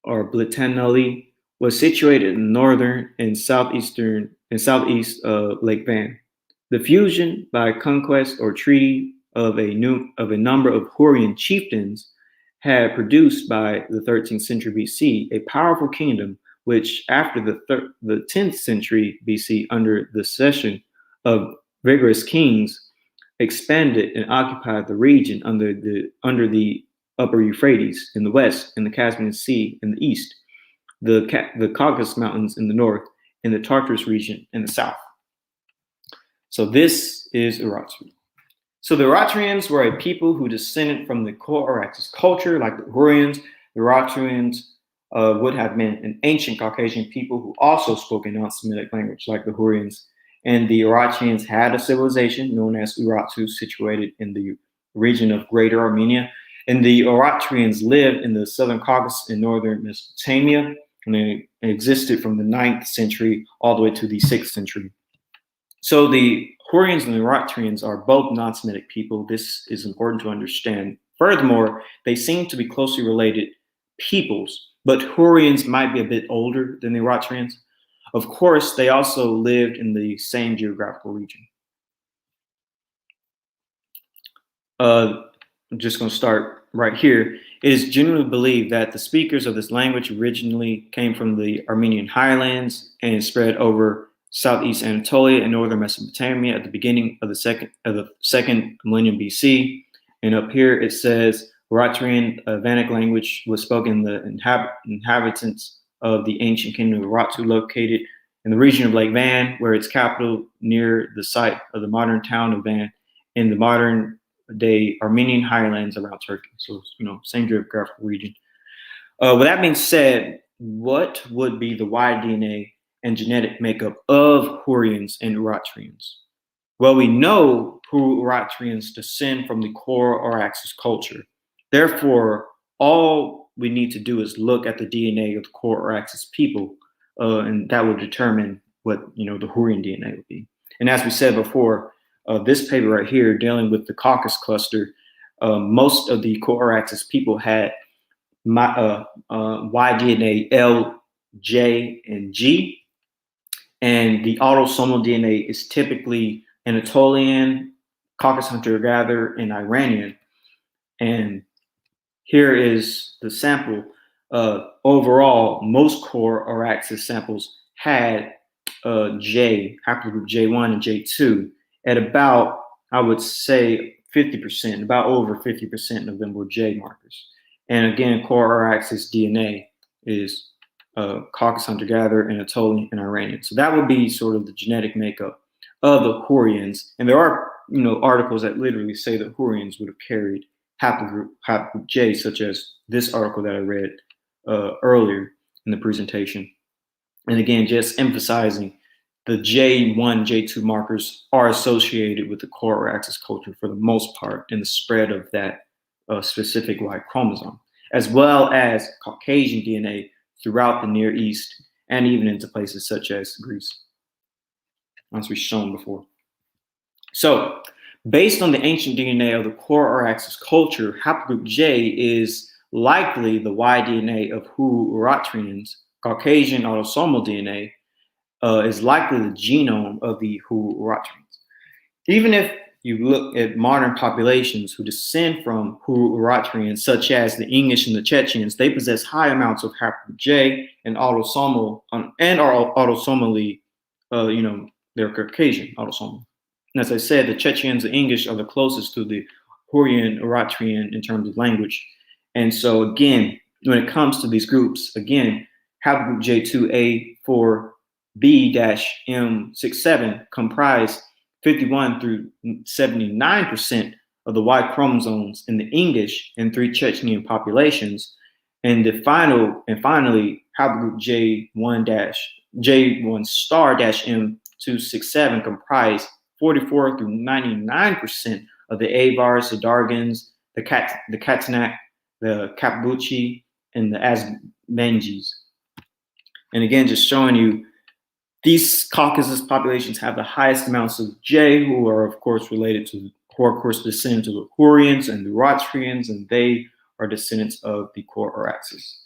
or Blitanali, was situated in northern and southeast Lake Van. The fusion by conquest or treaty of a number of Hurrian chieftains had produced by the 13th century BC a powerful kingdom, which after the 10th century BC, under the session of vigorous kings, expanded and occupied the region under the upper Euphrates in the west, and the Caspian Sea in the east, the Caucasus Mountains in the north, and the Tartarus region in the south. So this is Urartu. So the Urartians were a people who descended from the Kura-Araxes culture, like the Hurrians. The Urartians would have been an ancient Caucasian people who also spoke a non-Semitic language, like the Hurrians. And the Urartians had a civilization known as Urartu, situated in the region of Greater Armenia. And the Urartians lived in the southern Caucasus and northern Mesopotamia, and they existed from the 9th century all the way to the 6th century. So the Hurrians and the Urartians are both non-Semitic people. This is important to understand. Furthermore, they seem to be closely related peoples, but Hurrians might be a bit older than the Urartians. Of course, they also lived in the same geographical region. I'm just going to start right here. It is generally believed that the speakers of this language originally came from the Armenian highlands and spread over southeast Anatolia and northern Mesopotamia at the beginning of the second millennium BC. And up here it says Urartian Vannic language was spoken in the inhabitants of the ancient kingdom of Urartu, located in the region of Lake Van, where its capital near the site of the modern town of Van in the modern day Armenian highlands around Turkey. So, same geographical region. With that being said, what would be the wide DNA and genetic makeup of Hurrians and Urartians? Well, we know Urartians descend from the Kura-Araxes culture. Therefore, all we need to do is look at the DNA of the Kura-Araxes people, and that will determine what the Hurrian DNA would be. And as we said before, this paper right here, dealing with the Caucasus cluster, most of the Kura-Araxes people had Y DNA L, J, and G. And the autosomal DNA is typically Anatolian, Caucasus hunter-gatherer, and Iranian. And here is the sample. Overall, most Kura-Araxes samples had J, haplogroup J1 and J2 at about, I would say, 50%, about over 50% of them were J markers. And again, Kura-Araxes DNA is Caucasus hunter-gatherer, Anatolian, and Iranian. So that would be sort of the genetic makeup of the Hurrians. And there are, articles that literally say that Hurrians would have carried haplogroup J, such as this article that I read earlier in the presentation. And again, just emphasizing the J1, J2 markers are associated with the Kura-Araxes culture for the most part in the spread of that specific Y chromosome, as well as Caucasian DNA throughout the Near East and even into places such as Greece, as we've shown before. So, based on the ancient DNA of the Kura-Araxes culture, haplogroup J is likely the Y DNA of Hurrian-Urartians. Caucasian autosomal DNA is likely the genome of the Hurrian-Urartians. Even if you look at modern populations who descend from Hurrian-Urartians, such as the English and the Chechens, they possess high amounts of haplogroup J and autosomal and are autosomally, they're Caucasian autosomal. And as I said, the Chechens, the English are the closest to the Hurrian-Urartian in terms of language. And so again, when it comes to these groups, again, haplogroup J2A4B-M67 comprise 51 through 79% of the Y chromosomes in the English and 3 Chechnyan populations. And finally, haplogroup J1-M267 comprise 44 through 99% of the Avars, the Dargans, the Katanak, the Kapbuchi, and the Asbangis. And again, just showing you these Caucasus populations have the highest amounts of J, who are of course descendants of the Hurrians and the Urartians, and they are descendants of the Kura-Araxes.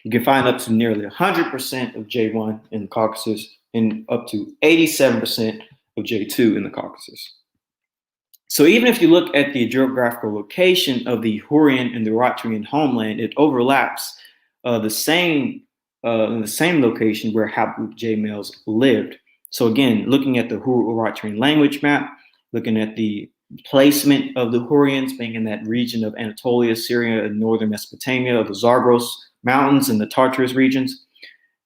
You can find up to nearly 100% of J1 in the Caucasus and up to 87% of J2 in the Caucasus. So even if you look at the geographical location of the Hurrian and the Urartian homeland, it overlaps in the same location where haplogroup J males lived. So again, looking at the Hurrian-Urartian language map, looking at the placement of the Hurrians being in that region of Anatolia, Syria, and northern Mesopotamia, the Zagros Mountains and the Tartarus regions,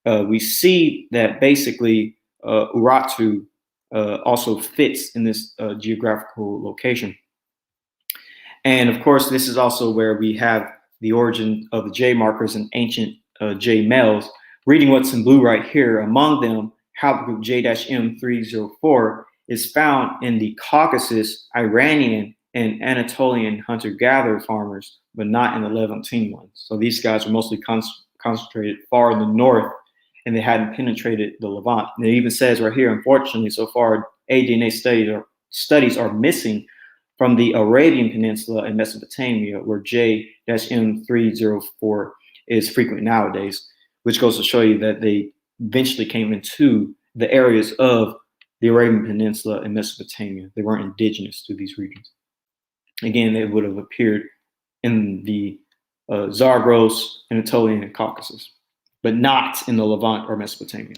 we see that basically Urartu also fits in this geographical location. And of course, this is also where we have the origin of the J markers and ancient J males. Reading what's in blue right here, among them, haplogroup J-M304 is found in the Caucasus, Iranian, and Anatolian hunter-gatherer farmers, but not in the Levantine ones. So these guys were mostly concentrated far in the north, and they hadn't penetrated the Levant. And it even says right here, unfortunately, so far, DNA studies are missing from the Arabian Peninsula and Mesopotamia, where J-M304 is frequent nowadays, which goes to show you that they eventually came into the areas of the Arabian Peninsula and Mesopotamia. They weren't indigenous to these regions. Again, they would have appeared in the Zagros, Anatolian, and Caucasus, but not in the Levant or Mesopotamia.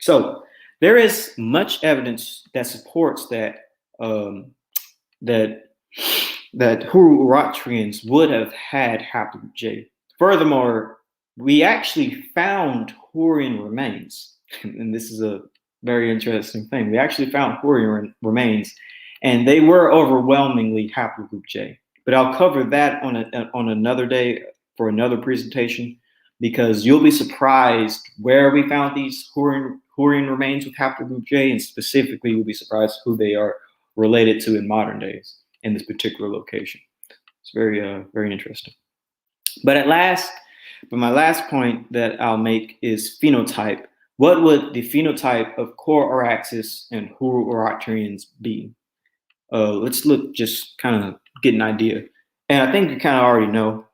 So there is much evidence that supports that Hurrian-Urartians would have had haplogroup J. Furthermore, we actually found Hurrian remains, and this is a very interesting thing. We actually found Hurrian remains, and they were overwhelmingly haplogroup J. But I'll cover that on another day for another presentation, because you'll be surprised where we found these Hurrian remains with haplogroup J, and specifically you'll be surprised who they are related to in modern days in this particular location. It's very, very interesting. But my last point that I'll make is phenotype. What would the phenotype of Kura-Araxes and Hurrian-Urartians be? Let's look just kind of get an idea. And I think you kind of already know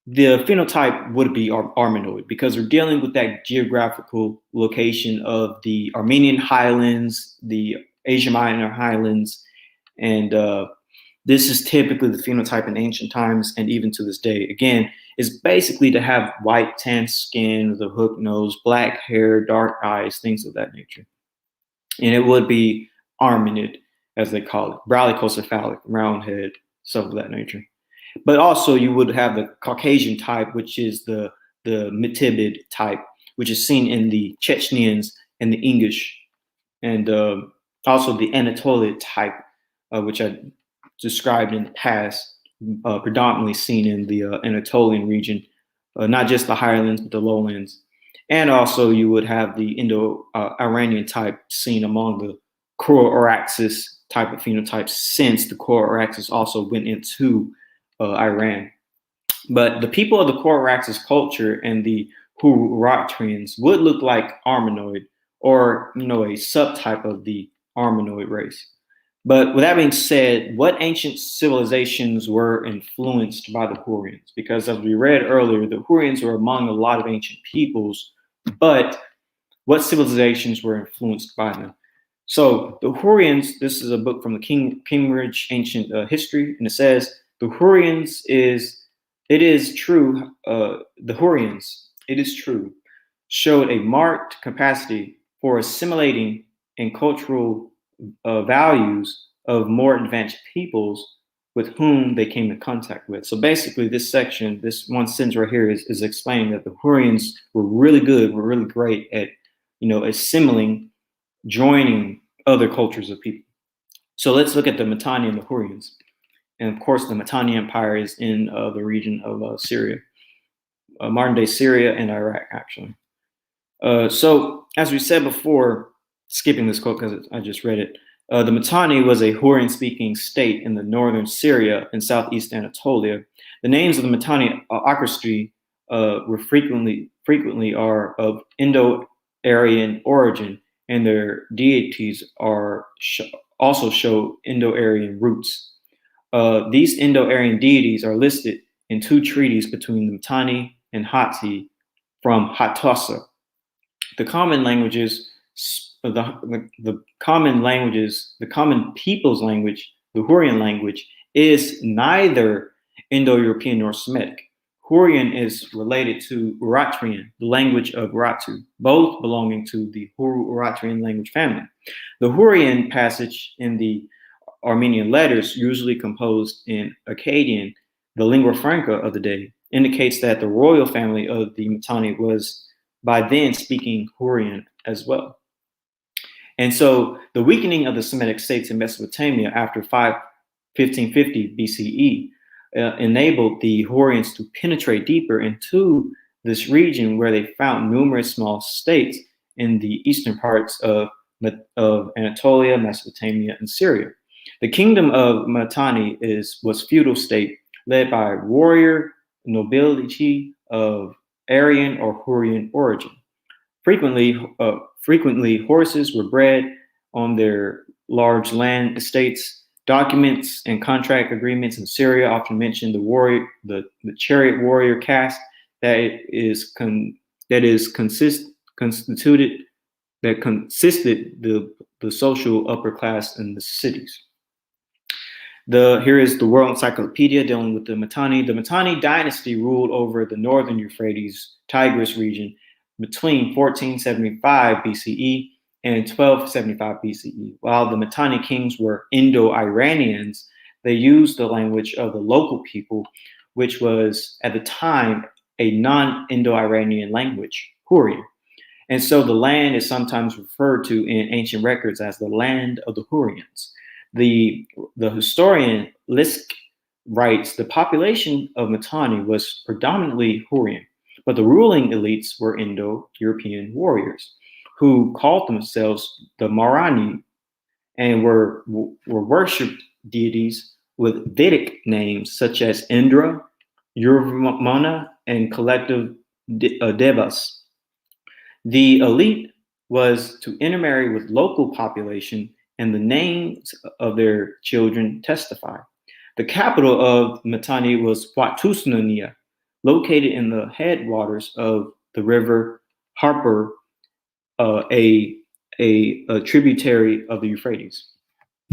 the phenotype would be Armenoid, because we're dealing with that geographical location of the Armenian highlands, the Asia Minor highlands, and this is typically the phenotype in ancient times and even to this day. Again, is basically to have white tan skin with a hook nose, black hair, dark eyes, things of that nature. And it would be Armenid, as they call it, brachycephalic, round head, stuff of that nature. But also you would have the Caucasian type, which is the Mitibid type, which is seen in the Chechenians and the English, and also the Anatolian type, which I described in the past, predominantly seen in the Anatolian region, not just the highlands, but the lowlands. And also you would have the Indo-Iranian type seen among the Kura-Araxes type of phenotypes, since the Kura-Araxes also went into Iran. But the people of the Kura-Araxes culture and the Hurrian-Urartians would look like Armenoid, or a subtype of the Armenoid race. But with that being said, what ancient civilizations were influenced by the Hurrians? Because as we read earlier, the Hurrians were among a lot of ancient peoples, but what civilizations were influenced by them? So the Hurrians, this is a book from the Cambridge Ancient History, and it says, the Hurrians it is true, showed a marked capacity for assimilating in cultural values of more advanced peoples with whom they came in contact with. So basically this section, this one sentence right here is explaining that the Hurrians were really great at, assimilating, joining other cultures of people. So let's look at the Mitanni and the Hurrians. And of course, the Mitanni Empire is in the region of Syria, modern day Syria and Iraq, actually. So as we said before, skipping this quote because I just read it, the Mitanni was a Hurrian-speaking state in the northern Syria and southeast Anatolia. The names of the Mitanni Ocracy were frequently are of Indo-Aryan origin, and their deities also show Indo-Aryan roots. These Indo-Aryan deities are listed in two treaties between the Mitanni and Hatti from Hattusa. The common people's language, the Hurrian language, is neither Indo-European nor Semitic. Hurrian is related to Urartian, the language of Urartu, both belonging to the Hurrian language family. The Hurrian passage in the Armenian letters, usually composed in Akkadian, the lingua franca of the day, indicates that the royal family of the Mitanni was by then speaking Hurrian as well. And so the weakening of the Semitic states in Mesopotamia after 1550 BCE enabled the Hurrians to penetrate deeper into this region, where they found numerous small states in the eastern parts of Anatolia, Mesopotamia, and Syria. The kingdom of Mitanni was feudal state led by warrior nobility of Aryan or Hurrian origin. Frequently, horses were bred on their large land estates. Documents and contract agreements in Syria often mention the chariot warrior caste that consisted the social upper class in the cities. Here is the World Encyclopedia dealing with the Mitanni. The Mitanni dynasty ruled over the northern Euphrates Tigris region between 1475 BCE and 1275 BCE. While the Mitanni kings were Indo-Iranians, they used the language of the local people, which was at the time a non-Indo-Iranian language, Hurrian. And so the land is sometimes referred to in ancient records as the land of the Hurrians. The historian Lisk writes, the population of Mitanni was predominantly Hurrian, but the ruling elites were Indo-European warriors who called themselves the Marani and were worshipped deities with Vedic names such as Indra, Yurvamana, and collective devas. The elite was to intermarry with local population, and the names of their children testify. The capital of Mitanni was Watusunania, located in the headwaters of the river Harper, a tributary of the Euphrates.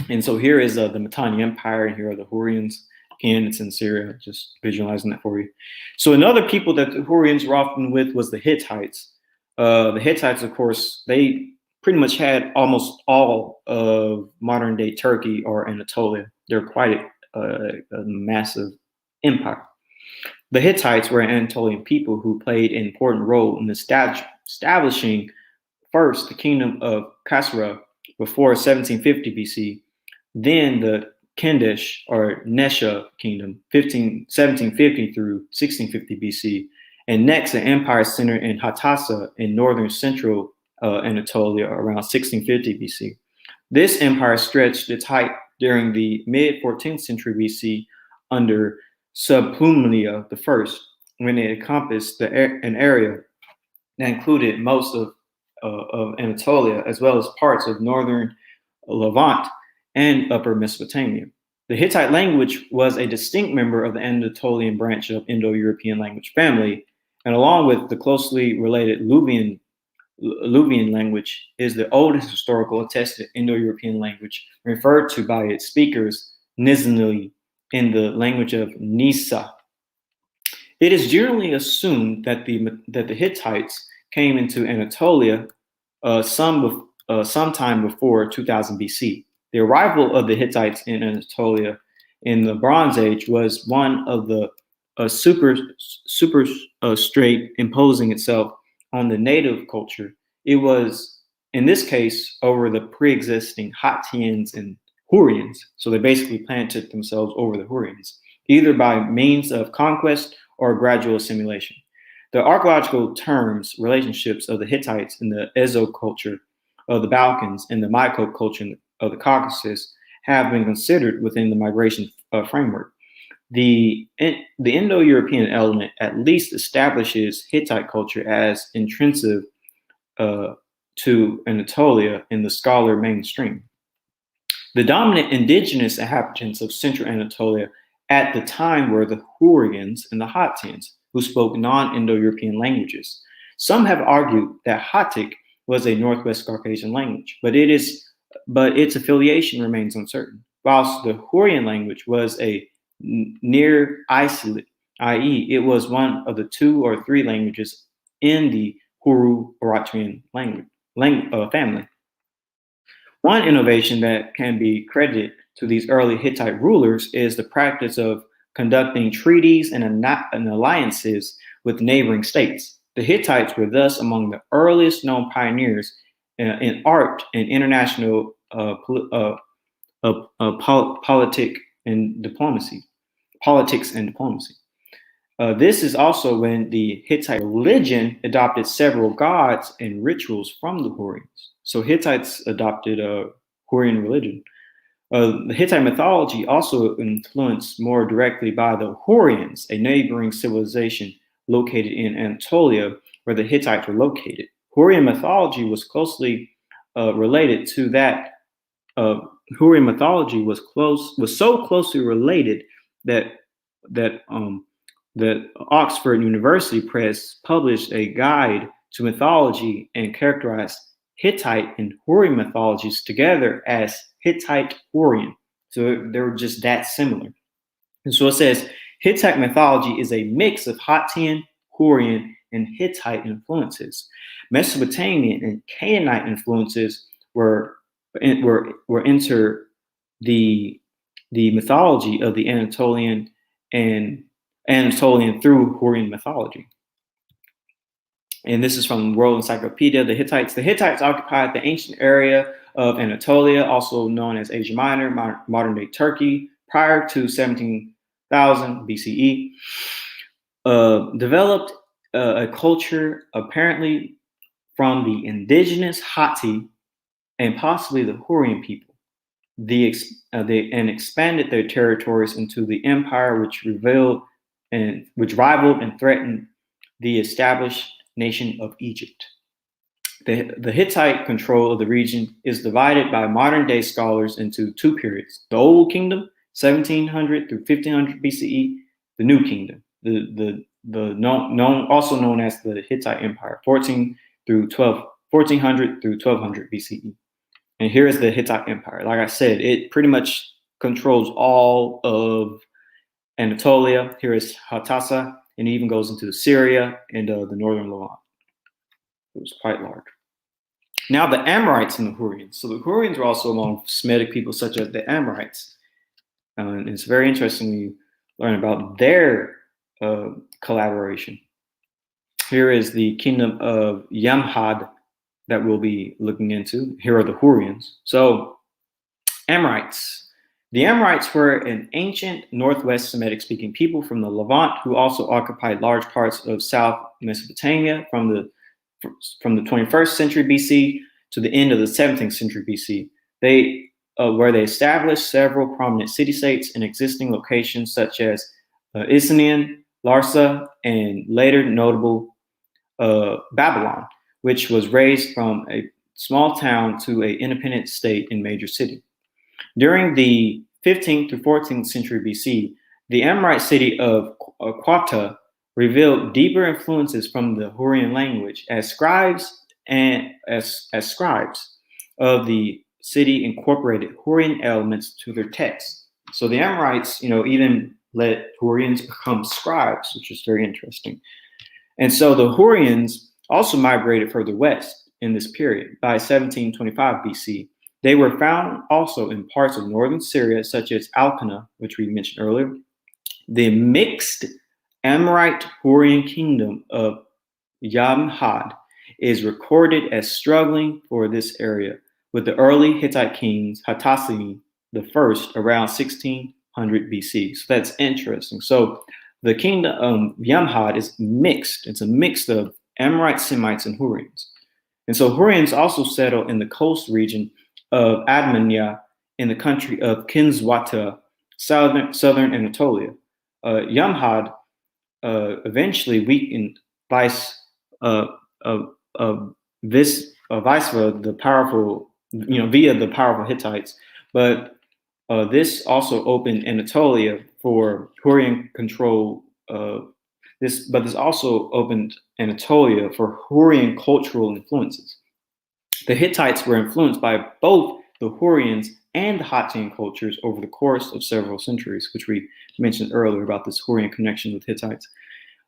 And so here is the Mitanni Empire, and here are the Hurrians. Again, it's in Syria, just visualizing that for you. So another people that the Hurrians were often with was the Hittites. The Hittites, of course, they pretty much had almost all of modern-day Turkey or Anatolia. They're quite a massive empire. The Hittites were Anatolian people who played an important role in establishing first the kingdom of Kasra before 1750 BC, then the Kendish or Nesha kingdom, 1750 through 1650 BC, and next the empire centered in Hatasa in northern central Anatolia around 1650 BC. This empire stretched its height during the mid-14th century BC under Subhumlia I, when it encompassed an area that included most of Anatolia, as well as parts of northern Levant and upper Mesopotamia. The Hittite language was a distinct member of the Anatolian branch of Indo-European language family, and along with the closely related Luvian language, is the oldest historical attested Indo-European language referred to by its speakers, Nizhny, in the language of Nisa. It is generally assumed that the Hittites came into Anatolia sometime before 2000 BC. The arrival of the Hittites in Anatolia in the Bronze Age was one of the superstrate imposing itself on the native culture. It was, in this case, over the pre-existing Hattians and Hurrians. So they basically planted themselves over the Hurrians, either by means of conquest or gradual assimilation. The archaeological terms, relationships of the Hittites in the Ezo culture of the Balkans and the Mycote culture of the Caucasus have been considered within the migration framework. The Indo-European element at least establishes Hittite culture as intrinsic to Anatolia in the scholar mainstream. The dominant indigenous inhabitants of central Anatolia at the time were the Hurrians and the Hattians, who spoke non-Indo-European languages. Some have argued that Hattic was a Northwest Caucasian language, but its affiliation remains uncertain. Whilst the Hurrian language was a near isolate, i.e., it was one of the 2 or 3 languages in the Kura-Araxes family. One innovation that can be credited to these early Hittite rulers is the practice of conducting treaties and alliances with neighboring states. The Hittites were thus among the earliest known pioneers in art and international politics and diplomacy. This is also when the Hittite religion adopted several gods and rituals from the Hurrians. So Hittites adopted a Hurrian religion. The Hittite mythology also influenced more directly by the Hurrians, a neighboring civilization located in Anatolia, where the Hittites were located. Hurrian mythology was closely related to that. Hurrian mythology was so closely related that Oxford University Press published a guide to mythology and characterized Hittite and Hurrian mythologies together as Hittite Hurrian. So they were just that similar. And so it says Hittite mythology is a mix of Hattian, Hurrian, and Hittite influences. Mesopotamian and Canaanite influences were enter the mythology of the Anatolian through Hurrian mythology. And this is from World Encyclopedia. The Hittites occupied the ancient area of Anatolia, also known as Asia Minor, modern-day Turkey, prior to 17,000 BCE. Developed a culture apparently from the indigenous Hatti and possibly the Hurrian people. And expanded their territories into the empire, which rivaled and threatened the established nation of Egypt. The Hittite control of the region is divided by modern day scholars into 2 periods: the Old Kingdom, 1700 through 1500 BCE, the New Kingdom, also known as the Hittite Empire, 1400 through 1200 BCE. And here is the Hittite Empire. Like I said, it pretty much controls all of Anatolia. Here is Hatassa, and it even goes into Syria and the northern Levant. It was quite large. Now the Amorites and the Hurrians. So the Hurrians were also among Semitic people such as the Amorites. And it's very interesting when you learn about their collaboration. Here is the kingdom of Yamhad that we'll be looking into. Here are the Hurrians. So Amorites. The Amorites were an ancient Northwest Semitic-speaking people from the Levant who also occupied large parts of South Mesopotamia from the 21st century BC to the end of the 17th century BC. Where they established several prominent city-states in existing locations such as Isnian, Larsa, and later notable Babylon, which was raised from a small town to an independent state and major city. During the 15th to 14th century BC, the Amorite city of Quata revealed deeper influences from the Hurrian language as scribes of the city incorporated Hurrian elements to their texts. So the Amorites, even let Hurrians become scribes, which is very interesting. And so the Hurrians also migrated further west in this period. By 1725 BC, they were found also in parts of northern Syria, such as Alkana, which we mentioned earlier. The mixed Amorite Hurrian kingdom of Yamhad is recorded as struggling for this area, with the early Hittite kings, Hattusili I, around 1600 BC. So that's interesting. So the kingdom of Yamhad is mixed. It's a mix of Amorite, Semites, and Hurrians. And so Hurrians also settled in the coast region of Admania in the country of Kinswata, southern Anatolia. Yamhad eventually weakened Viceroy, the powerful, via the powerful Hittites, but this also opened Anatolia for Hurrian control. This also opened Anatolia for Hurrian cultural influences. The Hittites were influenced by both the Hurrians and the Hattian cultures over the course of several centuries, which we mentioned earlier about this Hurrian connection with Hittites.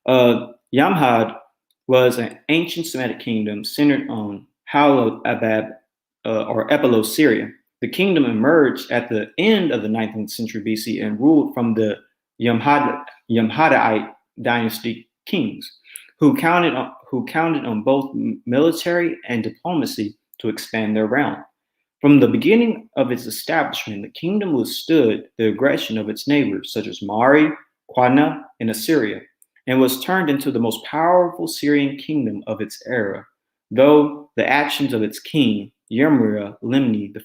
Yamhad was an ancient Semitic kingdom centered on Halabab or Epilos, Syria. The kingdom emerged at the end of the 19th century BC and ruled from the Yamhadite dynasty kings, who counted on both military and diplomacy to expand their realm. From the beginning of its establishment, the kingdom withstood the aggression of its neighbors, such as Mari, Qadna, and Assyria, and was turned into the most powerful Syrian kingdom of its era, though the actions of its king, Yamura Limni I.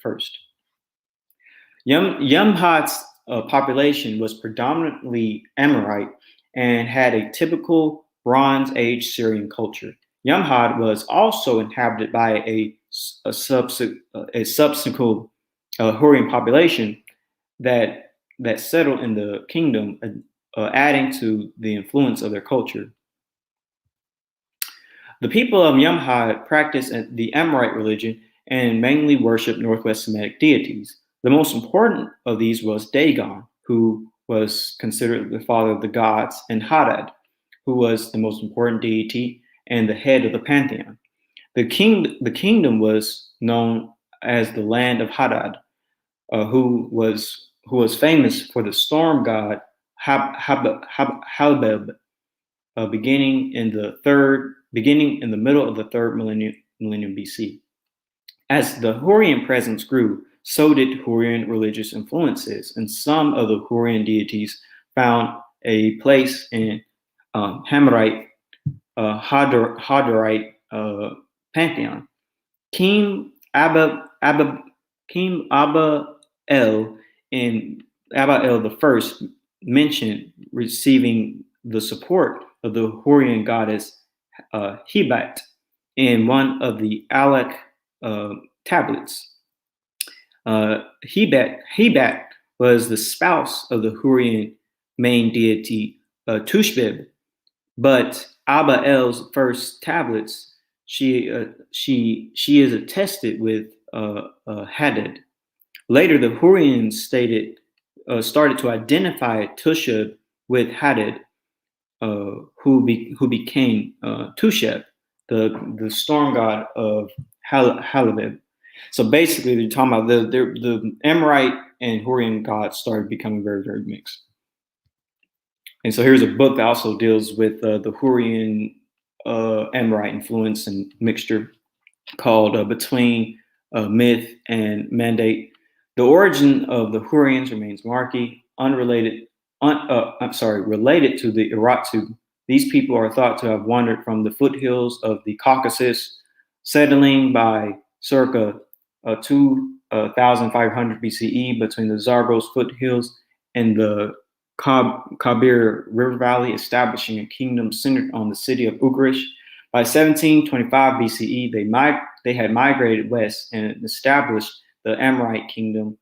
Yamhad's population was predominantly Amorite and had a typical Bronze Age Syrian culture. Yamhad was also inhabited by a subsequent Hurrian population that settled in the kingdom, adding to the influence of their culture. The people of Yamhad practiced the Amorite religion and mainly worshiped Northwest Semitic deities. The most important of these was Dagon, who was considered the father of the gods, and Hadad, who was the most important deity and the head of the pantheon. The kingdom was known as the land of Hadad, who was famous for the storm god Halbeb, beginning in the middle of the third millennium BC. As the Hurrian presence grew, so did Hurrian religious influences, and some of the Hurrian deities found a place in Hamorite, Hadarite pantheon. King Abba El I mentioned receiving the support of the Hurrian goddess Hebat in one of the Alec tablets. Hebat was the spouse of the Hurrian main deity Tushbib, but Abba El's first tablets, she is attested with Hadad. Later, the Hurrians started to identify Tushb with Hadad, who became Tusheb, the storm god of Halabib. So basically, they're talking about the Amorite and Hurrian gods started becoming very, very mixed. And so here's a book that also deals with the Hurrian Amorite influence and mixture called Between Myth and Mandate. The origin of the Hurrians remains murky, related to the Urartu. These people are thought to have wandered from the foothills of the Caucasus, settling by circa 2500 BCE between the Zagros foothills and the Kabir River Valley, establishing a kingdom centered on the city of Ugrish. By 1725 BCE, they had migrated west and established the Amorite kingdom,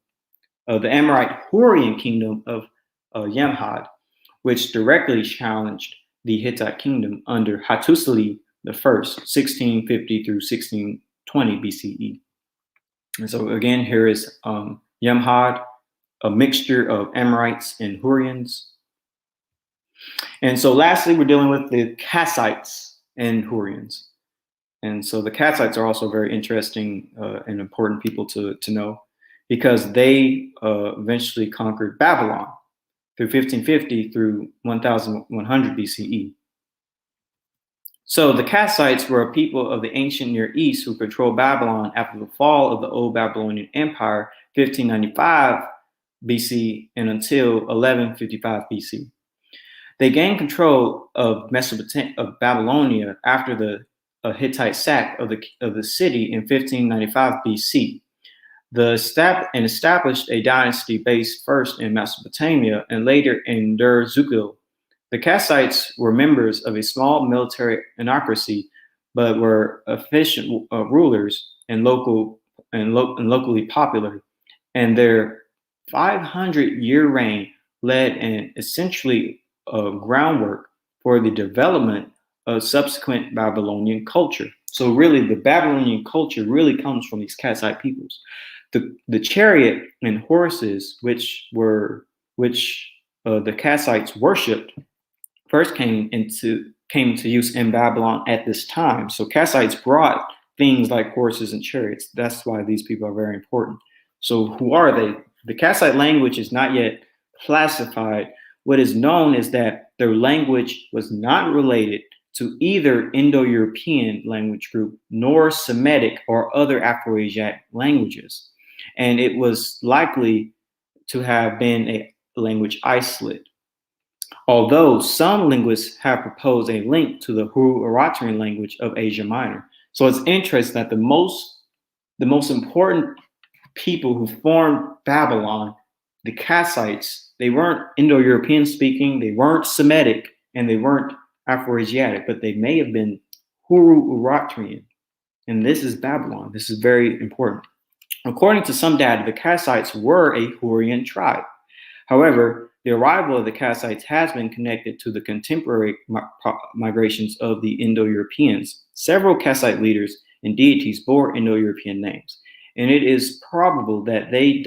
the Amorite Hurrian kingdom of Yamhad, which directly challenged the Hittite kingdom under Hattusili I, 1650 through 1620 BCE. And so again, here is Yamhad, a mixture of Amorites and Hurrians. And so lastly, we're dealing with the Cassites and Hurrians. And so the Cassites are also very interesting and important people to know, because they eventually conquered Babylon through 1550 through 1100 BCE. So the Cassites were a people of the ancient Near East who controlled Babylon after the fall of the Old Babylonian Empire, 1595 BC and until 1155 BC. They gained control of Babylonia after the Hittite sack of the city in 1595 BC. Established a dynasty based first in Mesopotamia and later in Dur-Zughil. The Cassites were members of a small military anarchy, but were efficient rulers and locally popular. And their 500-year reign led an essentially groundwork for the development of subsequent Babylonian culture. So really, the Babylonian culture really comes from these Cassite peoples. The chariot and horses, which the Cassites worshipped, first came into use in Babylon at this time. So Cassites brought things like horses and chariots. That's why these people are very important. So who are they? The Cassite language is not yet classified. What is known is that their language was not related to either Indo-European language group nor Semitic or other Afro-Asiatic languages. And it was likely to have been a language isolate. Although some linguists have proposed a link to the Hurrian-Urartian language of Asia Minor. So it's interesting that the most important people who formed Babylon, the Cassites, they weren't Indo-European speaking, they weren't Semitic, and they weren't Afro-Asiatic, but they may have been Hurrian-Urartian. And this is Babylon. This is very important. According to some data, the Cassites were a Hurrian tribe. However, the arrival of the Cassites has been connected to the contemporary migrations of the Indo-Europeans. Several Cassite leaders and deities bore Indo-European names, and it is probable that they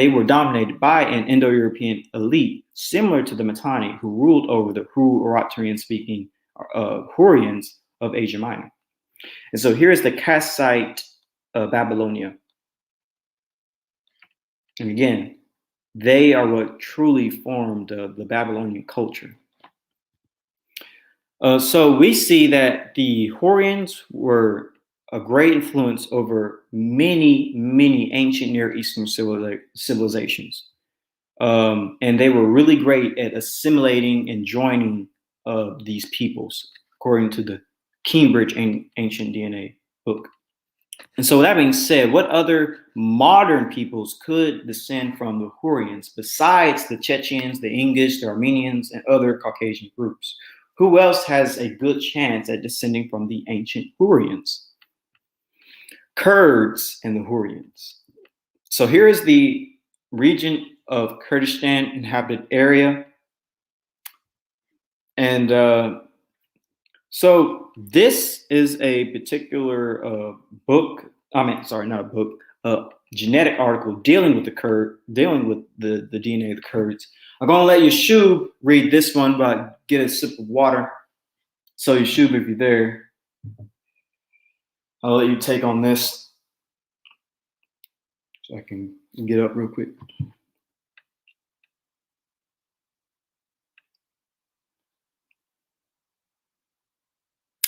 were dominated by an Indo-European elite similar to the Mitanni, who ruled over the Hurrian-Urartian speaking Hurrians of Asia Minor. And so here's the Cassite Babylonia. And again, they are what truly formed the Babylonian culture. So we see that the Hurrians were a great influence over many, many ancient Near Eastern civilizations. And they were really great at assimilating and joining these peoples, according to the Cambridge Ancient DNA book. And so that being said, what other modern peoples could descend from the Hurrians besides the Chechens, the English, the Armenians, and other Caucasian groups? Who else has a good chance at descending from the ancient Hurrians? Kurds and the Hurrians. So here is the region of Kurdistan inhabited area. And so this is a particular book. I mean, sorry, not a book. Genetic article dealing with the the DNA of the Kurds. I'm gonna let Yeshub read this one, but get a sip of water. So Yeshub, if you're there, I'll let you take on this, so I can get up real quick.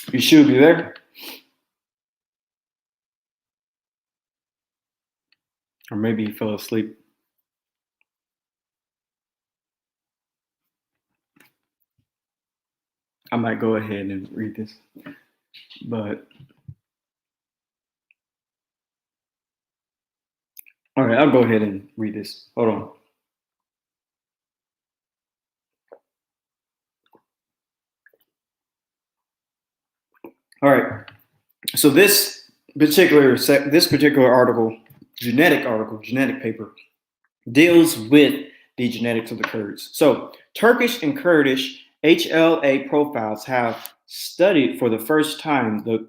Yeshub, you there? Or maybe he fell asleep. I might go ahead and read this, but all right, I'll go ahead and read this. Hold on. All right. So this particular article, genetic paper, deals with the genetics of the Kurds. So Turkish and Kurdish HLA profiles have studied for the first time the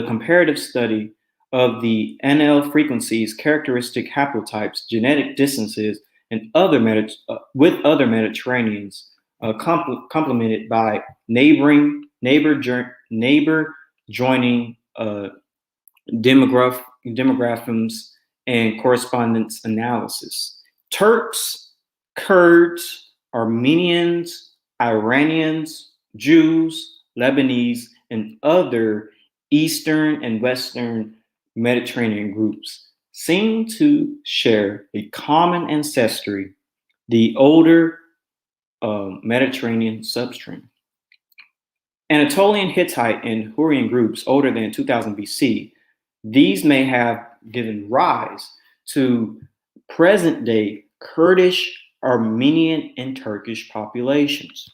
comparative study of the NL frequencies, characteristic haplotypes, genetic distances, and with other Mediterraneans, complemented by neighbor joining demographisms and correspondence analysis. Turks, Kurds, Armenians, Iranians, Jews, Lebanese, and other Eastern and Western Mediterranean groups seem to share a common ancestry, the older Mediterranean substream. Anatolian, Hittite, and Hurrian groups older than 2000 BC, these may have given rise to present-day Kurdish, Armenian, and Turkish populations.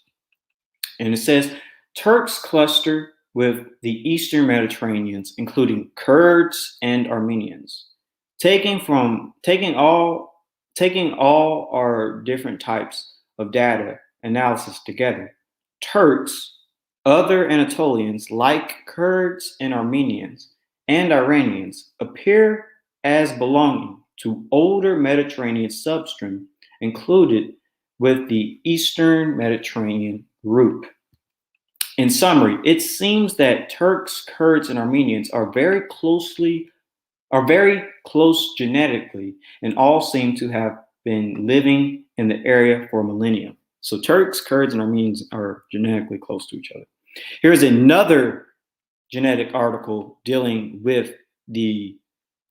And it says, Turks cluster with the Eastern Mediterraneans, including Kurds and Armenians. Taking all our different types of data analysis together, Turks, other Anatolians like Kurds and Armenians and Iranians appear as belonging to older Mediterranean substream included with the Eastern Mediterranean group. In summary, it seems that Turks, Kurds, and Armenians are very close genetically, and all seem to have been living in the area for millennia. So Turks, Kurds, and Armenians are genetically close to each other. Here's another genetic article dealing with the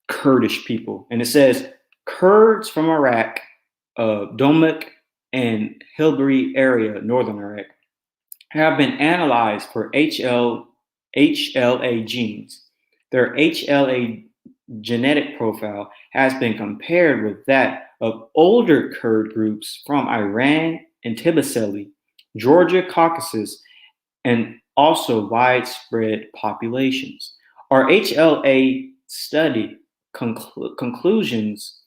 Kurdish people. And it says, Kurds from Iraq, Domek and Hilberi area, northern Iraq, have been analyzed for HLA genes. Their HLA genetic profile has been compared with that of older Kurd groups from Iran and Tbilisi, Georgia, Caucasus, and also widespread populations. Our HLA study conclusions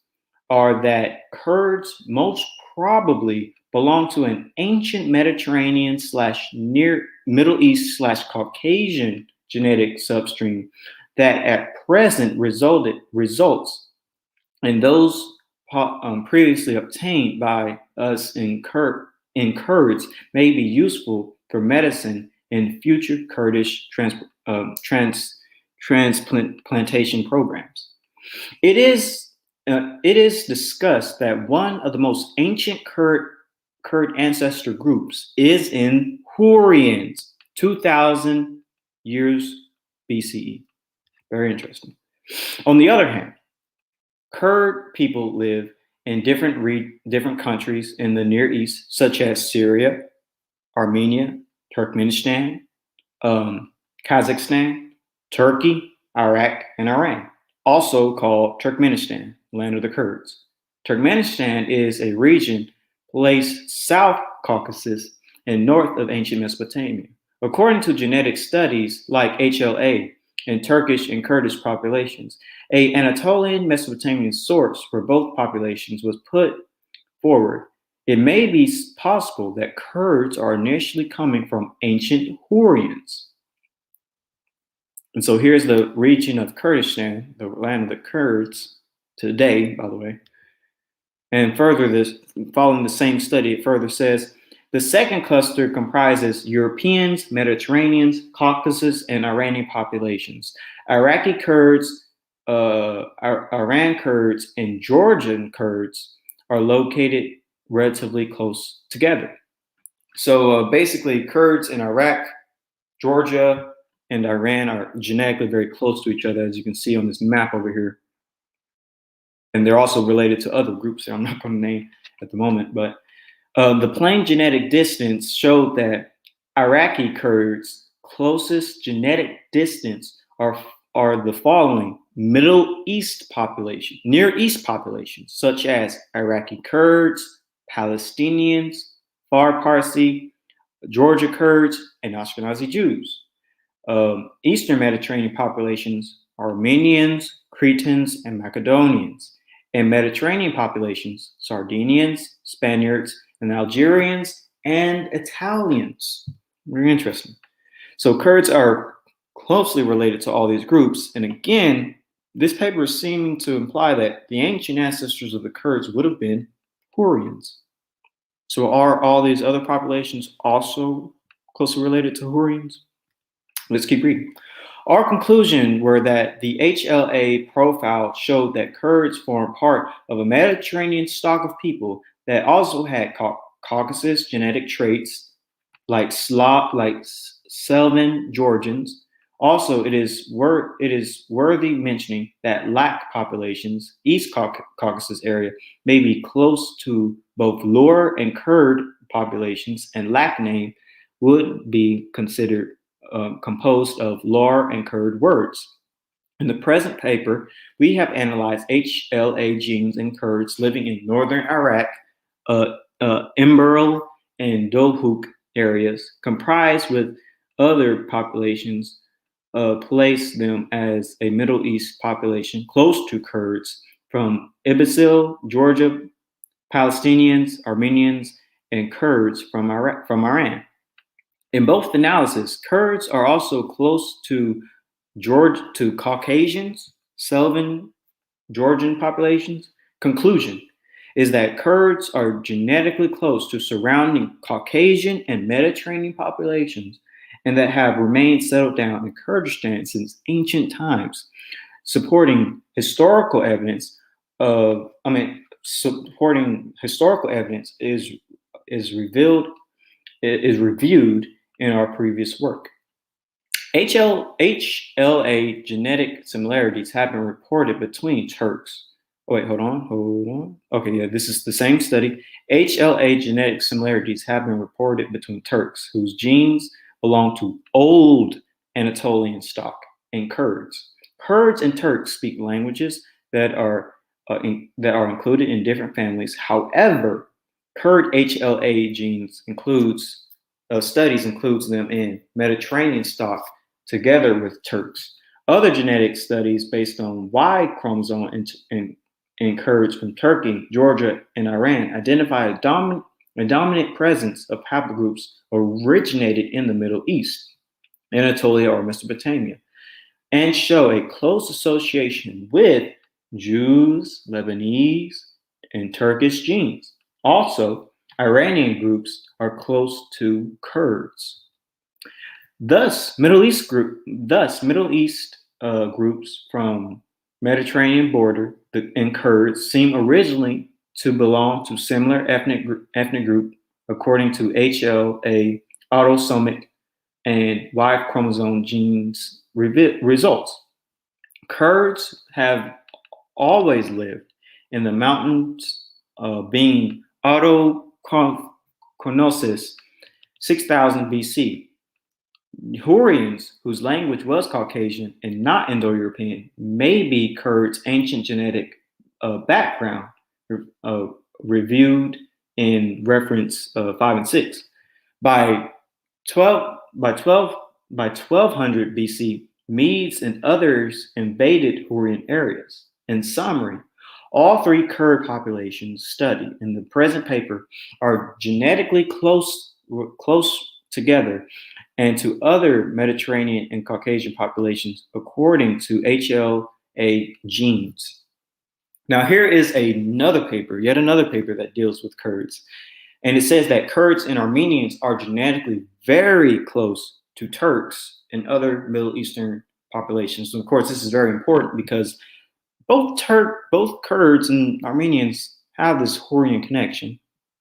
are that Kurds most probably belong to an ancient Mediterranean / near Middle East / Caucasian genetic substream that at present results in those previously obtained by us in Kurds may be useful for medicine in future Kurdish transplantation programs. It is discussed that one of the most ancient Kurd ancestor groups is in Hurrians, 2000 years BCE. Very interesting. On the other hand, Kurd people live in different countries in the Near East, such as Syria, Armenia, Turkmenistan, Kazakhstan, Turkey, Iraq, and Iran, also called Turkmenistan, land of the Kurds. Turkmenistan is a region placed South Caucasus and north of ancient Mesopotamia. According to genetic studies like HLA, and Turkish and Kurdish populations. An Anatolian Mesopotamian source for both populations was put forward. It may be possible that Kurds are initially coming from ancient Hurrians. And so here's the region of Kurdistan, the land of the Kurds today, by the way. And further, following the same study, it further says, the second cluster comprises Europeans, Mediterraneans, Caucasus, and Iranian populations. Iraqi Kurds, Iran Kurds, and Georgian Kurds are located relatively close together. So basically, Kurds in Iraq, Georgia, and Iran are genetically very close to each other, as you can see on this map over here. And they're also related to other groups that I'm not going to name at the moment. But the plain genetic distance showed that Iraqi Kurds' closest genetic distance are the following: Middle East population, Near East populations, such as Iraqi Kurds, Palestinians, Far Parsi, Georgia Kurds, and Ashkenazi Jews. Eastern Mediterranean populations, Armenians, Cretans, and Macedonians. And Mediterranean populations, Sardinians, Spaniards, and Algerians, and Italians. Very interesting. So Kurds are closely related to all these groups. And again, this paper is seeming to imply that the ancient ancestors of the Kurds would have been Hurrians. So are all these other populations also closely related to Hurrians? Let's keep reading. Our conclusion were that the HLA profile showed that Kurds form part of a Mediterranean stock of people that also had Caucasus genetic traits like Selvan Georgians. Also, it is worthy mentioning that Lak populations, East Caucasus area, may be close to both Lur and Kurd populations, and Lak name would be considered composed of Lur and Kurd words. In the present paper, we have analyzed HLA genes in Kurds living in northern Iraq, Imberl and Dohuk areas, comprised with other populations, place them as a Middle East population close to Kurds from Ibisil, Georgia, Palestinians, Armenians, and Kurds from Iran. In both analyses, Kurds are also close to Caucasians, Selvan Georgian populations. Conclusion is that Kurds are genetically close to surrounding Caucasian and Mediterranean populations, and that have remained settled down in Kurdistan since ancient times, supporting historical evidence is reviewed in our previous work. HLA genetic similarities have been reported between Turks. Oh, wait, hold on. Okay, yeah, this is the same study. HLA genetic similarities have been reported between Turks whose genes belong to old Anatolian stock and Kurds. Kurds and Turks speak languages that are included in different families. However, Kurd HLA genes studies includes them in Mediterranean stock together with Turks. Other genetic studies based on Y chromosome in Kurds from Turkey, Georgia, and Iran identify a dominant presence of haplogroups originated in the Middle East, Anatolia or Mesopotamia, and show a close association with Jews, Lebanese, and Turkish genes. Also, Iranian groups are close to Kurds. Thus, Middle East groups from Mediterranean border and Kurds seem originally to belong to similar ethnic group according to HLA autosomic and Y chromosome genes results. Kurds have always lived in the mountains, being autochthonous 6000 BC. Hurrians, whose language was Caucasian and not Indo-European, may be Kurds' ancient genetic background, reviewed in reference 5 and 6. By 1200 BC, Medes and others invaded Hurrian areas. In summary, all three Kurd populations studied in the present paper are genetically close together and to other Mediterranean and Caucasian populations according to HLA genes. Now, here is another paper, yet another paper that deals with Kurds. And it says that Kurds and Armenians are genetically very close to Turks and other Middle Eastern populations. And of course, this is very important because both Kurds and Armenians have this Hurrian connection.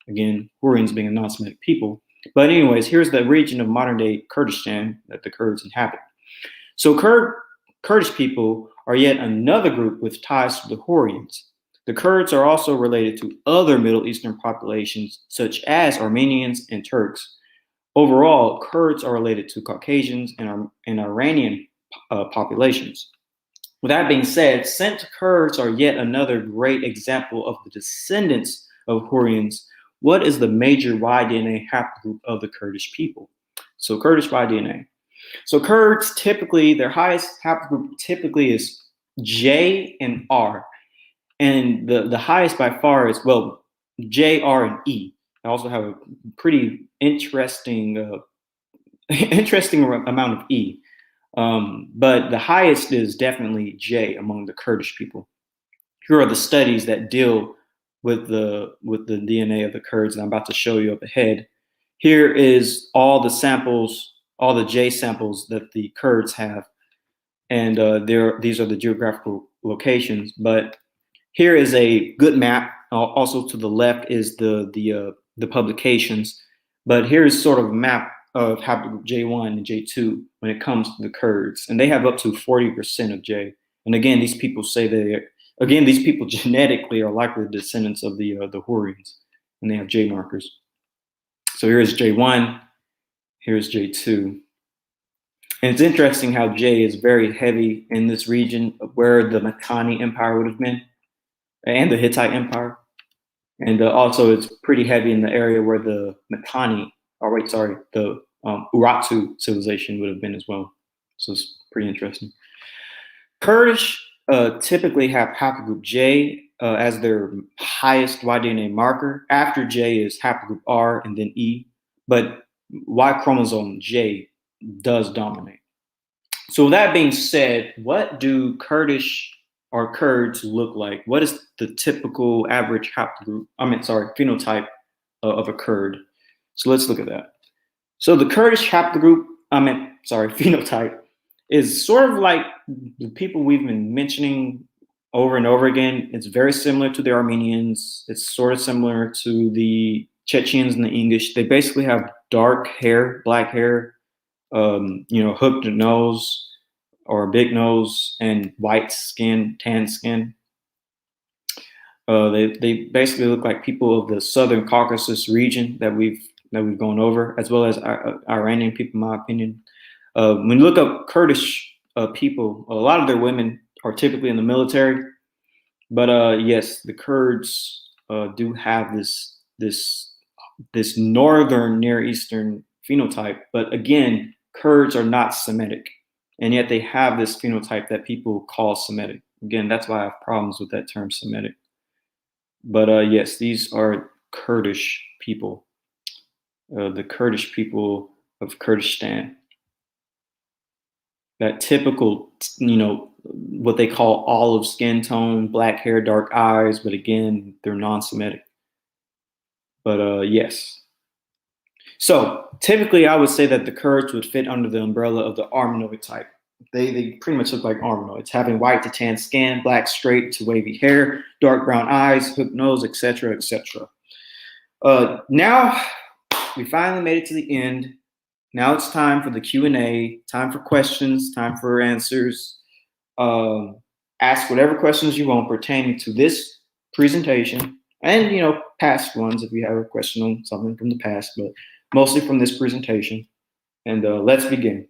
Again, Hurrians being a non-Semitic people. But anyways, here's the region of modern-day Kurdistan that the Kurds inhabit. So Kurdish people are yet another group with ties to the Hurrians. The Kurds are also related to other Middle Eastern populations, such as Armenians and Turks. Overall, Kurds are related to Caucasians and Iranian populations. With that being said, since Kurds are yet another great example of the descendants of Hurrians, what is the major Y-DNA haplogroup of the Kurdish people? So Kurdish Y-DNA. So Kurds typically, their highest haplogroup typically is J and R. And the highest by far is, well, J, R, and E. I also have a pretty interesting amount of E. But the highest is definitely J among the Kurdish people. Here are the studies that deal with the DNA of the Kurds, and I'm about to show you up ahead. Here is all the samples, all the J samples that the Kurds have, and these are the geographical locations. But here is a good map. Also to the left is the publications, but here's sort of a map of haplogroup J1 and J2 when it comes to the Kurds, and they have up to 40% of J. And again, these people say these people genetically are likely descendants of the Hurrians, and they have J markers. So here's J1, here's J2. And it's interesting how J is very heavy in this region of where the Mitanni Empire would have been, and the Hittite Empire. And also it's pretty heavy in the area where the Mitanni, the Urartu civilization would have been as well. So it's pretty interesting. Kurdish typically have haplogroup J as their highest Y-DNA marker. After J is haplogroup R and then E, but Y chromosome J does dominate. So with that being said, what do Kurds look like? What is the typical average phenotype of a Kurd? So let's look at that. So the Kurdish phenotype is sort of like the people we've been mentioning over and over again. It's very similar to the Armenians. It's sort of similar to the Chechens and the English. They basically have dark hair, black hair, hooked nose or a big nose, and white skin, tan skin. They basically look like people of the Southern Caucasus region that we've gone over, as well as Iranian people, in my opinion. When you look up Kurdish people, a lot of their women are typically in the military, but yes, the Kurds do have this northern Near Eastern phenotype. But again, Kurds are not Semitic, and yet they have this phenotype that people call Semitic. Again, that's why I have problems with that term Semitic. But yes, these are Kurdish people, the Kurdish people of Kurdistan. That typical, what they call olive skin tone, black hair, dark eyes, but again, they're non-Semitic. But yes. So typically I would say that the Kurds would fit under the umbrella of the Armenoid type. They pretty much look like Armenoids, having white to tan skin, black straight to wavy hair, dark brown eyes, hooked nose, etc., etc. Now we finally made it to the end. Now it's time for the Q&A, time for questions, time for answers. Ask whatever questions you want pertaining to this presentation and, past ones if you have a question on something from the past, but mostly from this presentation. And let's begin.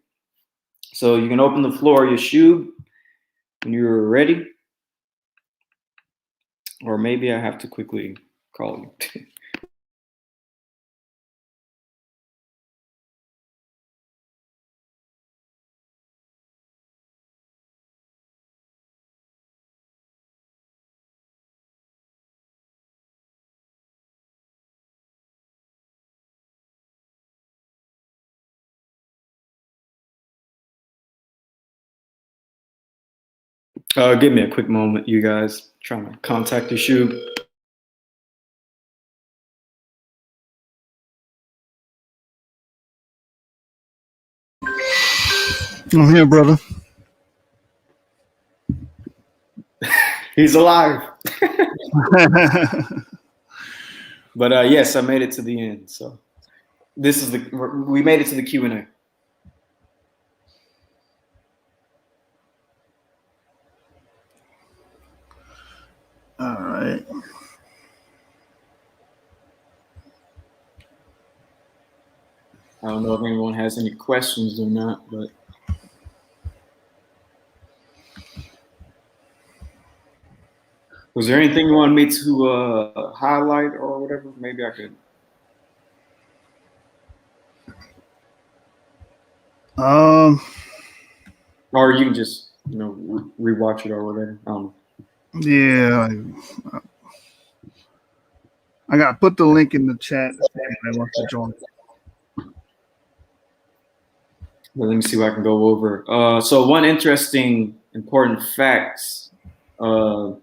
So you can open the floor, Yeshub, when you're ready. Or maybe I have to quickly call you. Give me a quick moment, you guys. Trying to contact the shoe. I'm here, brother. He's alive. But yes, I made it to the end. So this is we made it to the Q&A. All right. I don't know if anyone has any questions or not, but was there anything you wanted me to highlight or whatever? Maybe I could. Or you can just, rewatch it or whatever. Yeah. I got to put the link in the chat if anyone wants to join. Well, let me see what I can go over. So one interesting, important fact that,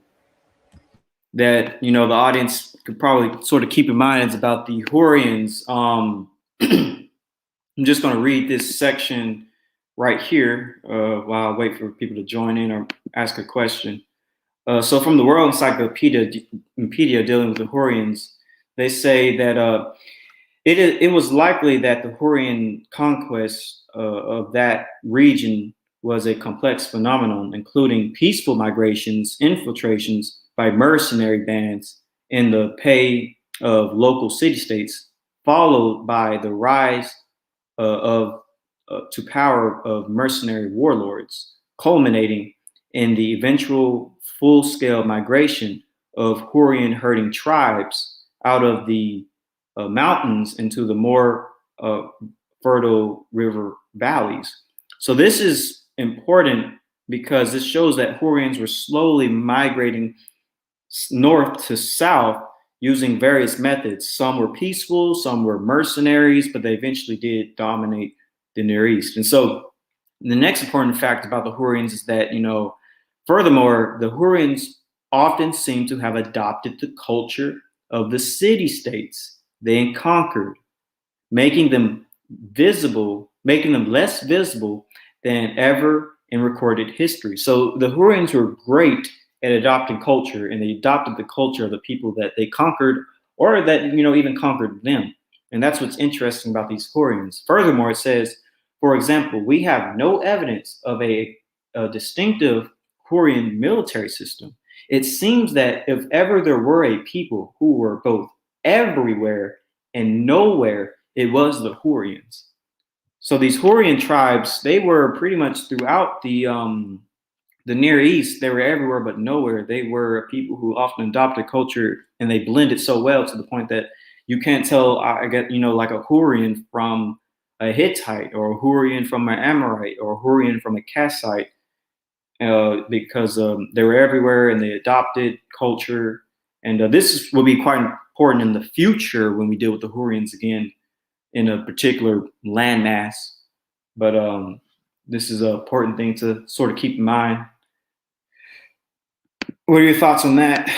the audience could probably sort of keep in mind is about the Hurrians. I'm just going to read this section right here while I wait for people to join in or ask a question. So from the World Encyclopedia dealing with the Hurrians, they say that it was likely that the Hurrian conquest of that region was a complex phenomenon, including peaceful migrations, infiltrations by mercenary bands in the pay of local city-states, followed by the rise to power of mercenary warlords, culminating in the eventual full-scale migration of Hurrian herding tribes out of the mountains into the more fertile river valleys. So this is important because this shows that Hurrians were slowly migrating north to south using various methods. Some were peaceful, some were mercenaries, but they eventually did dominate the Near East. And so the next important fact about the Hurrians is that, furthermore, the Hurrians often seem to have adopted the culture of the city-states they conquered, making them less visible than ever in recorded history. So the Hurrians were great at adopting culture, and they adopted the culture of the people that they conquered or that, even conquered them. And that's what's interesting about these Hurrians. Furthermore, it says, for example, we have no evidence of a distinctive Hurrian military system. It seems that if ever there were a people who were both everywhere and nowhere, it was the Hurrians. So these Hurrian tribes, they were pretty much throughout the Near East. They were everywhere but nowhere. They were people who often adopted culture, and they blended so well to the point that you can't tell, like a Hurrian from a Hittite, or a Hurrian from an Amorite, or a Hurrian from a Cassite, because they were everywhere and they adopted culture. And this will be quite important in the future when we deal with the Hurrians again in a particular landmass. But this is an important thing to sort of keep in mind. What are your thoughts on that?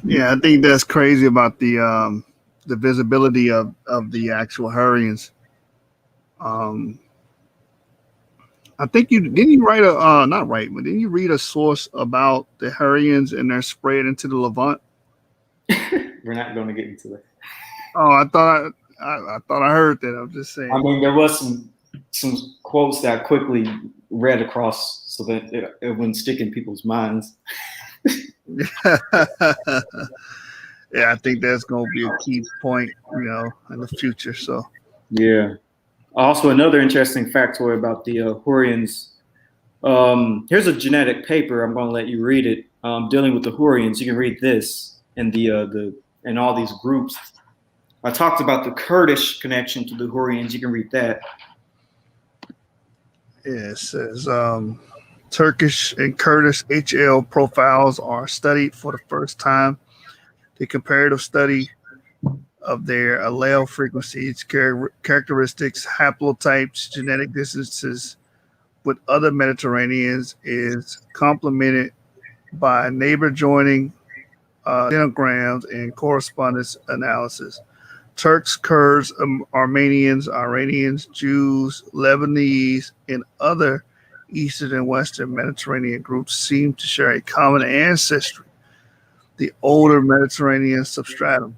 Yeah, I think that's crazy about the visibility of the actual Hurrians. I think didn't you write didn't you read a source about the Hurrians and their spread into the Levant? We're not going to get into that. Oh, I thought I heard that. I'm just saying. I mean, there was some quotes that I quickly read across so that it wouldn't stick in people's minds. Yeah, I think that's going to be a key point, in the future. So, yeah. Also, another interesting factoid about the Hurrians. Here's a genetic paper. I'm going to let you read it. Dealing with the Hurrians, you can read this in in all these groups. I talked about the Kurdish connection to the Hurrians. You can read that. Yeah, it says Turkish and Kurdish HL profiles are studied for the first time. The comparative study of their allele frequencies, characteristics, haplotypes, genetic distances with other Mediterraneans is complemented by neighbor joining genograms and correspondence analysis. Turks, Kurds, Armenians, Iranians, Jews, Lebanese, and other Eastern and Western Mediterranean groups seem to share a common ancestry, the older Mediterranean substratum.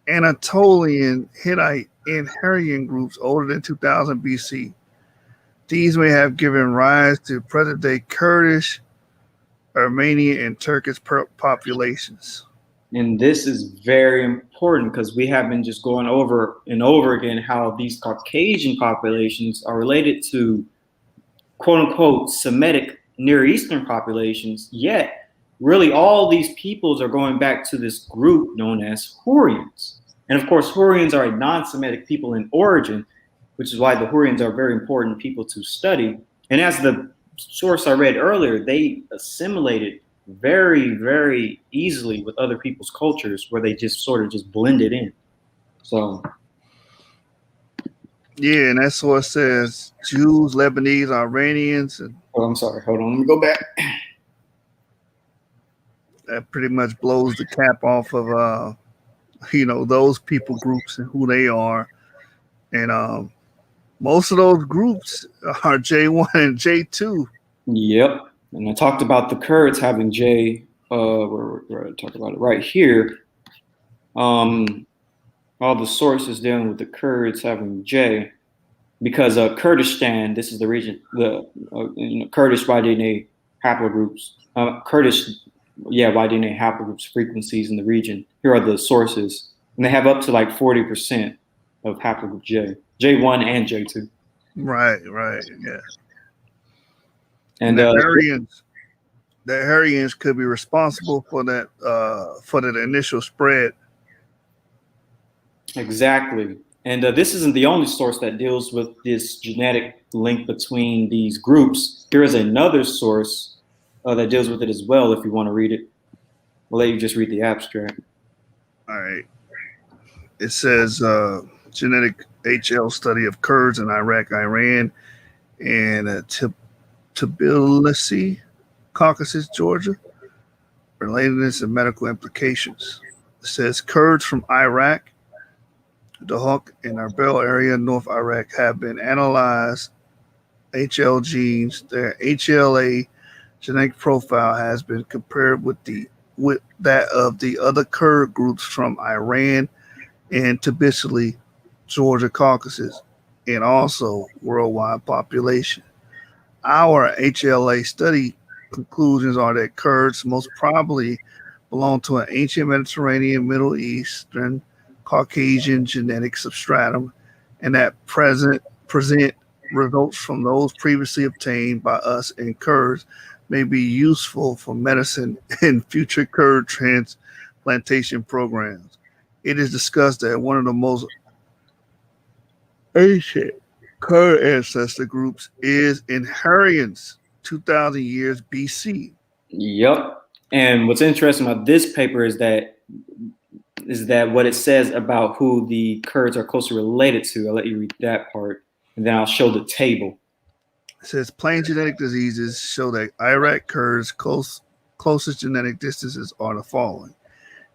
Anatolian, Hittite, and Hurrian groups older than 2000 BC. These may have given rise to present-day Kurdish, Armenian, and Turkish populations. And this is very important because we have been just going over and over again how these Caucasian populations are related to quote-unquote Semitic Near Eastern populations, yet really all these peoples are going back to this group known as Hurrians. And of course, Hurrians are a non-Semitic people in origin, which is why the Hurrians are very important people to study. And as the source I read earlier, they assimilated very, very easily with other people's cultures where they just sort of just blended in. So yeah, and that's what it says. Jews, Lebanese, Iranians. And I'm sorry, hold on, let me go back. That pretty much blows the cap off of those people groups and who they are. And most of those groups are J1 and J2. Yep. And I talked about the Kurds having J, where I talked about it right here. All the sources dealing with the Kurds having J, because Kurdistan, this is the region, the Kurdish YDNA haplogroups, YDNA haplogroups frequencies in the region. Here are the sources, and they have up to like 40% of haplogroup J, J1 and J2. Right, yeah. And the Hurrians could be responsible for that initial spread. Exactly. And this isn't the only source that deals with this genetic link between these groups. Here is another source that deals with it as well, if you want to read it. I'll let you just read the abstract. All right. It says genetic HL study of Kurds in Iraq, Iran, and Tbilisi, Caucasus, Georgia. Relatedness and medical implications. It says Kurds from Iraq, the Hawk and Arbil area, North Iraq, have been analyzed. HL genes, their HLA genetic profile has been compared with that of the other Kurd groups from Iran and Tbilisi, Georgia, Caucasus, and also worldwide population. Our HLA study conclusions are that Kurds most probably belong to an ancient Mediterranean, Middle Eastern, Caucasian genetic substratum, and that present results from those previously obtained by us and Kurds may be useful for medicine in future Kurd transplantation programs. It is discussed that one of the most ancient Kurd ancestor groups is in Hurrians, 2,000 years BC. Yep. And what's interesting about this paper is that what it says about who the Kurds are closely related to. I'll let you read that part, and then I'll show the table. It says plain genetic diseases show that Iraq Kurds' closest genetic distances are the following: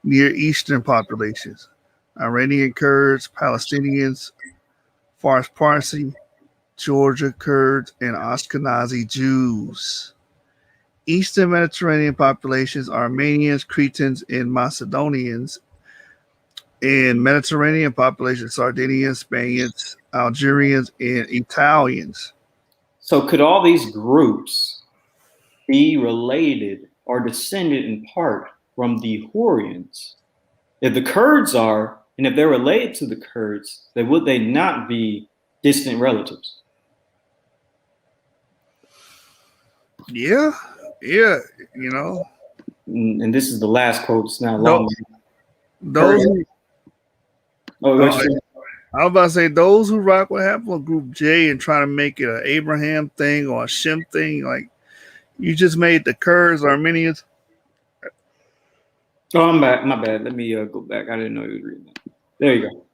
Near Eastern populations, Iranian Kurds, Palestinians, Fars Parsi, Georgia Kurds, and Ashkenazi Jews. Eastern Mediterranean populations, Armenians, Cretans, and Macedonians. In Mediterranean populations, Sardinians, Spaniards, Algerians, and Italians. So could all these groups be related or descended in part from the Hurrians? If the Kurds are, and if they're related to the Kurds, then would they not be distant relatives? Yeah, And this is the last quote. It's not long. Those I was about to say those who rock with Haplogroup J and try to make it an Abraham thing or a Shem thing, like you just made the Kurds, Armenians, Oh, I'm back. My bad. Let me go back. I didn't know you was reading that. There you go.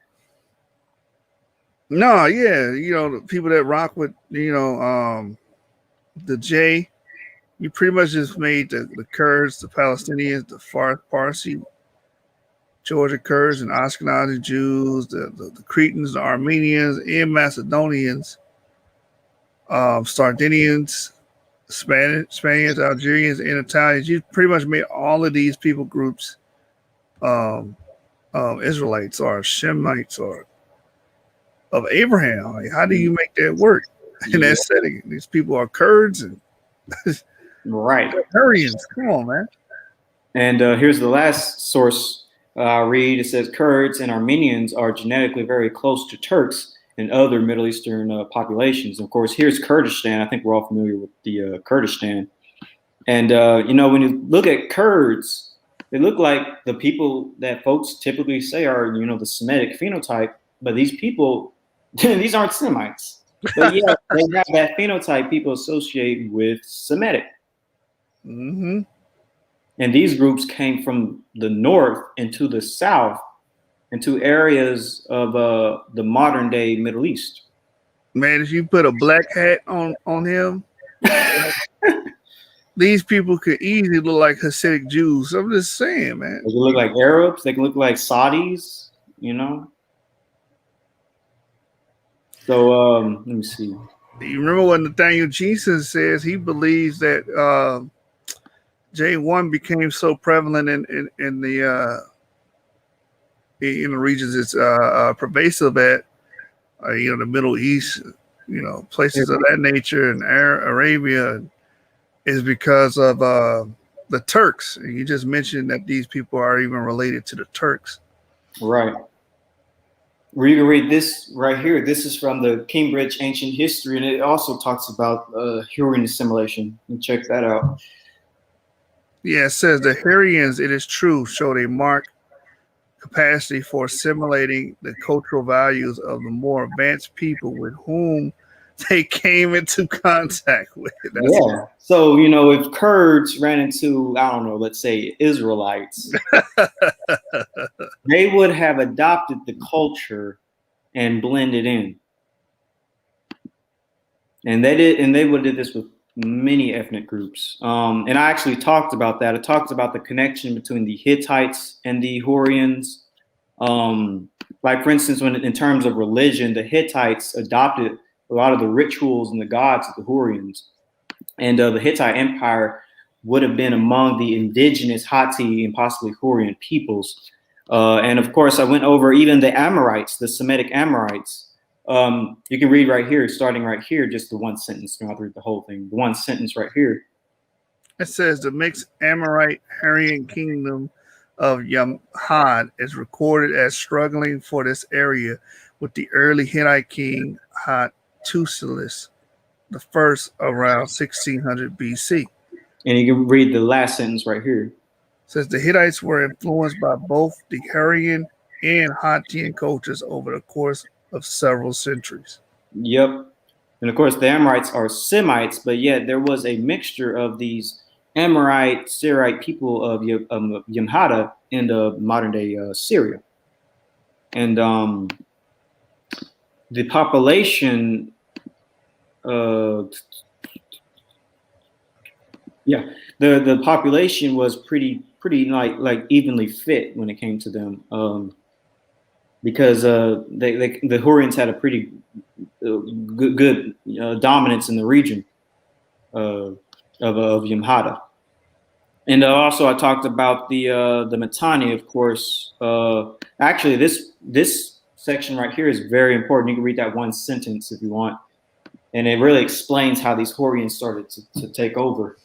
No, yeah, the people that rock with the J, you pretty much just made the Kurds, the Palestinians, the Parsi, Georgia Kurds, and Ashkenazi Jews, the Cretans, the Armenians, and Macedonians, Sardinians, Spaniards, Algerians, and Italians. You pretty much made all of these people groups Israelites or Shemites or of Abraham. Like, how do you make that work in that setting? These people are Kurds and right. Hurrians. Come on, man. And here's the last source I read. It says Kurds and Armenians are genetically very close to Turks and other Middle Eastern populations. Of course, here's Kurdistan. I think we're all familiar with the Kurdistan. And, when you look at Kurds, they look like the people that folks typically say are, the Semitic phenotype. But these people, these aren't Semites. But yeah, they have that phenotype people associate with Semitic. Mm-hmm. And these groups came from the north into the south, into areas of the modern day Middle East. Man, if you put a black hat on him, these people could easily look like Hasidic Jews. I'm just saying, man. They can look like Arabs. They can look like Saudis, So let me see. You remember what Nathaniel Jesus says? He believes that J1 became so prevalent in the regions it's pervasive at, the Middle East, places of that nature, and Arabia, is because of the Turks. And you just mentioned that these people are even related to the Turks. Right. Well, you can read this right here. This is from the Cambridge Ancient History, and it also talks about Hurrian assimilation. And check that out. Yeah, it says the Hurrians, it is true, showed a marked capacity for assimilating the cultural values of the more advanced people with whom they came into contact with. So, if Kurds ran into, I don't know, let's say Israelites, they would have adopted the culture and blended in. And they would have did this with many ethnic groups. And I actually talked about that. I talked about the connection between the Hittites and the Hurrians. Like, for instance, in terms of religion, the Hittites adopted a lot of the rituals and the gods of the Hurrians. And the Hittite Empire would have been among the indigenous Hatti and possibly Hurrian peoples. And of course, I went over even the Amorites, the Semitic Amorites. You can read right here, starting right here, just the one sentence. You don't have to read the whole thing. The one sentence right here. It says the mixed Amorite Hurrian kingdom of Yamhad is recorded as struggling for this area with the early Hittite king Hattusilus the first around 1600 BC. And you can read the last sentence right here. It says the Hittites were influenced by both the Hurrian and Hattian cultures over the course of several centuries. Yep. And of course, the Amorites are Semites, but yet there was a mixture of these Amorite, Syriite people of Yamhada in the modern day Syria. And the population, the population was pretty like evenly fit when it came to them, because the Hurrians had a pretty good dominance in the region of Yamhada. And also I talked about the Mitanni, of course. Actually, this section right here is very important. You can read that one sentence if you want. And it really explains how these Hurrians started to take over.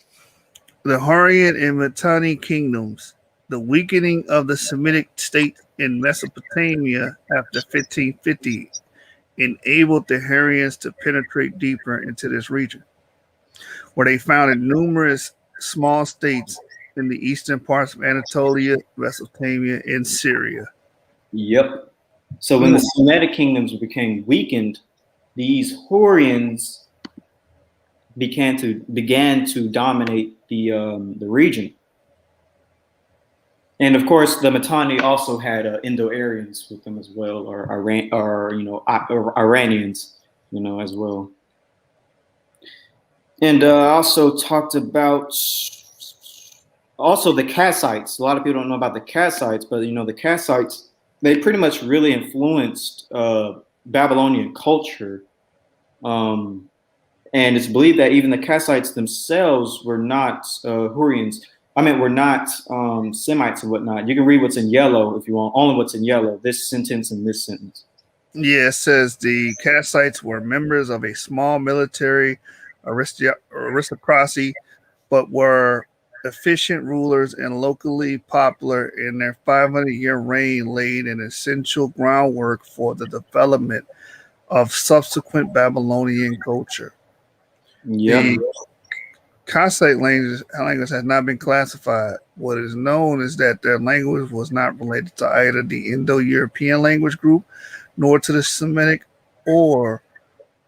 The Hurrian and Mitanni kingdoms, the weakening of the Semitic state in Mesopotamia after 1550 enabled the Hurrians to penetrate deeper into this region, where they founded numerous small states in the eastern parts of Anatolia, Mesopotamia, and Syria. Yep. So when the Semitic kingdoms became weakened, these Hurrians began to dominate the region. And of course, the Mitanni also had Indo-Aryans with them as well, or Iranians, as well. And also talked about also the Kassites. A lot of people don't know about the Kassites, but the Kassites, they pretty much really influenced Babylonian culture. And it's believed that even the Kassites themselves were not Hurrians. We're not Semites and whatnot. You can read what's in yellow if you want, only what's in yellow, this sentence and this sentence. Yeah, it says the Kassites were members of a small military aristocracy, but were efficient rulers and locally popular. In their 500-year reign laid an essential groundwork for the development of subsequent Babylonian culture. Yep. The Kassite language has not been classified. What is known is that their language was not related to either the Indo-European language group nor to the Semitic or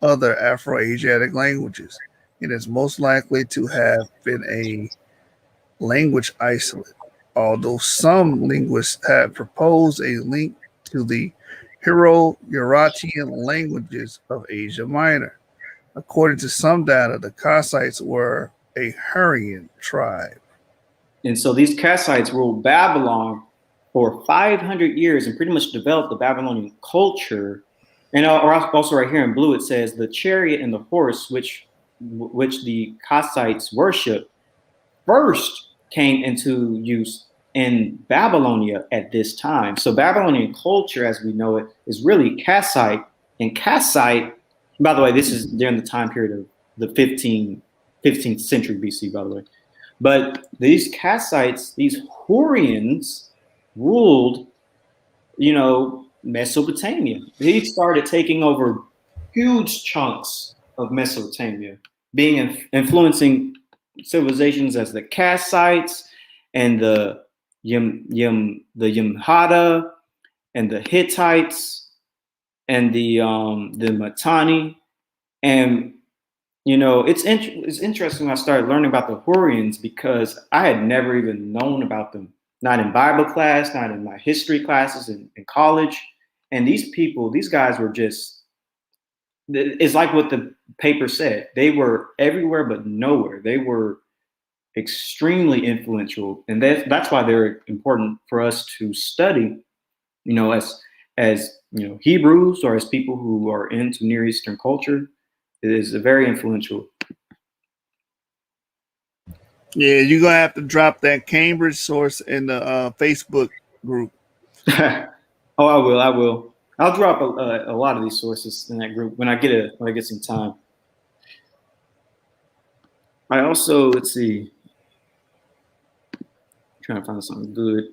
other Afro-Asiatic languages. It is most likely to have been a language isolate, although some linguists have proposed a link to the Hurrian-Urartian languages of Asia Minor. According to some data, the Kassites were a Hurrian tribe. And so these Kassites ruled Babylon for 500 years and pretty much developed the Babylonian culture. And also right here in blue, it says the chariot and the horse, which the Kassites worship, first came into use in Babylonia at this time. So Babylonian culture, as we know it, is really Kassite. And Kassite, by the way, this is during the time period of the 15th century BC, by the way. But these Kassites, these Hurrians, ruled, Mesopotamia. He started taking over huge chunks of Mesopotamia, influencing civilizations as the Kassites and the Yamhata and the Hittites and the Mitanni. And it's interesting when I started learning about the Hurrians, because I had never even known about them, not in Bible class, not in my history classes in college. And these guys were just, it's like what the paper said. They were everywhere but nowhere. They were extremely influential. And that's why they're important for us to study, as Hebrews, or as people who are into Near Eastern culture. It is very influential. Yeah, you're going to have to drop that Cambridge source in the Facebook group. Oh, I will. I'll drop a lot of these sources in that group when I get some time. I also, let's see, trying to find something good.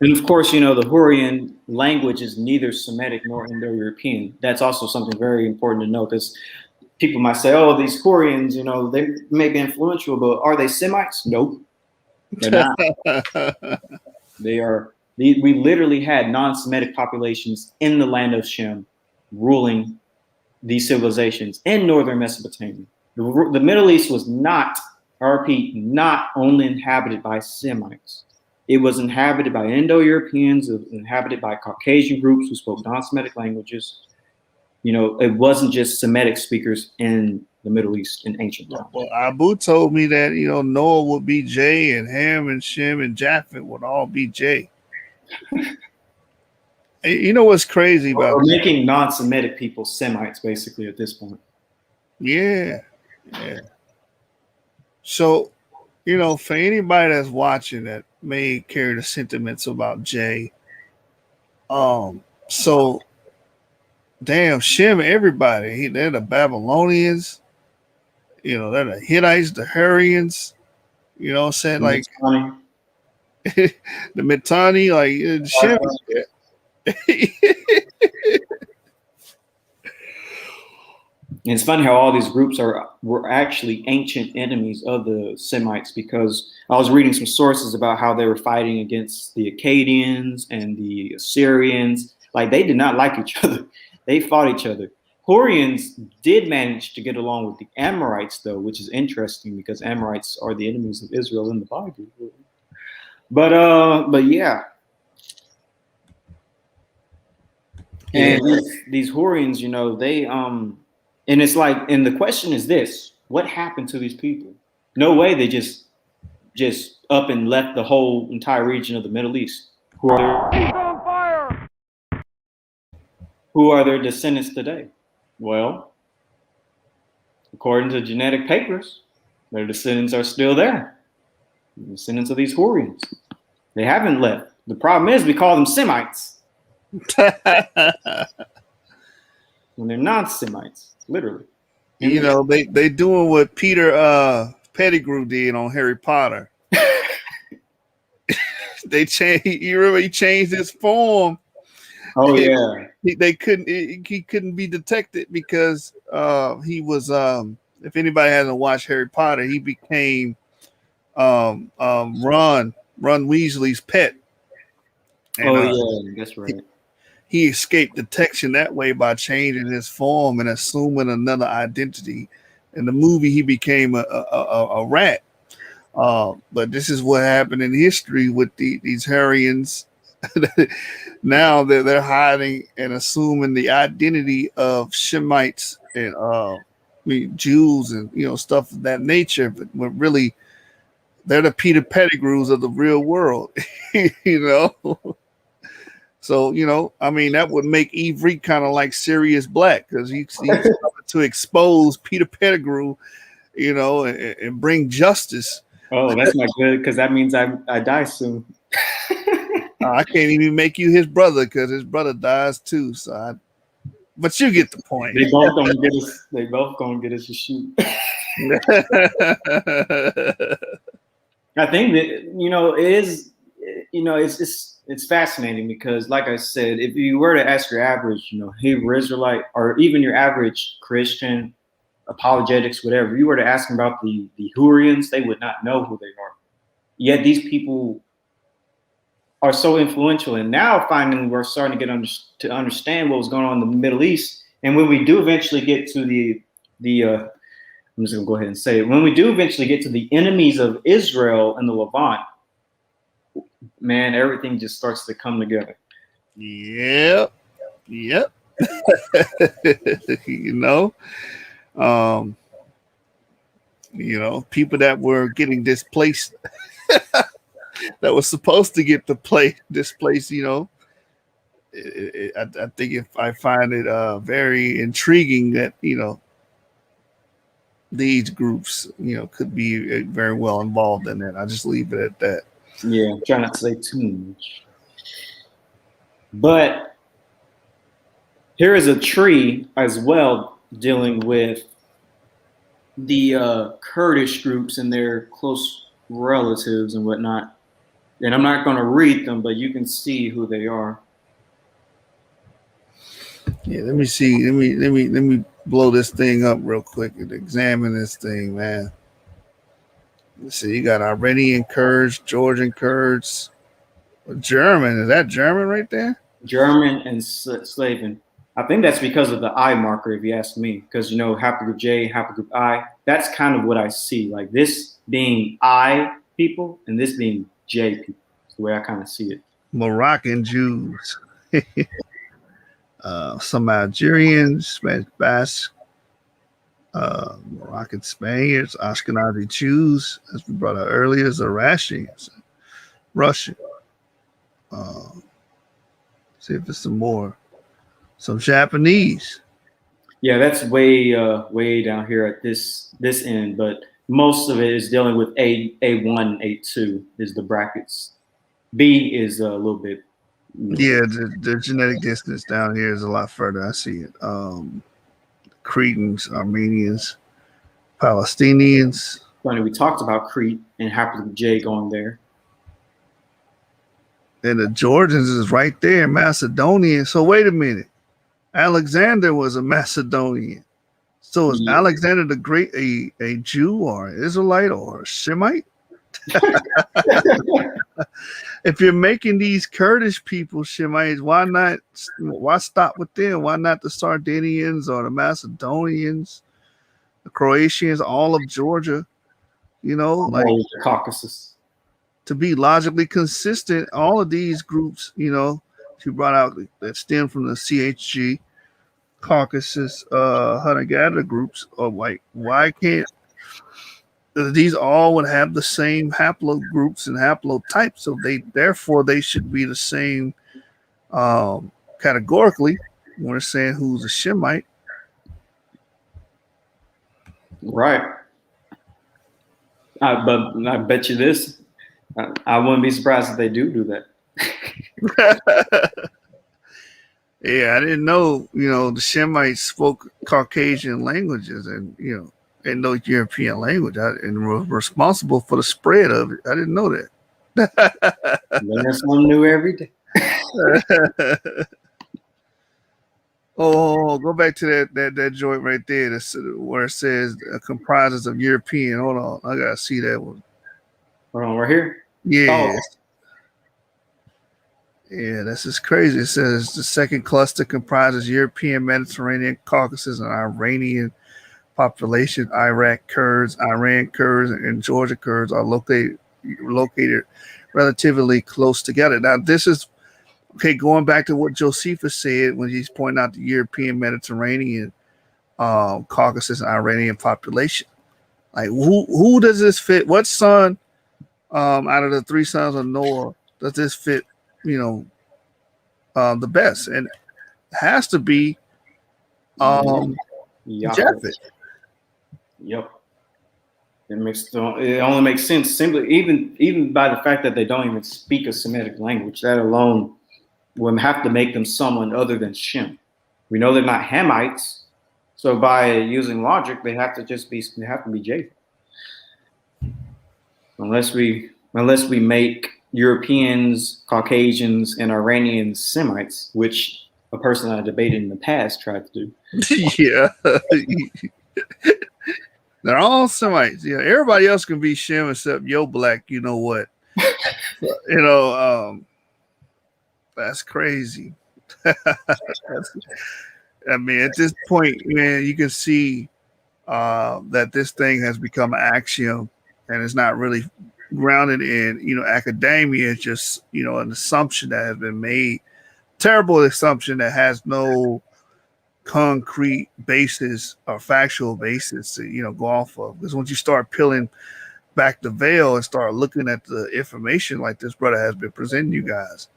And of course, the Hurrian language is neither Semitic nor Indo-European. That's also something very important to know, because people might say, oh, these Hurrians, they may be influential, but are they Semites? Nope, they're not. They are. We literally had non-Semitic populations in the land of Shem ruling these civilizations in northern Mesopotamia. The Middle East was not only inhabited by Semites. It was inhabited by Indo-Europeans, it was inhabited by Caucasian groups who spoke non-Semitic languages. It wasn't just Semitic speakers in the Middle East in ancient times. Well, Abu told me that, Noah would be J, and Ham and Shem and Japheth would all be J. You know what's crazy about We're making non-Semitic people Semites, basically, at this point. Yeah. So, for anybody that's watching that may carry the sentiments about Jay, so damn, Shem, everybody, they're the Babylonians, they're the Hittites, the Hurrians, what I'm saying? Like the Mitanni, like Shem. And it's funny how all these groups were actually ancient enemies of the Semites, because I was reading some sources about how they were fighting against the Akkadians and the Assyrians. Like, they did not like each other. They fought each other. Hurrians did manage to get along with the Amorites, though, which is interesting, because Amorites are the enemies of Israel in the Bible. But yeah. And these Hurrians, you know, they and it's like, and the question is this: what happened to these people? No way they just up and left the whole entire region of the Middle East. Who are their descendants today? Well, according to genetic papers, their descendants are still there. The descendants of these Hurrians. They haven't left. The problem is we call them Semites. When they're non-Semites, literally. You know, they doing what Peter Pettigrew did on Harry Potter. They changed. You remember he changed his form. Oh yeah. He couldn't be detected because he was if anybody hasn't watched Harry Potter, he became Ron Weasley's pet. And, yeah, that's right. He escaped detection that way by changing his form and assuming another identity. In the movie, he became a rat. But this is what happened in history with these Hurrians. Now they're hiding and assuming the identity of Shemites and Jews and stuff of that nature. But really, they're the Peter Pettigrews of the real world. So, I mean, that would make Ivri kind of like Sirius Black because he's to expose Peter Pettigrew, and bring justice. Oh, that's not good because that means I die soon. I can't even make you his brother because his brother dies too. But you get the point. They both gonna get us. They both gonna get us to shoot. I think that it is. It's fascinating because, like I said, if you were to ask your average, Hebrew Israelite or even your average Christian, apologetics, whatever, you were to ask them about the Hurrians, they would not know who they are. Yet these people are so influential, and now finally we're starting to get to understand what was going on in the Middle East. And when we do eventually get to I'm just gonna go ahead and say it. When we do eventually get to the enemies of Israel and the Levant, man, everything just starts to come together. Yep. People that were getting displaced, that was supposed to get displaced. I think if I find it very intriguing that these groups could be very well involved in that. I just leave it at that. Yeah, try not to say too much. But here is a tree as well dealing with the Kurdish groups and their close relatives and whatnot. And I'm not going to read them, but you can see who they are. Yeah, let me see. Let me blow this thing up real quick and examine this thing, man. Let's see. You got Armenian Kurds, Georgian Kurds, German. Is that German right there? German and Slavic. I think that's because of the I marker, if you ask me. Because Haplogroup J, Haplogroup I. That's kind of what I see. Like this being I people and this being J people. That's the way I kind of see it. Moroccan Jews. Some Algerians, Spanish Basque, Moroccan Spaniards, Ashkenazi Jews, as we brought out earlier, Zoroastrians, Russian. See if there's some Japanese. Yeah, that's way down here at this end, but most of it is dealing with A1, A2 is the brackets. B is a little bit. Yeah, the genetic distance down here is a lot further. I see it. Cretans, Armenians, Palestinians. Funny, we talked about Crete and Haplogroup J going there. And the Georgians is right there, Macedonian. So wait a minute. Alexander was a Macedonian. So is Alexander the Great a Jew or an Israelite or a Shemite? If you're making these Kurdish people Shemites, why stop with them? Why not the Sardinians or the Macedonians, the Croatians, all of Georgia? The Caucasus. to be logically consistent, all of these groups, she brought out that stem from the CHG, Caucasus, hunter-gatherer groups, are like, why can't these all would have the same haplogroups and haplotypes? So therefore they should be the same categorically when we're saying who's a Shemite. Right. But I bet you this, I wouldn't be surprised if they do that. Yeah, I didn't know, the Shemites spoke Caucasian languages and, and no European language, and were responsible for the spread of it. I didn't know that. Learn something new every day. Oh, go back to that joint right there. That's where it says comprises of European. Hold on, I gotta see that one. Hold on, right here. Yeah, yeah, this is crazy. It says the second cluster comprises European, Mediterranean, Caucasus, and Iranian population. Iraq Kurds, Iran Kurds, and Georgia Kurds are located relatively close together. Now, this is okay. Going back to what Josephus said when he's pointing out the European, Mediterranean, Caucasus, and Iranian population. Like, who does this fit? What son out of the three sons of Noah does this fit? The best, and it has to be Japheth. Yep. It only makes sense simply even by the fact that they don't even speak a Semitic language. That alone would have to make them someone other than Shem. We know they're not Hamites, so by using logic, they have to be Japheth. Unless we make Europeans, Caucasians, and Iranians Semites, which a person I debated in the past tried to do. Yeah. They're all Semites. Yeah, everybody else can be Shem except yo black. You know what? That's crazy. I mean, at this point, man, you can see that this thing has become an axiom, and it's not really grounded in academia. It's just an assumption that has been made, terrible assumption that has no concrete basis or factual basis to go off of. Because once you start peeling back the veil and start looking at the information like this brother has been presenting you guys,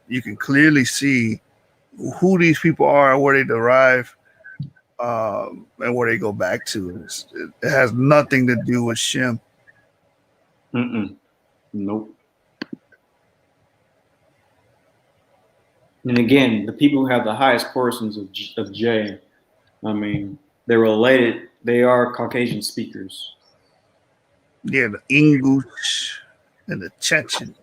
you can clearly see who these people are and where they derive and where they go back to. It has nothing to do with Shem. Nope. And again, the people who have the highest portions of J, I mean, they're related. They are Caucasian speakers. Yeah, the English and the Chechen.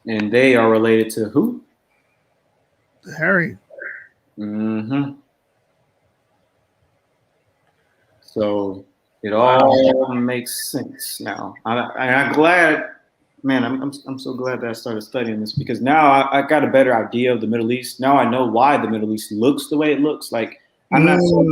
And they are related to who? The Hurrian. So it all makes sense now. I'm glad. Man, I'm so glad that I started studying this, because now I got a better idea of the Middle East. Now I know why the Middle East looks the way it looks. Like, I'm not so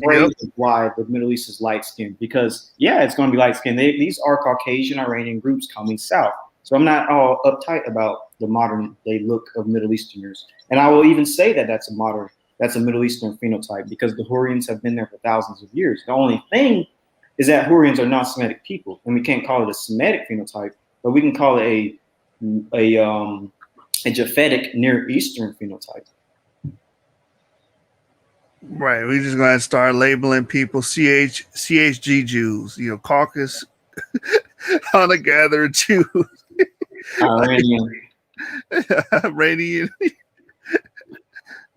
afraid of why the Middle East is light skinned, because it's going to be light skinned. These are Caucasian Iranian groups coming south. So I'm not all uptight about the modern day look of Middle Easterners. And I will even say that that's a Middle Eastern phenotype, because the Hurrians have been there for thousands of years. The only thing is that Hurrians are not Semitic people, and we can't call it a Semitic phenotype. But we can call it a Japhetic Near Eastern phenotype. Right. We're just going to start labeling people CHG Jews, Caucasus, hunter-gatherer Jews. Iranian.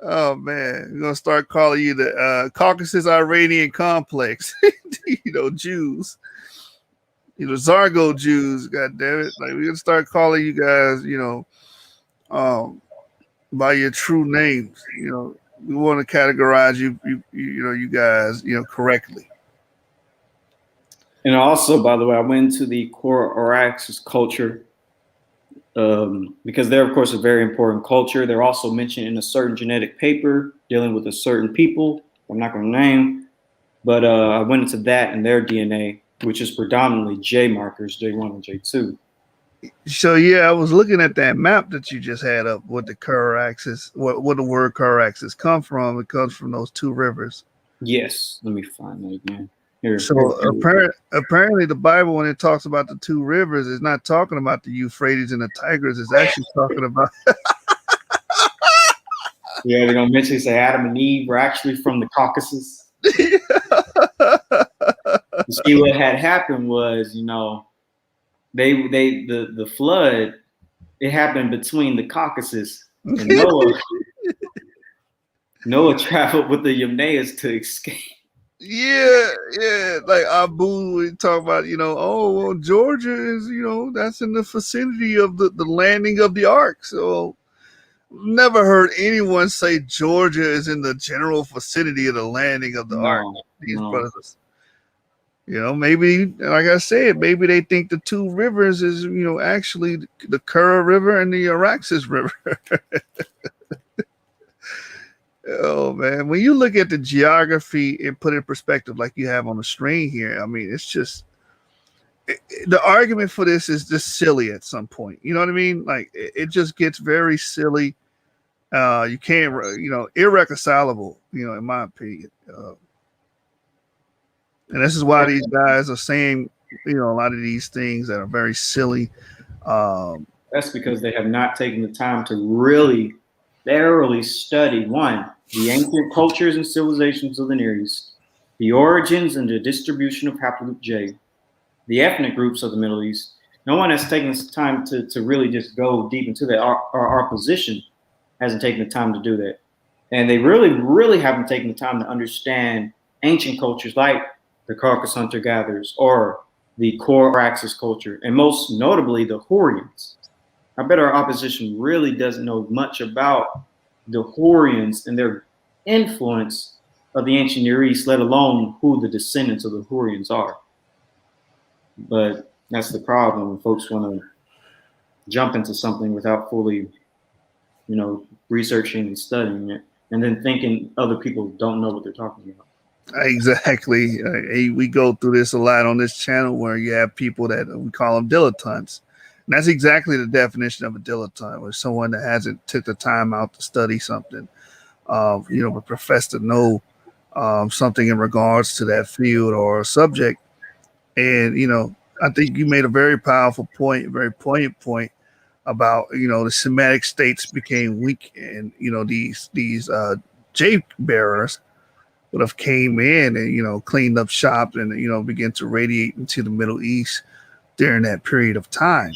Oh, man. We're going to start calling you the Caucasus Iranian complex, Jews. Zargo Jews, God damn it. Like, we're going to start calling you guys, by your true names. We want to categorize you guys, correctly. And also, by the way, I went into the Kura-Araxes culture because they're, of course, a very important culture. They're also mentioned in a certain genetic paper dealing with a certain people I'm not going to name. But I went into that and their DNA. which is predominantly J markers, J1 and J2. So yeah, I was looking at that map that you just had up with the Kura-Araxes. What the word Kura-Araxes come from? It comes from those two rivers. Yes, let me find that again. Here. Apparently the Bible, when it talks about the two rivers, is not talking about the Euphrates and the Tigris. It's actually talking about. Yeah, they're gonna mention say Adam and Eve were actually from the Caucasus. You see, what had happened was, the flood, it happened between the Caucasus and Noah. Noah traveled with the Yamnaeus to escape. Yeah, like Abu, we talk about, Georgia is, that's in the vicinity of the landing of the ark. So never heard anyone say Georgia is in the general vicinity of the landing of the ark. These brothers. Maybe, like I said, maybe they think the two rivers is, actually the Kura River and the Araxes River. Oh, man. When you look at the geography and put it in perspective like you have on the screen here, I mean, it's just, the argument for this is just silly at some point. You know what I mean? Like, it just gets very silly. You can't, irreconcilable, in my opinion. And this is why these guys are saying, a lot of these things that are very silly. That's because they have not taken the time to really thoroughly study, one, the ancient cultures and civilizations of the Near East, the origins and the distribution of Haplogroup J, the ethnic groups of the Middle East. No one has taken the time to really just go deep into that. Our position hasn't taken the time to do that. And they really, really haven't taken the time to understand ancient cultures like the Caucasus hunter-gatherers or the Kura-Araxes culture, and most notably the Hurrians. I bet our opposition really doesn't know much about the Hurrians and their influence of the ancient Near East, let alone who the descendants of the Hurrians are. But that's the problem when folks want to jump into something without fully, researching and studying it, and then thinking other people don't know what they're talking about. Exactly. We go through this a lot on this channel where you have people that we call them dilettantes. And that's exactly the definition of a dilettante, where someone that hasn't took the time out to study something, but profess to know something in regards to that field or subject. And, I think you made a very powerful point, a very poignant point about, the Semitic states became weak, and, these J bearers would have came in and, cleaned up shop and, began to radiate into the Middle East during that period of time,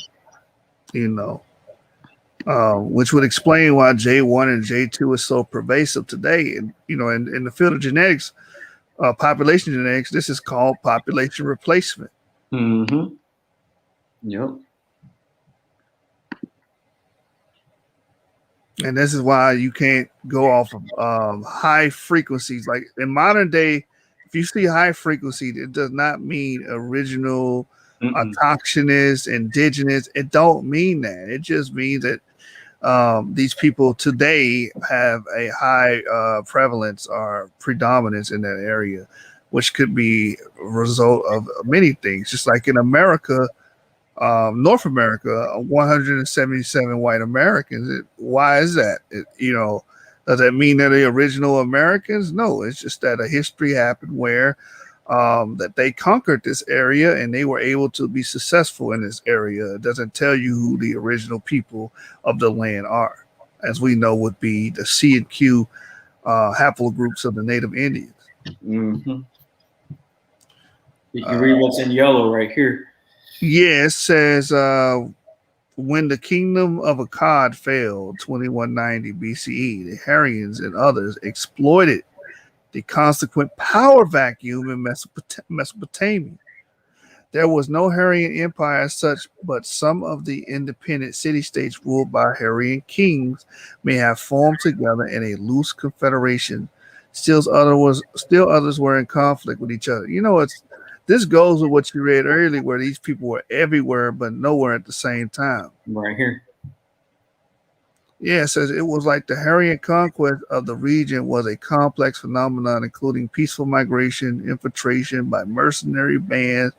which would explain why J1 and J2 is so pervasive today. And, in the field of genetics, population genetics, this is called population replacement. Mm-hmm. Yep. And this is why you can't go off of high frequencies. Like in modern day, if you see high frequency, it does not mean original, autochthonous, indigenous. It don't mean that. It just means that these people today have a high prevalence or predominance in that area, which could be a result of many things. Just like in America, North America, 177 white Americans. Why is that? Does that mean they're the original Americans? No, it's just that a history happened where that they conquered this area and they were able to be successful in this area. It doesn't tell you who the original people of the land are, as we know would be the C and Q haplogroups of the native Indians. Mm-hmm. You can read what's in yellow right here. Yeah, it says when the kingdom of Akkad failed, 2190 BCE, the Hurrians and others exploited the consequent power vacuum in Mesopotamia. There was no Hurrian empire as such, but some of the independent city-states ruled by Hurrian kings may have formed together in a loose confederation. Still others were in conflict with each other. This goes with what you read earlier, where these people were everywhere but nowhere at the same time. Right here. Yeah, it says it was like the Hurrian conquest of the region was a complex phenomenon, including peaceful migration, infiltration by mercenary bands,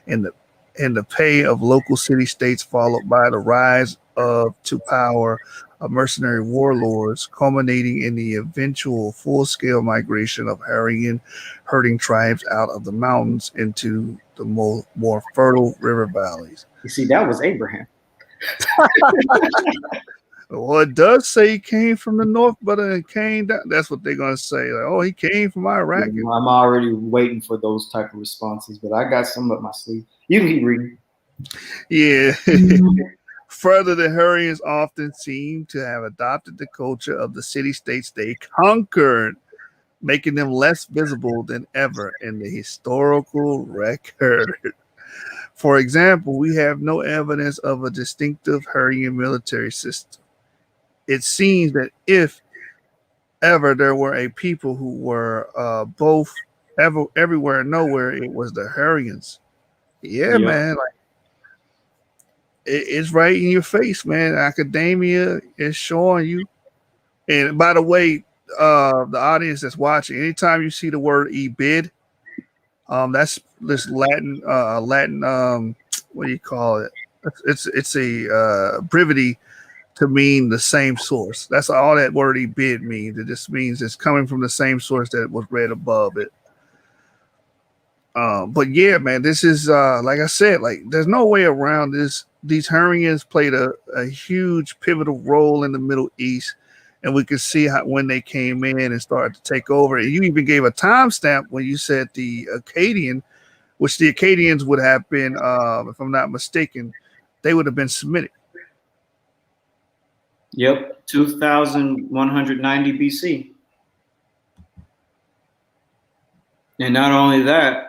and the pay of local city states, followed by the rise to power of mercenary warlords, culminating in the eventual full-scale migration of Hurrian herding tribes out of the mountains into the more fertile river valleys. You see, that was Abraham. Well, it does say he came from the north, but it came down. That's what they're gonna say. Like, oh, he came from Iraq. I'm already waiting for those type of responses, but I got some up my sleeve. You can keep reading. Yeah. Further, the Hurrians often seem to have adopted the culture of the city-states they conquered, making them less visible than ever in the historical record. For example, we have no evidence of a distinctive Hurrian military system. It seems that if ever there were a people who were both everywhere and nowhere, it was the Hurrians. Yeah, Yep. man. Like, it's right in your face, man. Academia is showing you. And by the way, the audience that's watching, anytime you see the word ebid, that's this Latin, what do you call it? It's a brevity to mean the same source. That's all that word ebid means. It just means it's coming from the same source that was read above it. But yeah, man, this is like I said, like there's no way around this. These Hurrians played a huge pivotal role in the Middle East, and we could see how when they came in and started to take over. And you even gave a timestamp when you said the Akkadian, which the Akkadians would have been, if I'm not mistaken, they would have been Semitic. Yep, 2190 BC. And not only that,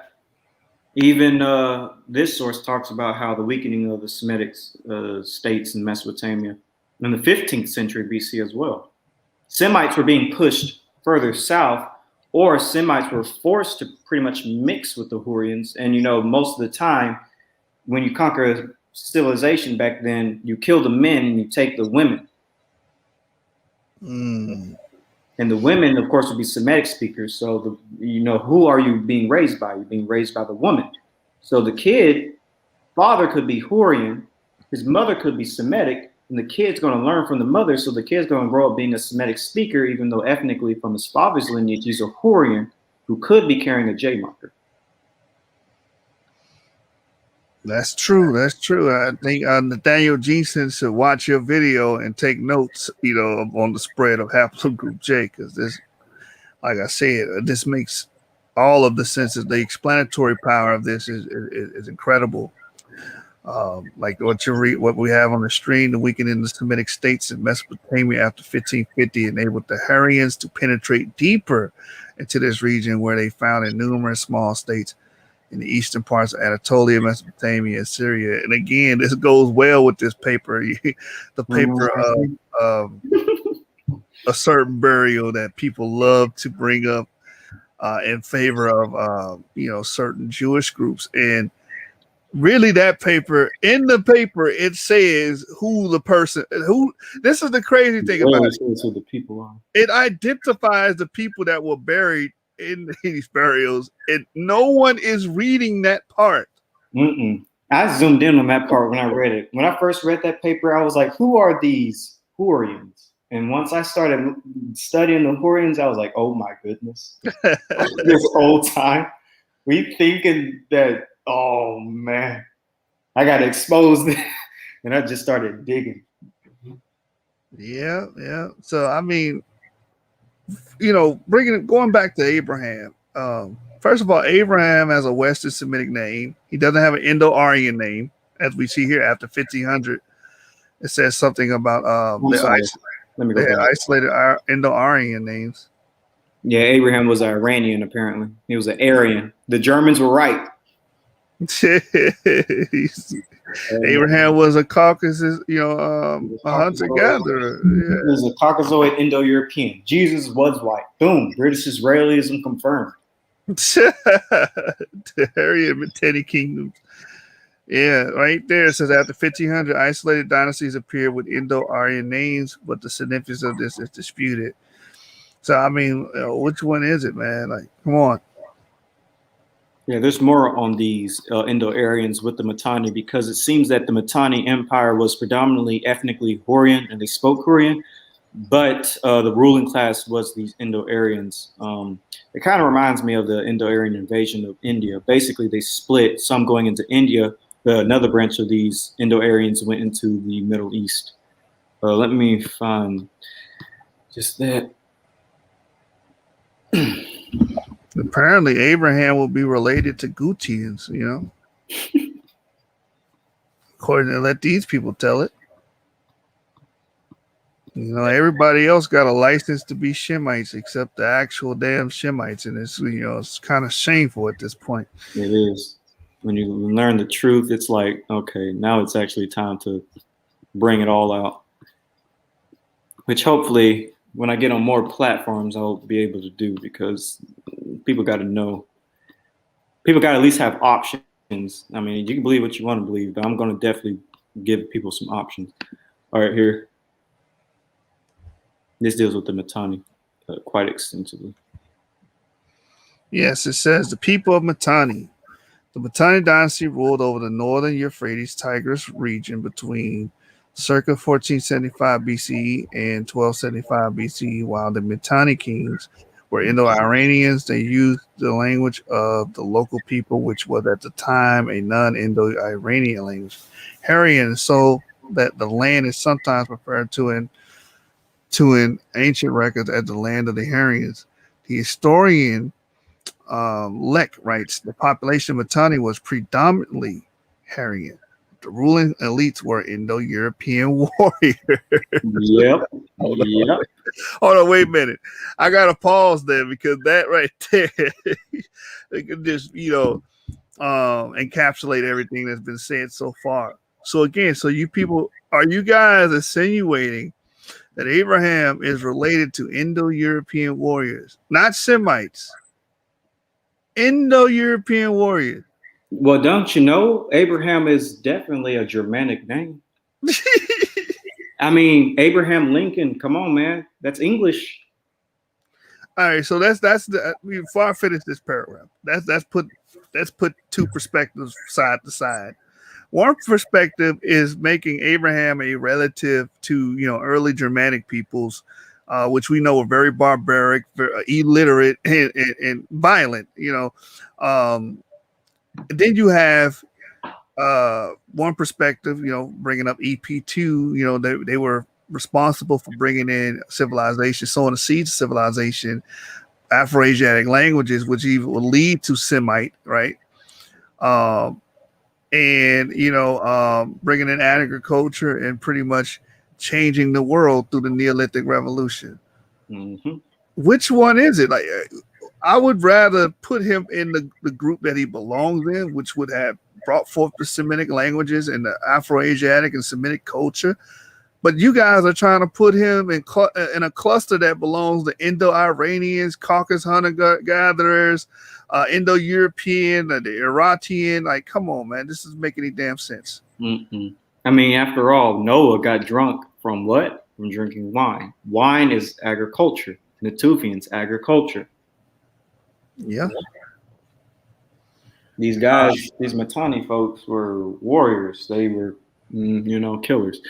even this source talks about how the weakening of the Semitic states in Mesopotamia in the 15th century BC as well. Semites were being pushed further south, or Semites were forced to pretty much mix with the Hurrians. And, you know, most of the time when you conquer civilization back then, you kill the men and you take the women. Mm. And the women, of course, would be Semitic speakers. So, who are you being raised by? You're being raised by the woman. So the kid, father could be Hurrian, his mother could be Semitic, and the kid's going to learn from the mother. So the kid's going to grow up being a Semitic speaker, even though ethnically from his father's lineage, he's a Hurrian who could be carrying a J marker. That's true. That's true. I think Nathaniel Jensen should watch your video and take notes, on the spread of Haplogroup J, because this, like I said, this makes all of the senses. The explanatory power of this is incredible. Like what we have on the screen, the weakening in the Semitic states in Mesopotamia after 1550 enabled the Hurrians to penetrate deeper into this region, where they founded numerous small states in the eastern parts of Anatolia, Mesopotamia, and Syria. And again, this goes well with this paper, the paper of a certain burial that people love to bring up in favor of, certain Jewish groups. And really that paper, in the paper, it says this is the crazy thing about it. Who the people are. It identifies the people that were buried in these burials, and no one is reading that part. I zoomed in on that part when I read it. When I first read that paper, I was like, who are these Hurrians? And once I started studying the Hurrians, I was like, oh my goodness. This whole time, we thinking that, oh man, I got exposed. And I just started digging. Yeah. So, I mean, going back to Abraham, first of all, Abraham has a Western Semitic name. He doesn't have an Indo-Aryan name, as we see here after 1500. It says something about isolated Indo-Aryan names. Yeah, Abraham was Iranian, apparently. He was an Aryan. The Germans were right. Abraham was a Caucasus, a hunter-gatherer. He was a Caucasoid Indo-European. Jesus was white. Boom. British Israelism confirmed. The Hurrian Teddy Kingdoms. Yeah, right there it says after 1500, isolated dynasties appeared with Indo-Aryan names, but the significance of this is disputed. So, I mean, which one is it, man? Like, come on. Yeah, there's more on these Indo-Aryans with the Mitanni because it seems that the Mitanni Empire was predominantly ethnically Hurrian and they spoke Hurrian, but the ruling class was these Indo-Aryans. It kind of reminds me of the Indo-Aryan invasion of India. Basically, they split, some going into India, but another branch of these Indo-Aryans went into the Middle East. Let me find just that. Apparently, Abraham will be related to Gutians, you know, according to let these people tell it. You know, everybody else got a license to be Shemites except the actual damn Shemites, and it's, you know, it's kind of shameful at this point. It is. When you learn the truth, it's like, okay, now it's actually time to bring it all out. Which hopefully, when I get on more platforms, I'll be able to do because people got to know. People got to at least have options. I mean, you can believe what you want to believe, but I'm going to definitely give people some options. All right, here. This deals with the Mitanni quite extensively. Yes, it says the people of Mitanni. The Mitanni dynasty ruled over the northern Euphrates Tigris region between circa 1475 BCE and 1275 BCE, while the Mitanni kings were Indo-Iranians. They used the language of the local people, which was at the time a non-Indo-Iranian language, Hurrian, so that the land is sometimes referred to in ancient records as the land of the Hurrians. The historian Leck writes, the population of Mitanni was predominantly Hurrian. The ruling elites were Indo-European warriors. Yep. Yep. Hold on, wait a minute. I got to pause there because that right there, it could just, you know, encapsulate everything that's been said so far. So again, so you people, are you guys insinuating that Abraham is related to Indo-European warriors, not Semites? Indo-European warriors. Well, don't you know, Abraham is definitely a Germanic name. I mean, Abraham Lincoln, come on, man. That's English. All right, so that's the before I finish this paragraph, that's put two perspectives side to side. One perspective is making Abraham a relative to, you know, early Germanic peoples, which we know are very barbaric, very illiterate, and violent. You know, then you have one perspective, you know, bringing up EP2. You know, they were responsible for bringing in civilization, sowing the seeds of civilization, Afro-Asiatic languages, which even will lead to Semite, right? And, you know, bringing in agriculture and pretty much changing the world through the Neolithic Revolution. Mm-hmm. Which one is it? Like, I would rather put him in the group that he belongs in, which would have brought forth the Semitic languages and the Afro-Asiatic and Semitic culture. But you guys are trying to put him in a cluster that belongs to Indo-Iranians, Caucasus hunter-gatherers, Indo-European, the Urartian. Like, come on, man. This doesn't make any damn sense. Mm-mm. I mean, after all, Noah got drunk from what? From drinking wine. Wine is agriculture. Natufians, agriculture. Yeah. These guys, these Mitanni folks were warriors. They were, you know, killers.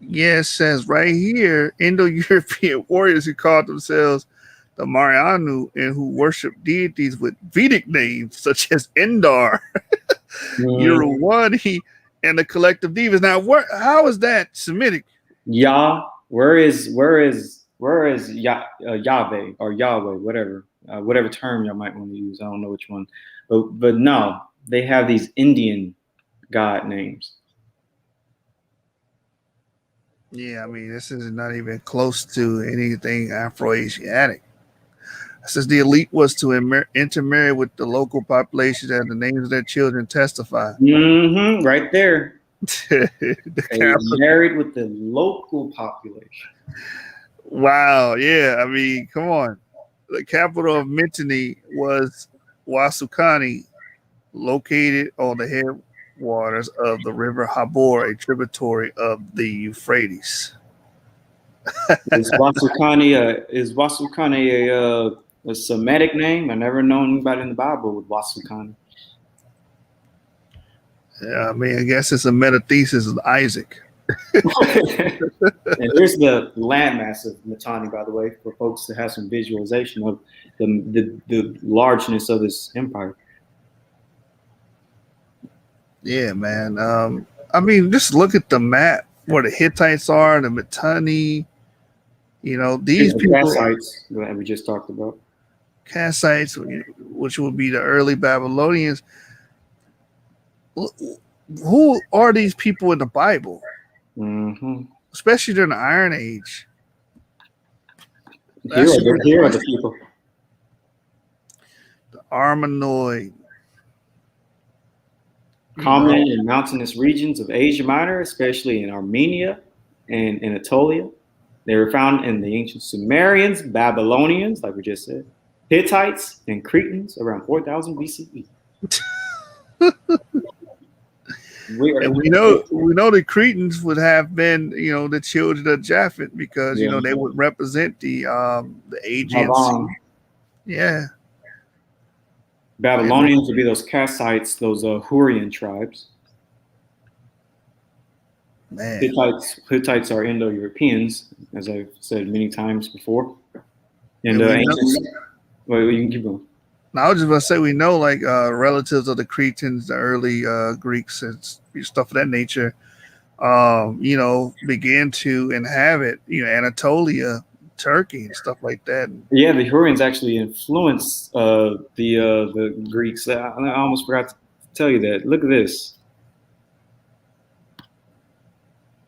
Yeah, it says right here, Indo-European warriors who called themselves the Marianu and who worship deities with Vedic names such as Indar, Uruwani, and the collective devas. Now, how is that Semitic? Yah, where is Yahweh or Yahweh, whatever term y'all might want to use. I don't know which one, but no, they have these Indian god names. Yeah, I mean, this is not even close to anything Afro-Asiatic. It says the elite was to intermarry with the local population as the names of their children testify. Mm-hmm, right there. They married with the local population. Wow, yeah, I mean, come on. The capital of Mitanni was Wasukani, located on the headwaters of the river Habor, a tributary of the Euphrates. Is Wasukani a Semitic name? I never known anybody in the Bible with Wasukani. Yeah, I mean, I guess it's a meta-thesis of Isaac. And here's the landmass of Mitanni, by the way, for folks to have some visualization of the largeness of this empire. Yeah, man. I mean, just look at the map where the Hittites are, the Mitanni. You know, these people, Cassites that we just talked about. Cassites, which would be the early Babylonians. Who are these people in the Bible? Mm-hmm. Especially during the Iron Age. Here are the people. The Armenoid. Common in mountainous regions of Asia Minor, especially in Armenia and Anatolia. They were found in the ancient Sumerians, Babylonians, like we just said, Hittites, and Cretans around 4000 BCE. And we know the Cretans would have been, you know, the children of Japheth because you know they would represent the Aegean Sea. Yeah. Babylonians would be those Cassites, those Hurrian tribes. Man. Hittites are Indo-Europeans, as I've said many times before. And you can keep going. Now, I was just going to say, we know like relatives of the Cretans, the early Greeks and stuff of that nature, you know, began to inhabit, you know, Anatolia, Turkey and stuff like that. Yeah, the Hurrians actually influenced the Greeks. I almost forgot to tell you that. Look at this.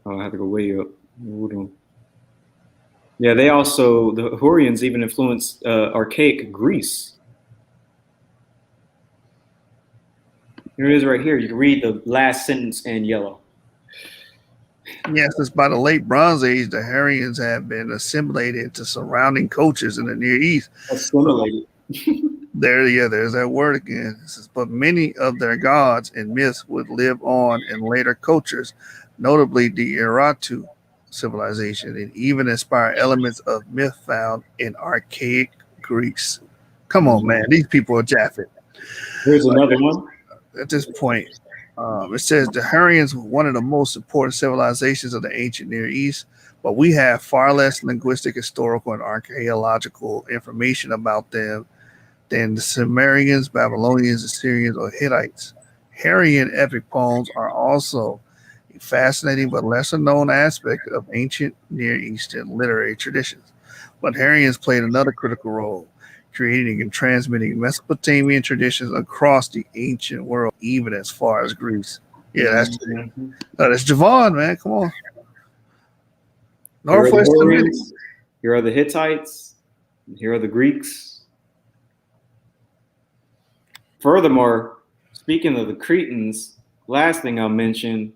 Oh, I have to go way up. Yeah, the Hurrians even influenced archaic Greece. Here it is right here. You can read the last sentence in yellow. Yes, it's by the late Bronze Age, the Hurrians have been assimilated to surrounding cultures in the Near East. Assimilated. There's that word again. It says, but many of their gods and myths would live on in later cultures, notably the Urartu civilization, and even inspire elements of myth found in archaic Greece. Come on, man. These people are Japheth. Here's another one. At this point, it says the Hurrians were one of the most important civilizations of the ancient Near East, but we have far less linguistic, historical, and archaeological information about them than the Sumerians, Babylonians, Assyrians, or Hittites. Hurrian epic poems are also a fascinating but lesser known aspect of ancient Near Eastern literary traditions. But Hurrians played another critical role, creating and transmitting Mesopotamian traditions across the ancient world, even as far as Greece. Yeah, that's Javon, man. Come on. Northwest. Here are the Hittites. Here are the Greeks. Furthermore, speaking of the Cretans, last thing I'll mention,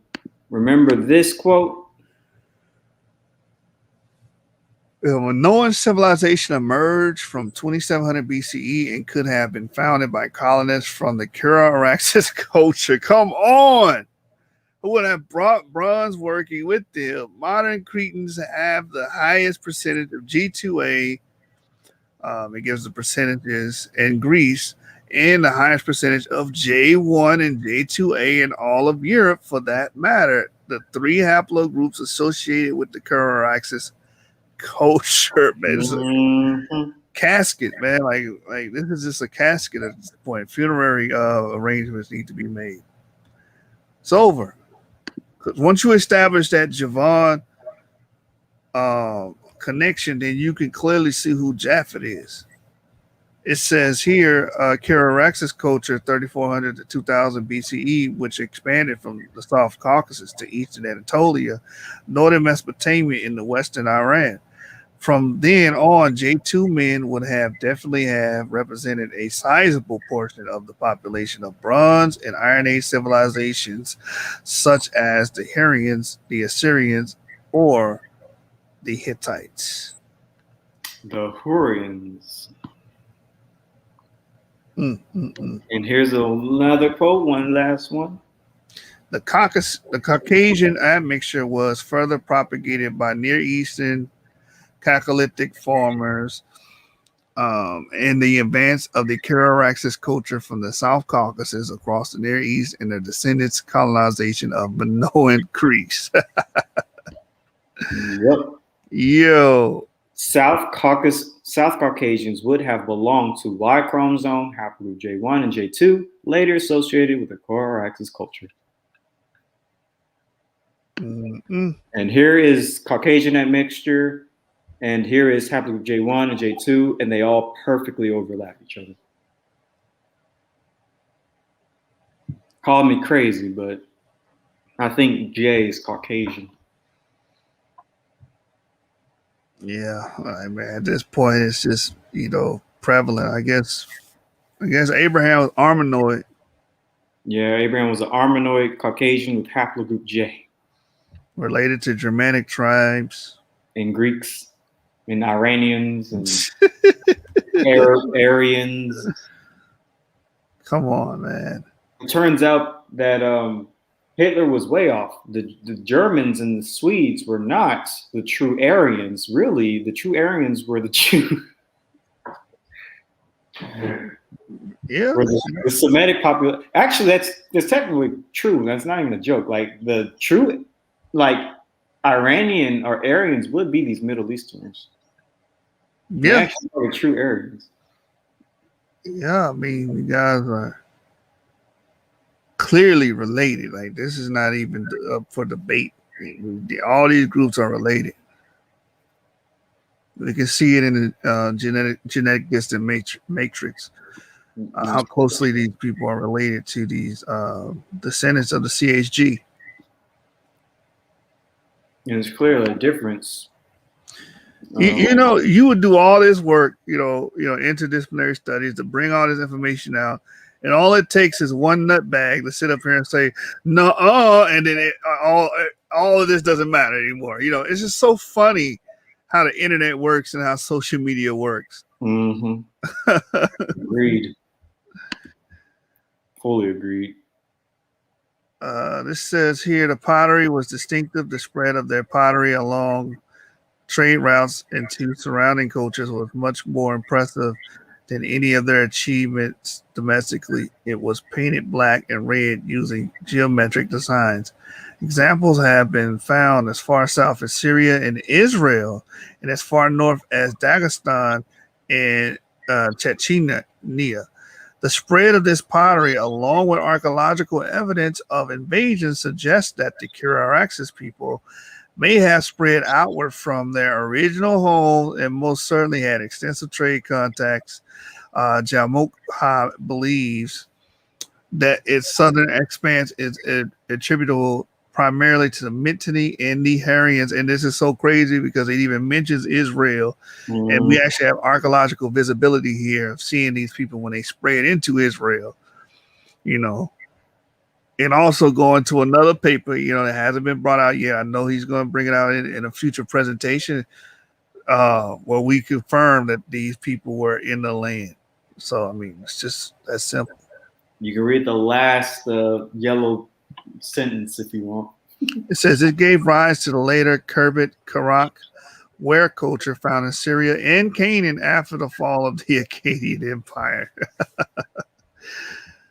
remember this quote? A Minoan civilization emerged from 2700 BCE and could have been founded by colonists from the Kura-Araxes culture. Come on! Who would have brought bronze working with them? Modern Cretans have the highest percentage of G2A. It gives the percentages in Greece and the highest percentage of J1 and J2A in all of Europe, for that matter. The three haplogroups associated with the Kura-Araxes culture, man. It's a casket, man. Like this is just a casket at this point. Funerary arrangements need to be made. It's over. Because once you establish that Javon connection, then you can clearly see who Japheth is. It says here, Kura-Araxes culture, 3400 to 2000 BCE, which expanded from the South Caucasus to eastern Anatolia, northern Mesopotamia, in the western Iran. From then on, J2 men would definitely have represented a sizable portion of the population of Bronze and Iron Age civilizations, such as the Hurrians, the Assyrians, or the Hittites. The Hurrians. And here's another quote, one last one. The Caucasian admixture was further propagated by Near Eastern Chalcolithic farmers and the advance of the Kura-Araxes culture from the South Caucasus across the Near East and their descendants' colonization of Minoan Greece. Yep. Yo. South Caucasians would have belonged to Y chromosome, haplogroup J1 and J2, later associated with the Kura-Araxes culture. Mm-mm. And here is Caucasian admixture, and here is haplogroup J1 and J2, and they all perfectly overlap each other. Call me crazy, but I think J is Caucasian. Yeah, I mean, at this point, it's just, prevalent. I guess Abraham was Armenoid. Yeah, Abraham was an Armenoid Caucasian with haplogroup J. Related to Germanic tribes. And Greeks and Iranians and Aryans. Come on, man. It turns out that Hitler was way off. The Germans and the Swedes were not the true Aryans. Really, the true Aryans were the Jews. Yeah. The Semitic population. Actually, that's technically true. That's not even a joke. Like the true, Iranian or Aryans would be these Middle Easterns. Yeah. They actually are the true Aryans. Yeah, I mean, you guys are clearly related. Like, this is not even up for debate. All these groups are related. We can see it in the genetic distant matrix. How closely these people are related to these descendants of the CHG. And it's clearly a difference. You would do all this work, interdisciplinary studies to bring all this information out, and all it takes is one nutbag to sit up here and say no, and then all of this doesn't matter anymore. It's just so funny how the internet works and how social media works. Mm-hmm. Agreed. Fully agreed. This says here the pottery was distinctive. The spread of their pottery along trade routes into surrounding cultures was much more impressive than any of their achievements domestically. It was painted black and red using geometric designs. Examples have been found as far south as Syria and Israel, and as far north as Dagestan and Chechnya. The spread of this pottery, along with archaeological evidence of invasion, suggests that the Kura-Araxes people may have spread outward from their original home and most certainly had extensive trade contacts. Jamukha believes that its southern expanse is attributable primarily to the Mitanni and the Hurrians. And this is so crazy because it even mentions Israel. Mm. And we actually have archaeological visibility here of seeing these people when they spread into Israel, And also going to another paper, that hasn't been brought out yet. I know he's going to bring it out in a future presentation where we confirm that these people were in the land. So, I mean, it's just that simple. You can read the last yellow sentence if you want. It says it gave rise to the later Kerbet-Karak ware culture found in Syria and Canaan after the fall of the Akkadian Empire.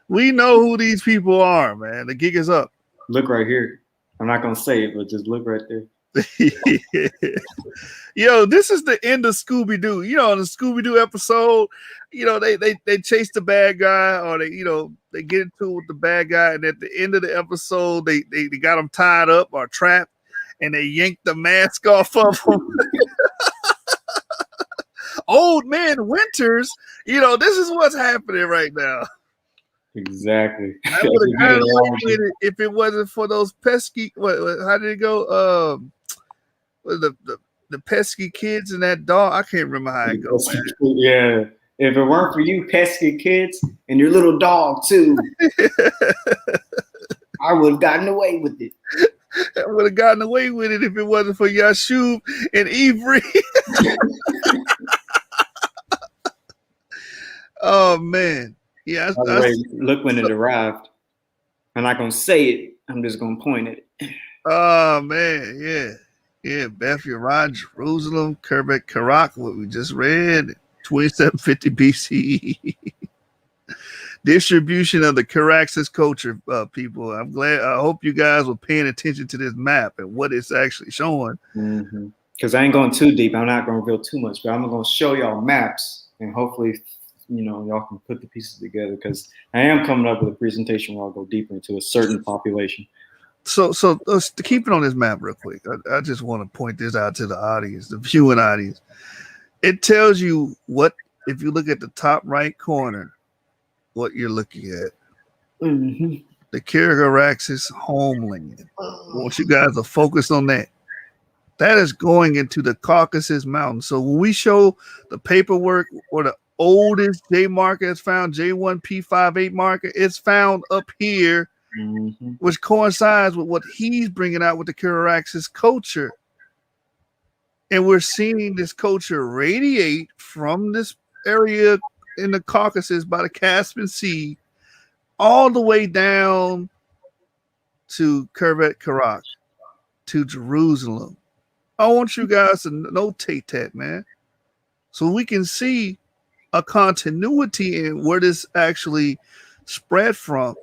We know who these people are, man. The gig is up. Look right here. I'm not going to say it, but just look right there. Yo, this is the end of Scooby-Doo. In the Scooby-Doo episode, they chase the bad guy, or they get into it with the bad guy, and at the end of the episode, they got him tied up or trapped, and they yank the mask off of him. Old Man Winters, this is what's happening right now. Exactly. I would have gotten away with it if it wasn't for those pesky. How did it go? The pesky kids and that dog. I can't remember how it goes. Yeah. If it weren't for you pesky kids and your little dog too, I would have gotten away with it. I would have gotten away with it if it wasn't for Yashub and Ivry. Oh man. Yeah, By the way, look when it arrived. I'm not gonna say it. I'm just gonna point at it. oh man, yeah. Beth-Yaron, Jerusalem, Kura-Araxes, what we just read, 2750 BCE. Distribution of the Kura-Araxes culture, people. I'm glad. I hope you guys were paying attention to this map and what it's actually showing. Because I ain't going too deep. I'm not going to reveal too much, but I'm going to show y'all maps, and hopefully, y'all can put the pieces together. Because I am coming up with a presentation where I'll go deeper into a certain population. So to keep it on this map real quick, I just want to point this out to the audience, the viewing audience. It tells you what, if you look at the top right corner, what you're looking at. The Kura-Araxes homeland. I want you guys to focus on that. That is going into the Caucasus Mountains. So when we show the paperwork or the oldest J marker is found, J1P58 marker, it's found up here, which coincides with what he's bringing out with the Kura-Araxes culture. And we're seeing this culture radiate from this area in the Caucasus by the Caspian Sea all the way down to Kura-Araxes, to Jerusalem. I want you guys to notate that, man, so we can see a continuity in where this actually spread from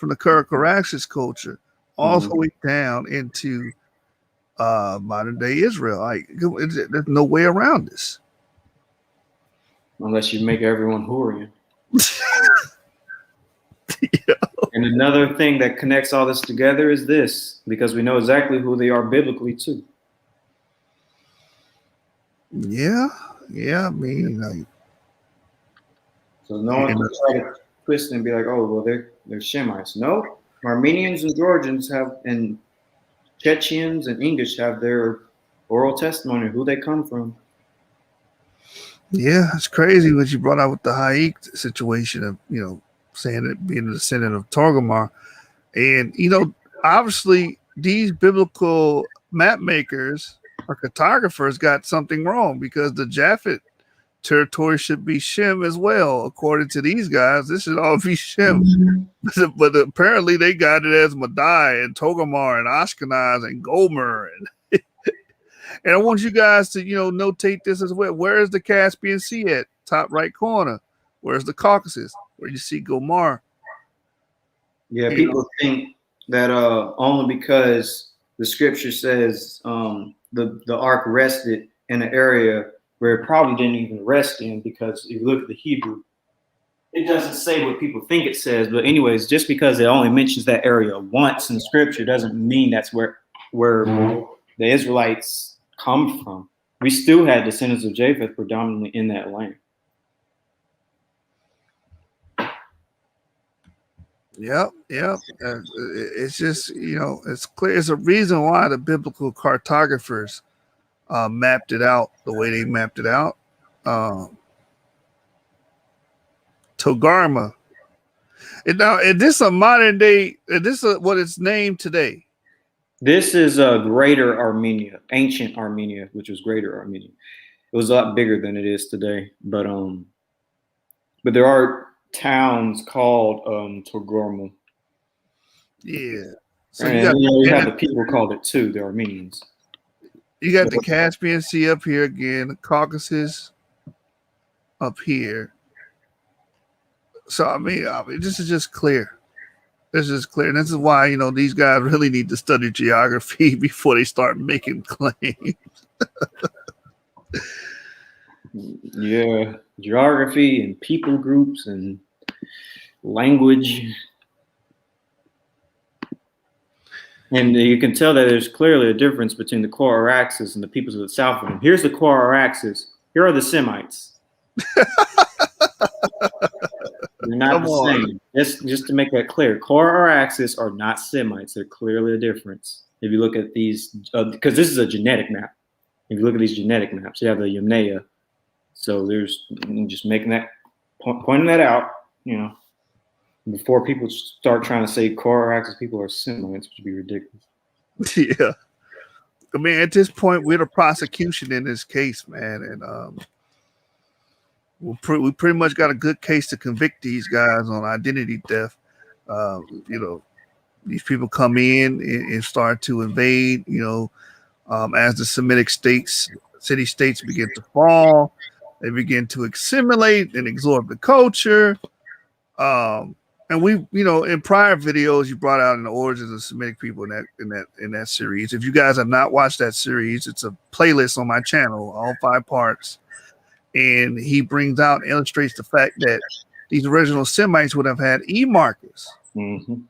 the Kura-Araxes culture all the way down into modern day Israel. Like, there's no way around this. Unless you make everyone Hurrian. Yeah. And another thing that connects all this together is this, because we know exactly who they are biblically too. Yeah. I mean, like, so no one can try to twist and be like, oh, well, they're Shemites. No, Armenians and Georgians have, and Chechens and English have their oral testimony of who they come from. Yeah, it's crazy what you brought out with the Haik situation of, saying it being a descendant of Togarmah. And, obviously these biblical map makers or cartographers got something wrong, because the Japheth territory should be Shem as well. According to these guys, this should all be Shem. But apparently they got it as Madai and Togarmah and Ashkenaz and Gomer. And I want you guys to, notate this as well. Where is the Caspian Sea at? Top right corner. Where's the Caucasus? Where you see Gomer. Yeah, people think that only because the scripture says the ark rested in an area where it probably didn't even rest in, because if you look at the Hebrew, it doesn't say what people think it says. But anyways, just because it only mentions that area once in scripture doesn't mean that's where the Israelites come from. We still had descendants of Japheth predominantly in that land. Yep. It's just, it's clear. It's a reason why the biblical cartographers mapped it out the way they mapped it out. Togarmah. And this is a modern day, this is what it's named today. This is Greater Armenia, ancient Armenia, which was Greater Armenia. It was a lot bigger than it is today, but there are towns called Togarmah. Yeah. So you have the people called it too, the Armenians. You got the Caspian Sea up here again, the Caucasus up here. So I mean, this is just clear. This is clear. And this is why, these guys really need to study geography before they start making claims. Yeah, geography and people groups and language. And you can tell that there's clearly a difference between the Kura-Araxes and the peoples of the south of them. Here's the Kura-Araxes. Here are the Semites. They're not the same. Just to make that clear, Kura-Araxes are not Semites. They're clearly a difference. If you look at these, because this is a genetic map. If you look at these genetic maps, you have the Yamnaya. So there's just making that, pointing that out, before people start trying to say Kura-Araxes people are Semites, which would be ridiculous. Yeah. I mean, at this point, we're the prosecution in this case, man. And we pretty much got a good case to convict these guys on identity theft. These people come in and start to invade, as the Semitic city-states begin to fall, they begin to assimilate and absorb the culture. And we, in prior videos, you brought out in the origins of Semitic people in that series. If you guys have not watched that series, it's a playlist on my channel, all 5 parts. And he brings out and illustrates the fact that these original Semites would have had E markers. Mm-hmm.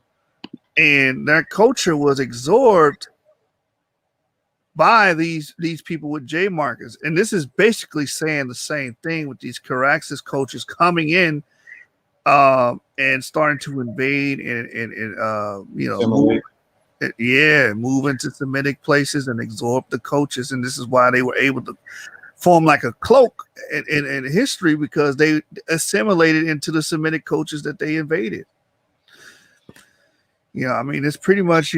And their culture was absorbed by these people with J markers. And this is basically saying the same thing with these Kura-Araxes cultures coming in and starting to invade and move into Semitic places and absorb the cultures. And this is why they were able to form like a cloak in history, because they assimilated into the Semitic cultures that they invaded. It's pretty much,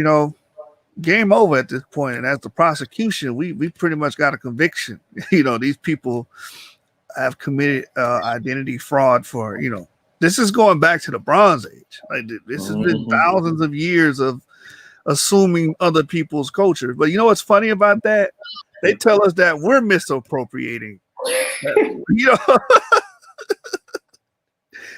game over at this point. And as the prosecution, we pretty much got a conviction. These people have committed identity fraud for, this is going back to the Bronze Age. Like, this has been thousands of years of assuming other people's culture. But you know what's funny about that? They tell us that we're misappropriating.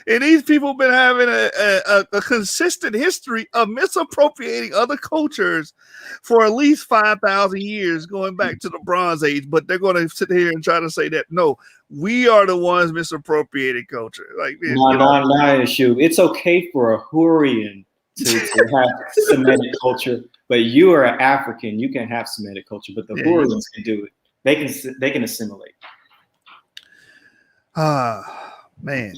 And these people have been having a consistent history of misappropriating other cultures for at least 5,000 years, going back to the Bronze Age. But they're going to sit here and try to say that, no, we are the ones misappropriating culture. Like, shoot. It's okay for a Hurrian to have Semitic culture, but you are an African. You can have Semitic culture, but the Hurrians can do it. They can assimilate. Man.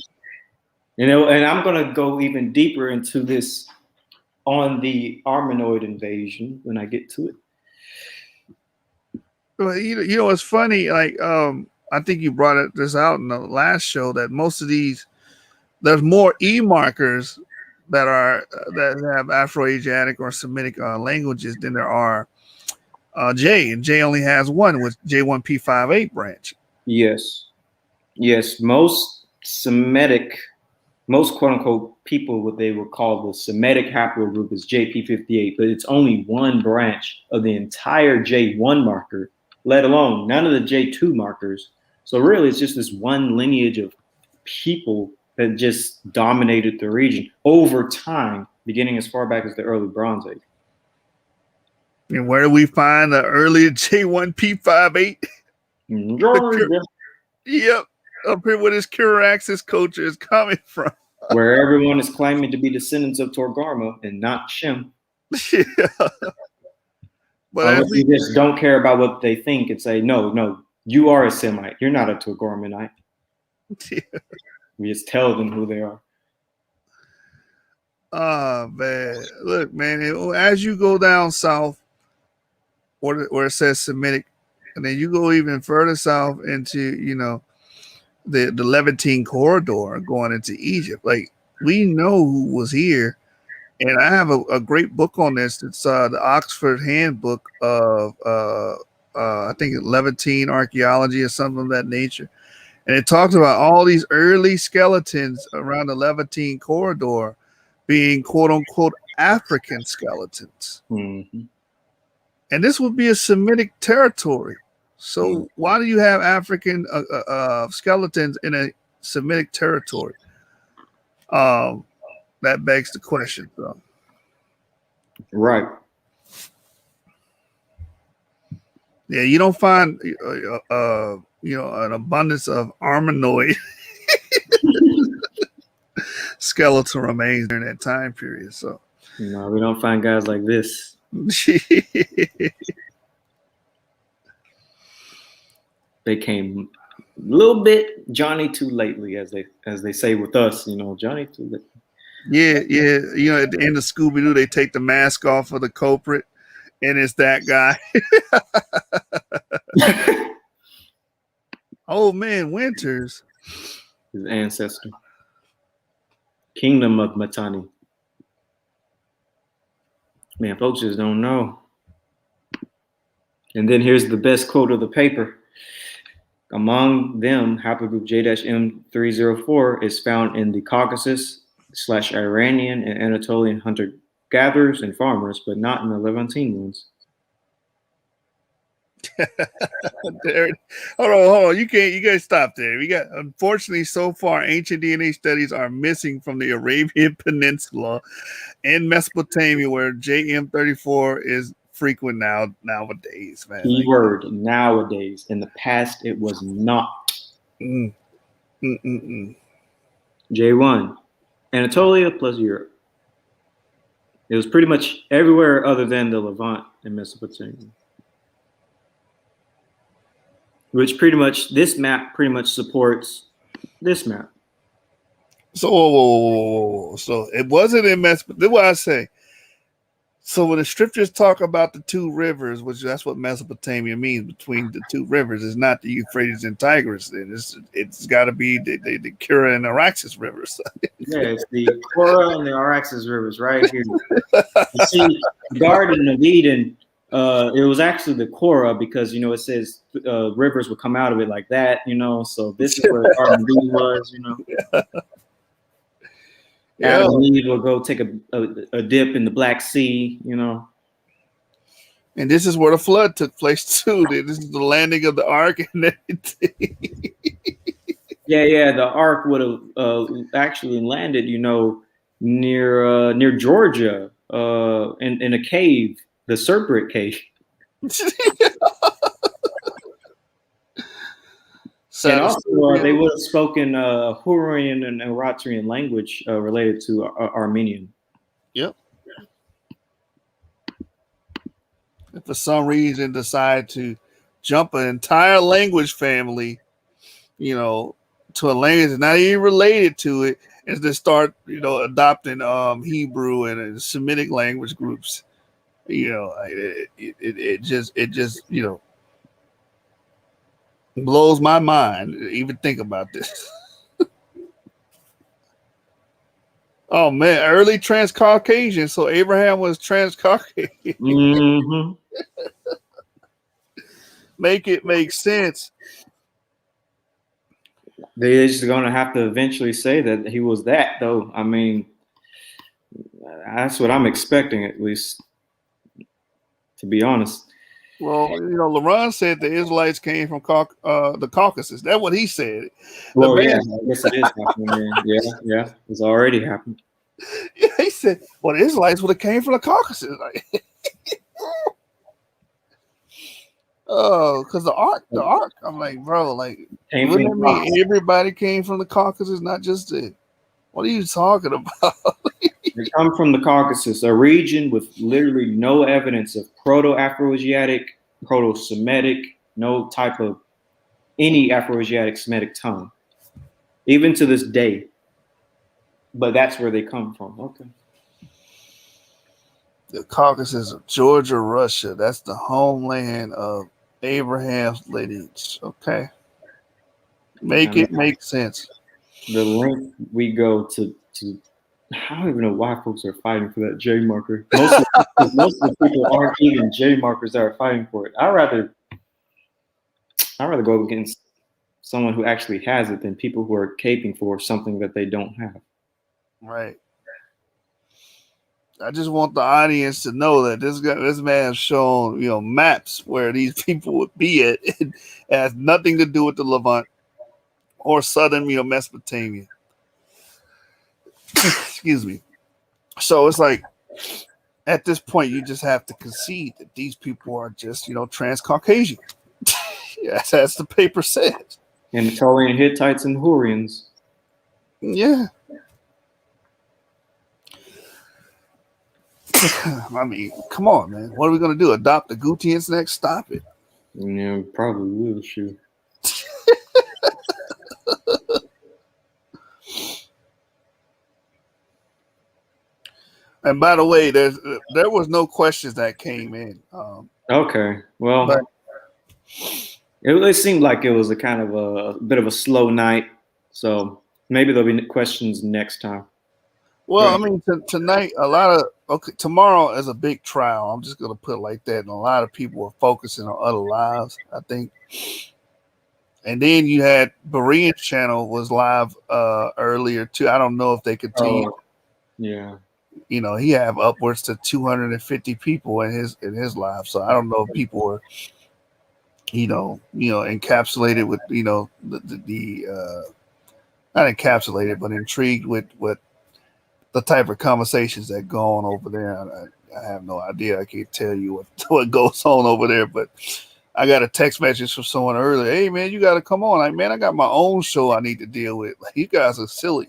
And I'm going to go even deeper into this on the Armenoid invasion when I get to it. Well, it's funny. Like, I think you brought this out in the last show that most of these, there's more E markers that have Afro-Asiatic or Semitic languages than there are J, and J only has one with J1P58 branch. Yes. Most quote unquote people, what they would call the Semitic haplogroup is JP58, but it's only one branch of the entire J1 marker, let alone none of the J2 markers. So really, it's just this one lineage of people that just dominated the region over time, beginning as far back as the early Bronze Age. And where do we find the early J1P58? Yep. Up here where this Kura-Araxes culture is coming from. Where everyone is claiming to be descendants of Togarmah and not Shem. Yeah. But you just don't care about what they think and say, no, you are a Semite. You're not a Togarmanite. Yeah. We just tell them who they are. Oh, man. Look, man, as you go down south, where it says Semitic, and then you go even further south into, the Levantine corridor going into Egypt. Like, we know who was here. And I have a great book on this. It's the Oxford Handbook of, I think, Levantine archaeology or something of that nature. And it talks about all these early skeletons around the Levantine corridor being, quote unquote, African skeletons. Mm-hmm. And this would be a Semitic territory. So why do you have African skeletons in a Semitic territory? That begs the question, though. Right. Yeah, you don't find an abundance of Armenoid skeletal remains during that time period. So no, we don't find guys like this. They came a little bit Johnny too lately, as they say with us, Johnny too late. Yeah. At the end of Scooby-Doo, they take the mask off of the culprit, and it's that guy. Old man Winters. His ancestor. Kingdom of Matani. Man, folks just don't know. And then here's the best quote of the paper. Among them, haplogroup J-M304 is found in the Caucasus / Iranian and Anatolian hunter-gatherers and farmers, but not in the Levantine ones. Hold on. You can't stop there. We got, unfortunately, so far, ancient DNA studies are missing from the Arabian Peninsula and Mesopotamia, where JM34 is frequent nowadays, man. Keyword nowadays. In the past, it was not. J1, Anatolia plus Europe. It was pretty much everywhere other than the Levant and Mesopotamia. Which pretty much, this map pretty much supports this map. So it wasn't in Mesopotamia. That's what I say. So when the scriptures talk about the two rivers, which that's what Mesopotamia means, between the two rivers, it's not the Euphrates and Tigris. Then it's got to be the Kura-Araxes rivers. Yeah, it's the Kura and the Araxes rivers right here. You see, the Garden of Eden. It was actually the Kura because, you know, it says rivers would come out of it like that, you know. So this is where the Garden of Eden was, you know. Adam and Eve will go take a dip in the Black Sea, you know. And this is where the flood took place too. This is the landing of the ark and everything. Yeah. The ark would have actually landed, you know, near Georgia, in a cave. The Serpent Cave. And also, they would have spoken Hurrian and Urartian language related to Armenian. Yep. If for some reason decide to jump an entire language family, you know, to a language that's not even related to it, and to start, you know, adopting Hebrew and Semitic language groups. You know, it just you know, blows my mind to even think about this. Oh man, early Trans-Caucasian. So Abraham was Trans-Caucasian. Mm-hmm. Make it make sense. They're just gonna have to eventually say that he was that, though. I mean, that's what I'm expecting, at least. To be honest. Well, you know, LaRon said the Israelites came from the Caucasus. That's what he said. Well, I guess it is happening. Yeah, it's already happened. Yeah, he said, well, the Israelites would have came from the Caucasus. Oh, because the ark. I'm like, bro, like, wouldn't that mean everybody came from the Caucasus, not just the? What are you talking about? They come from the Caucasus, a region with literally no evidence of Proto-Afroasiatic, Proto-Semitic, no type of any Afroasiatic Semitic tongue, even to this day. But that's where they come from. Okay. The Caucasus of Georgia, Russia. That's the homeland of Abraham's lineage. Okay. Make it make sense. The length we go to I don't even know why folks are fighting for that J marker. Most of the people aren't even J markers that are fighting for it. I'd rather go against someone who actually has it than people who are caping for something that they don't have. Right. I just want the audience to know that this man has shown, you know, maps where these people would be at. It has nothing to do with the Levant or southern, you know, Mesopotamia. Excuse me. So it's like, at this point, you just have to concede that these people are just, you know, Trans-Caucasian. Yes, as the paper says. Anatolian Hittites and Hurrians. Yeah. I mean, come on, man. What are we going to do? Adopt the Gutians next? Stop it. Yeah, probably will, sure. And by the way, there was no questions that came in. Okay, well, it seemed like it was a kind of a bit of a slow night, so maybe there'll be questions next time. Well, I mean, tonight, tomorrow is a big trial. I'm just going to put it like that. And a lot of people are focusing on other lives, I think. And then you had Berean's channel was live earlier too. I don't know if they continue. Oh, yeah. You know, he have upwards to 250 people in his live. So I don't know if people were, encapsulated with, not encapsulated, but intrigued with the type of conversations that go on over there. I have no idea. I can't tell you what goes on over there, but I got a text message from someone earlier. Hey man, you got to come on. Like, man, I got my own show I need to deal with. Like, you guys are silly.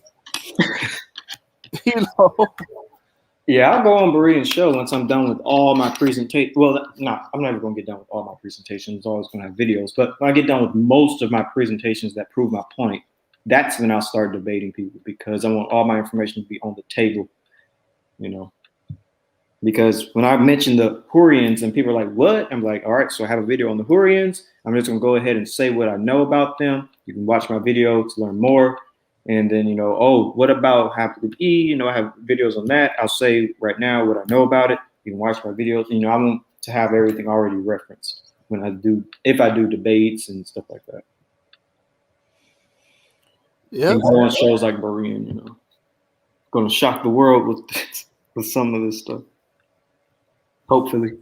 Yeah, I'll go on Berean's show once I'm done with all my presentation. Well, no, I'm never going to get done with all my presentations. I'm always going to have videos. But when I get done with most of my presentations that prove my point, that's when I'll start debating people, because I want all my information to be on the table, Because when I mention the Hurrians and people are like, what? I'm like, all right, so I have a video on the Hurrians. I'm just going to go ahead and say what I know about them. You can watch my video to learn more. And then, what about Haplogroup E? I have videos on that. I'll say right now what I know about it. You can watch my videos. I want to have everything already referenced if I do debates and stuff like that. Yeah. And go on shows like Berean, going to shock the world with some of this stuff. Hopefully.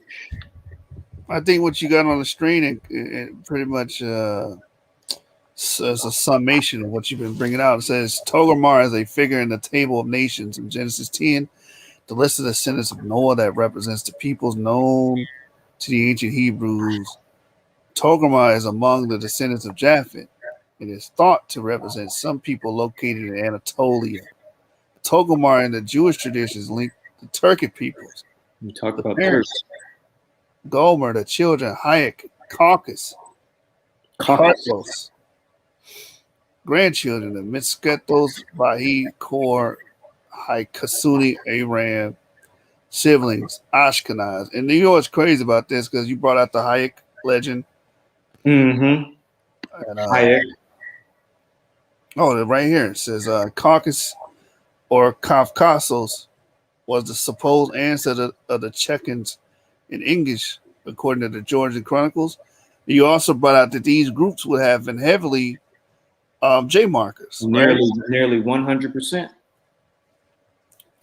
I think what you got on the screen it pretty much is a summation of what you've been bringing out. It says Togarmah is a figure in the table of nations in Genesis 10, the list of the descendants of Noah that represents the peoples known to the ancient Hebrews. Togarmah is among the descendants of Japheth. It is thought to represent some people located in Anatolia. Togarmah in the Jewish tradition is linked to Turkic peoples. We talk about parents, Gomer, the children, Hayek, Caucasus, grandchildren of Mitzketos, Bahi, Kor, Haikasuni, Aram, siblings, Ashkenaz. And you know what's crazy about this? Because you brought out the Hayek legend. Mm-hmm. And, Hayek. Oh, right here it says Caucasus or Kafkasos was the supposed ancestor of the Chechens in English, according to the Georgian Chronicles. You also brought out that these groups would have been heavily J markers. Nearly 100%.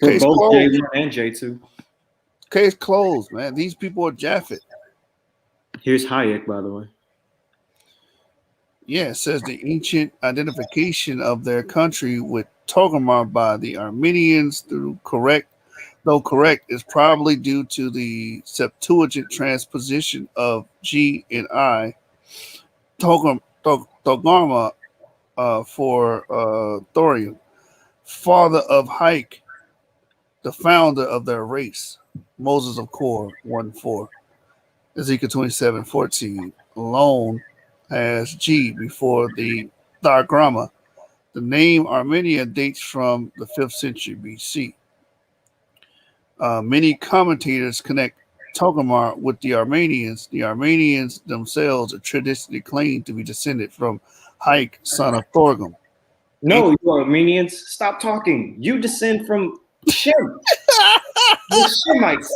For Case both closed. J1 and J2. Case closed, man. These people are Japheth. Here's Hayek, by the way. Yeah, it says the ancient identification of their country with Togarmah by the Armenians though correct, is probably due to the Septuagint transposition of G and I. Togarmah for thorium, father of Hike, the founder of their race. Moses of Kor 1:4. Ezekiel 27:14. Alone has G before the Togarmah. The name Armenia dates from the 5th century BC. Many commentators connect Togarmah with the Armenians. The Armenians themselves are traditionally claimed to be descended from Hike, son of Thorgum. No, you Armenians, stop talking. You descend from Shem. You're Shemites.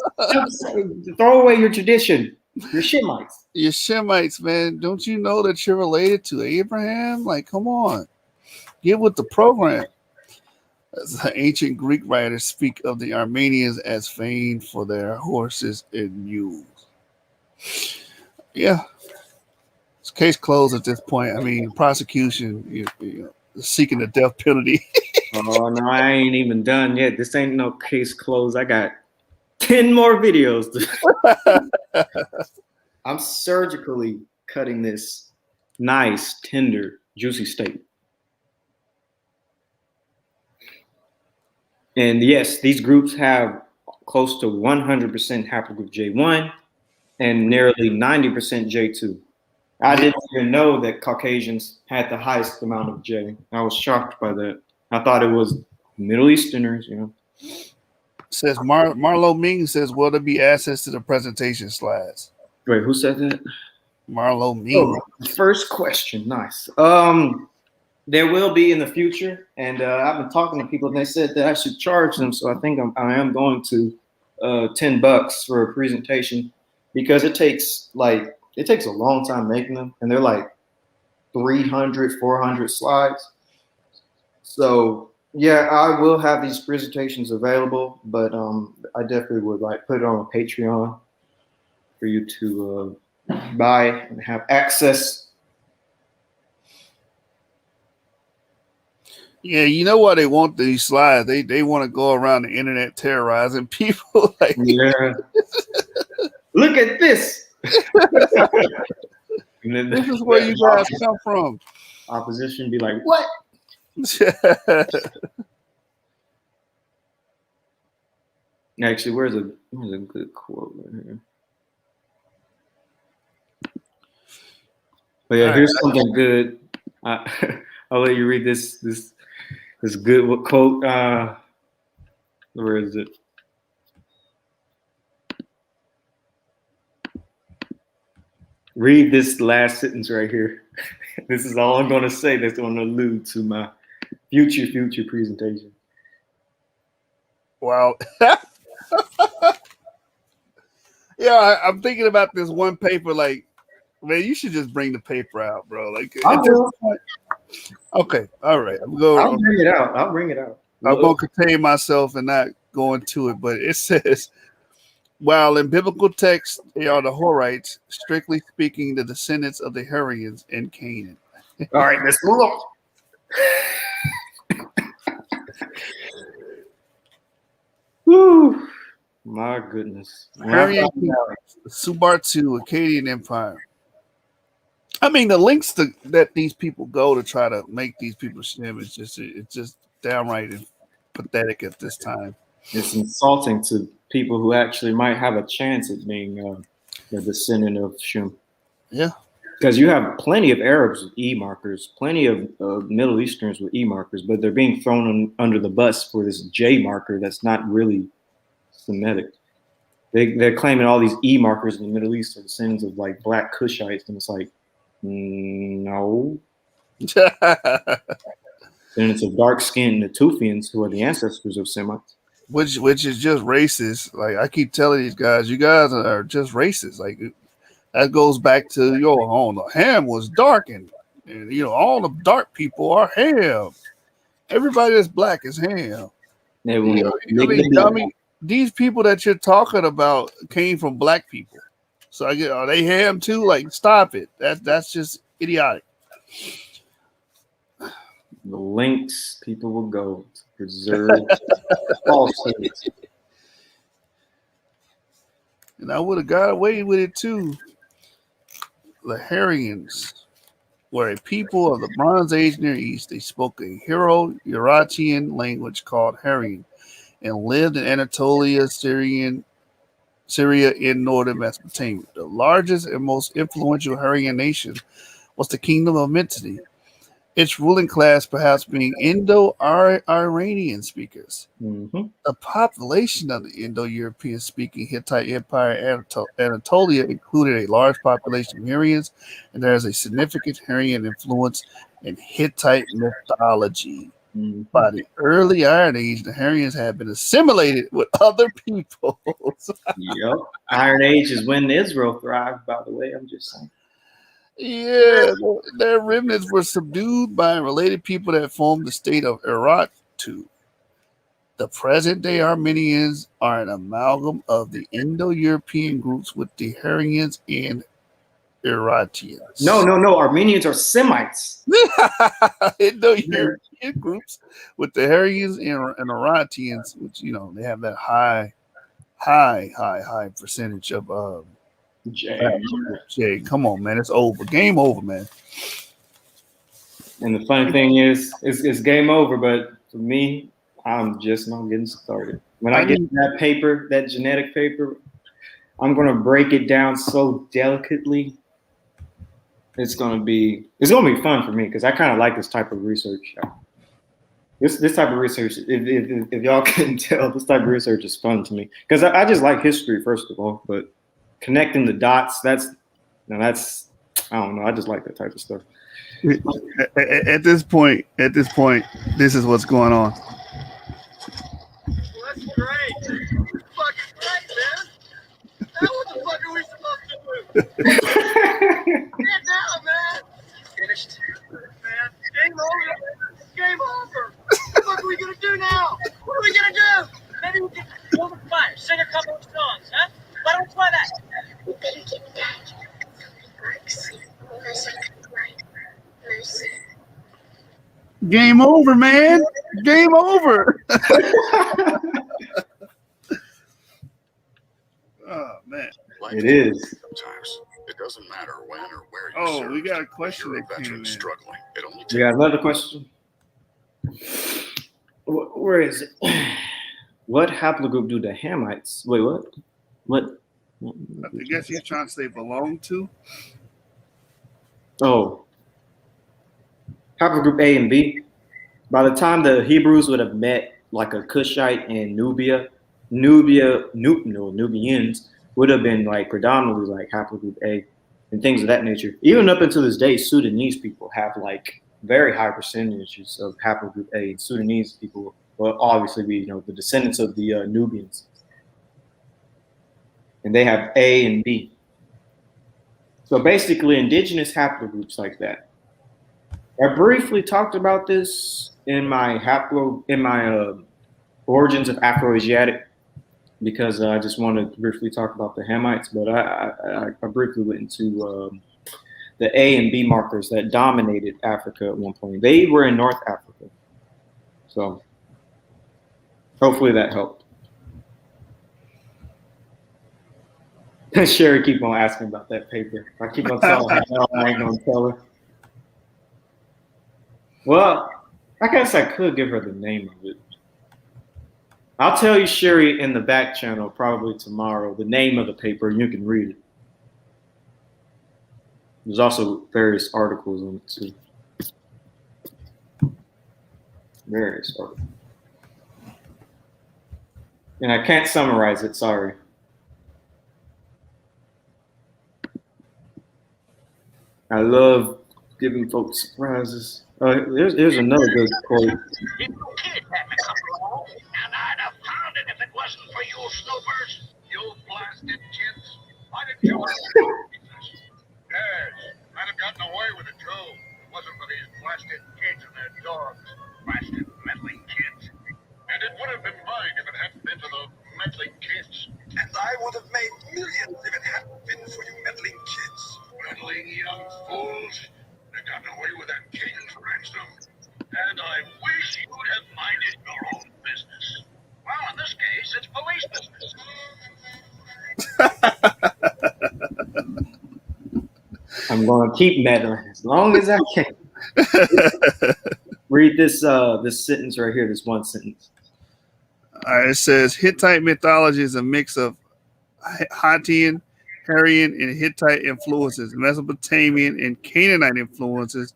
Throw away your tradition. You're Shemites. You're Shemites, man. Don't you know that you're related to Abraham? Like, come on. Get with the program. As the ancient Greek writers speak of the Armenians as famed for their horses and mules. Yeah. It's case closed at this point. I mean, prosecution, seeking the death penalty. Oh, no, I ain't even done yet. This ain't no case closed. I got 10 more videos. I'm surgically cutting this nice, tender, juicy steak. And yes, these groups have close to 100% Haplogroup J1 and nearly 90% J2. I didn't even know that Caucasians had the highest amount of J. I was shocked by that. I thought it was Middle Easterners, Says Marlo Ming says, will there be access to the presentation slides? Wait, who said that? Marlo Ming. Oh, first question, nice. There will be in the future, and I've been talking to people, and they said that I should charge them. So I think I am going to $10 for a presentation, because it takes a long time making them, and they're like 300, 400 slides. So yeah, I will have these presentations available, but I definitely would like put it on a Patreon for you to buy and have access. Yeah, you know why they want these slides? They want to go around the internet terrorizing people. Like, yeah, look at this. And then this is where you guys come from. Opposition be like, what? Actually, where's a good quote right here? But yeah, here's something good. I'll let you read this good quote. Where is it? Read this last sentence right here. This is all I'm going to say that's going to allude to my future presentation. Wow. Yeah, I'm thinking about this one paper. Like, man, you should just bring the paper out, bro. Like, okay, all right. I'll bring it out. I'm going to contain myself and not go into it, but it says, while in biblical texts they are the Horites, strictly speaking, the descendants of the Hurrians in Canaan. All right, let's move on. Woo. My goodness. Hurrian, Subartu, Akkadian Empire. I mean, the links that these people go to try to make these people shim is just downright pathetic at this time. It's insulting to people who actually might have a chance at being a descendant of Shem. Yeah. Because you have plenty of Arabs with E markers, plenty of Middle Easterns with E markers, but they're being thrown under the bus for this J marker that's not really Semitic. They're claiming all these E markers in the Middle East are descendants of like black Cushites, and it's like, no. Descendants of dark-skinned Natufians who are the ancestors of Semites. Which is just racist. Like, I keep telling these guys, you guys are just racist. Like, that goes back to Ham was dark, and all the dark people are Ham. Everybody that's black is Ham. These people that you're talking about came from black people. So I get, are they Ham too? Like, stop it. That's just idiotic. The links people will go to preserve falsehoods. And I would have got away with it too. The Hurrians were a people of the Bronze Age Near East. They spoke a Hurrian-Urartian language called Hurrian and lived in Anatolia, Syria, in northern Mesopotamia. The largest and most influential Hurrian nation was the Kingdom of Mitanni, its ruling class perhaps being Indo-Iranian speakers. Mm-hmm. The population of the Indo-European speaking Hittite Empire Anatolia included a large population of Hurrians, and there is a significant Hurrian influence in Hittite mythology. Mm-hmm. By the early Iron Age, the Hurrians had been assimilated with other peoples. Yep. Iron Age is when Israel thrived, by the way. I'm just saying. Yeah, their remnants were subdued by related people that formed the state of Urartu. The present-day Armenians are an amalgam of the Indo-European groups with the Hurrians and Urartians. No. Armenians are Semites. Indo-European groups with the Hurrians and Urartians, which they have that high percentage of J. Come on, man. It's over. Game over, man. And the funny thing is, it's game over, but for me, I'm just not getting started. When I get that paper, that genetic paper, I'm going to break it down so delicately. It's going to be fun for me because I kind of like this type of research. This type of research, if y'all couldn't tell, this type of research is fun to me because I just like history, first of all, but connecting the dots, that's I don't know. I just like that type of stuff. At this point, this is what's going on. Well, that's great. Fucking great, man. Now what the fuck are we supposed to do? Get down, man. Finished. Game over, man. Game over. Oh man. It is. Sometimes it doesn't matter when or where you Oh, served. we got a question You're a that came veteran in. struggling. It only We got another question. Where is it? What haplogroup do the Hamites? Wait, what? What? I guess he's trying to say belong to. Oh, haplogroup A and B. By the time the Hebrews would have met like a Cushite in Nubians would have been like predominantly like haplogroup A and things of that nature. Even up until this day, Sudanese people have like very high percentages of haplogroup A. And Sudanese people will obviously be, the descendants of the Nubians. And they have A and B. So basically indigenous haplogroups like that. I briefly talked about this in my origins of Afroasiatic because I just wanted to briefly talk about the Hamites, but I briefly went into the A and B markers that dominated Africa at one point. They were in North Africa. So hopefully that helped. Sherry keep on asking about that paper. I keep on telling her, no, I ain't gonna tell her. Well, I guess I could give her the name of it. I'll tell you, Sherry, in the back channel probably tomorrow, the name of the paper, and you can read it. There's also various articles on it too. Various articles. And I can't summarize it, sorry. I love giving folks surprises. Here's another good quote. You kid had me come along, and I'd have found it if it wasn't for you snoopers. You blasted kids. Why didn't you? Yes, I'd have gotten away with it too. It wasn't for these blasted kids and their dogs. Blasted meddling kids. And it would have been mine if it hadn't been for the meddling kids. And I would have made millions if it hadn't been for you meddling kids. Meddling young fools. They got away with that king's ransom. And I wish you'd have minded your own business. Well, in this case, it's police business. I'm going to keep meddling as long as I can. Read this sentence right here, this one sentence. It says Hittite mythology is a mix of Hattian, Hurrian, and Hittite influences, Mesopotamian and Canaanite influences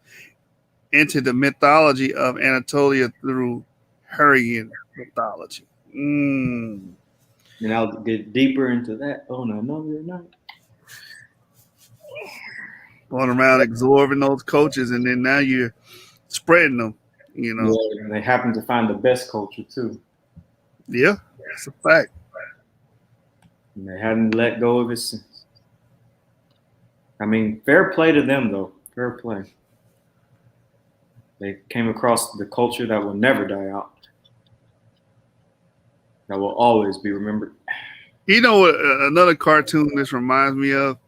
into the mythology of Anatolia through Hurrian mythology. And I'll get deeper into that. Oh, no, you're not. Going around absorbing those cultures, and then now you're spreading them, Yeah, and they happen to find the best culture, too. Yeah, that's a fact. And they hadn't let go of it since. I mean, fair play to them, though. Fair play. They came across the culture that will never die out. That will always be remembered. You know what? Another cartoon this reminds me of?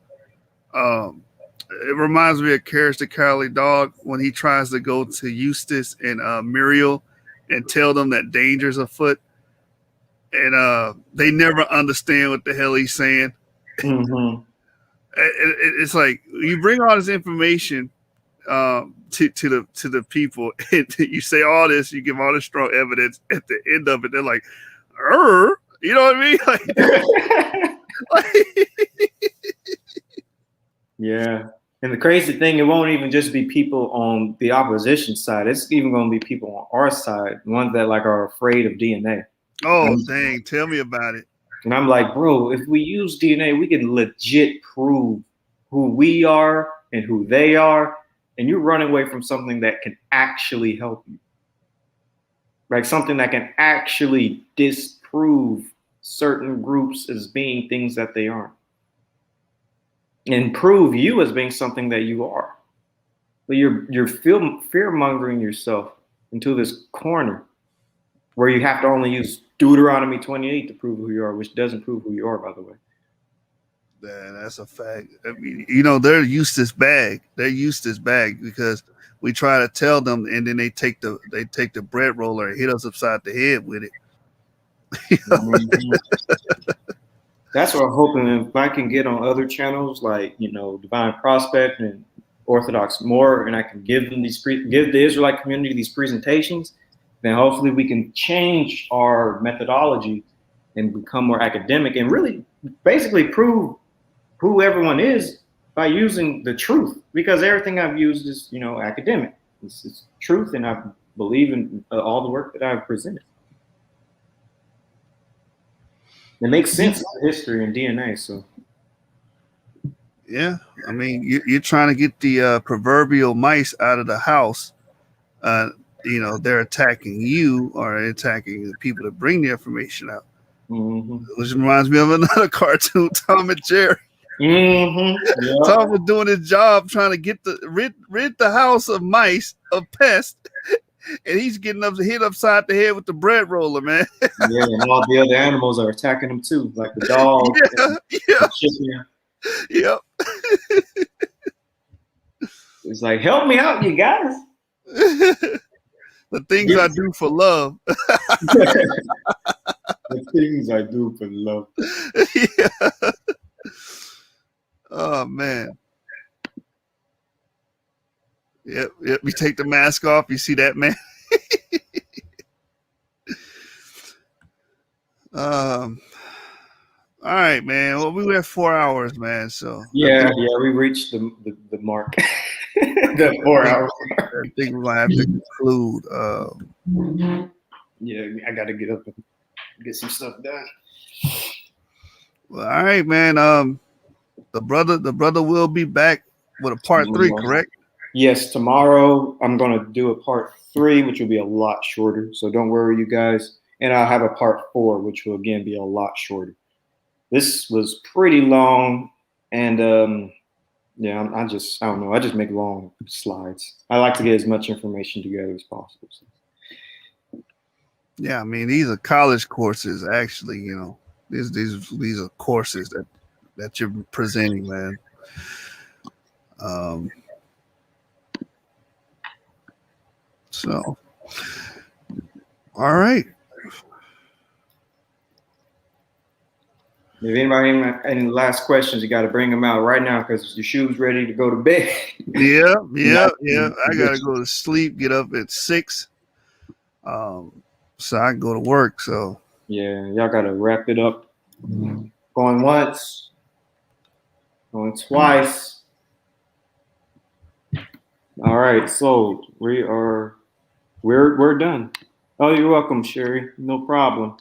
It reminds me of Courage the Cowardly Dog when he tries to go to Eustace and Muriel and tell them that danger's afoot. And they never understand what the hell he's saying. Mm-hmm. It's like you bring all this information to the people, and you say all this, you give all this strong evidence. At the end of it, they're like, you know what I mean? Yeah. And the crazy thing, it won't even just be people on the opposition side. It's even going to be people on our side, ones that like are afraid of DNA. Oh, dang. Tell me about it. And I'm like, bro, if we use DNA, we can legit prove who we are and who they are. And you're running away from something that can actually help you. Like something that can actually disprove certain groups as being things that they aren't. And prove you as being something that you are. But you're fear-mongering yourself into this corner where you have to only use Deuteronomy 28 to prove who you are, which doesn't prove who you are, by the way. Yeah, that's a fact. I mean, you know, they're used this bag. They're used this bag because we try to tell them, and then they take the bread roller and hit us upside the head with it. That's what I'm hoping. If I can get on other channels like Divine Prospect and Orthodox more, and I can give them give the Israelite community these presentations, then hopefully we can change our methodology and become more academic and really basically prove who everyone is by using the truth, because everything I've used is, academic. It's truth, and I believe in all the work that I've presented. It makes sense in history and DNA. So, yeah, I mean, you're trying to get the proverbial mice out of the house. They're attacking you or attacking the people that bring the information out. Which reminds me of another cartoon, Tom and Jerry. Yeah. Tom was doing his job trying to get rid the house of mice, of pests, and he's getting hit upside the head with the bread roller, man. Yeah, and all the other animals are attacking him too, like the dog. Yep. It's like, help me out, you guys. The things I do for love. The things I do for love. Yeah. Oh man. Yep. You take the mask off, you see that man. All right, man. Well, we were at 4 hours, man. So yeah, we reached the mark. The 4 hours. I think we're gonna have to conclude. Yeah, I got to get up and get some stuff done. Well, all right, man. The brother will be back with a part 3, correct? Yes, tomorrow I'm gonna do a part 3, which will be a lot shorter. So don't worry, you guys. And I'll have a part 4, which will again be a lot shorter. This was pretty long, and yeah, I don't know. I just make long slides. I like to get as much information together as possible. So. Yeah, I mean, these are college courses, actually. These are courses that you're presenting, man. So, all right. If anybody have any last questions, you got to bring them out right now because your shoe's ready to go to bed. Yeah. I got to go to sleep, get up at 6. So I can go to work. So yeah, y'all got to wrap it up. Going once, going twice. All right, so we're done. Oh, you're welcome, Sherry. No problem.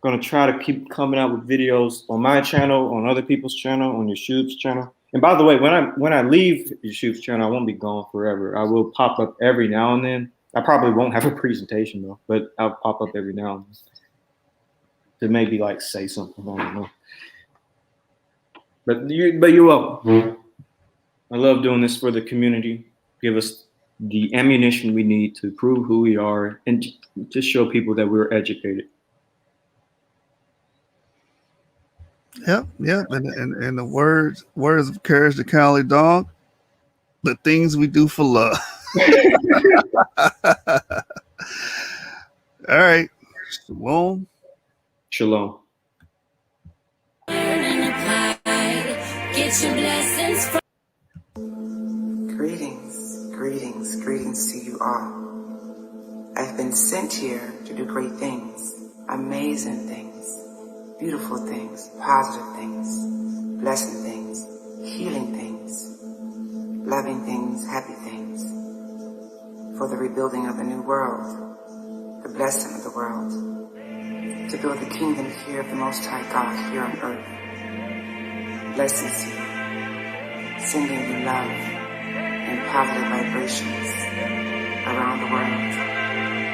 Going to try to keep coming out with videos on my channel, on other people's channel, on your Shoob's channel. And by the way, when I leave your Shoob's channel, I won't be gone forever. I will pop up every now and then. I probably won't have a presentation though, but I'll pop up every now and then to maybe like say something. I don't know. But you're welcome. I love doing this for the community. Give us the ammunition we need to prove who we are and to show people that we're educated. Yep. And the words of Courage the Cowardly Dog, the things we do for love. All right. Shalom. Get your blessings from Greetings to you all. I've been sent here to do great things, amazing things, beautiful things, positive things, blessing things, healing things, loving things, happy things, for the rebuilding of the new world, the blessing of the world, to build the kingdom here of the Most High God here on earth. Blessings to you, sending you love and positive vibrations around the world.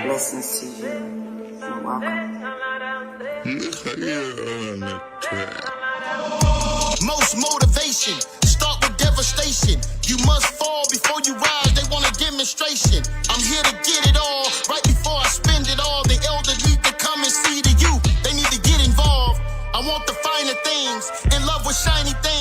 Blessings to you, and welcome. Most motivation, start with devastation. You must fall before you rise, they want a demonstration. I'm here to get it all, right before I spend it all. The elder need to come and see the youth, they need to get involved. I want the finer things, in love with shiny things.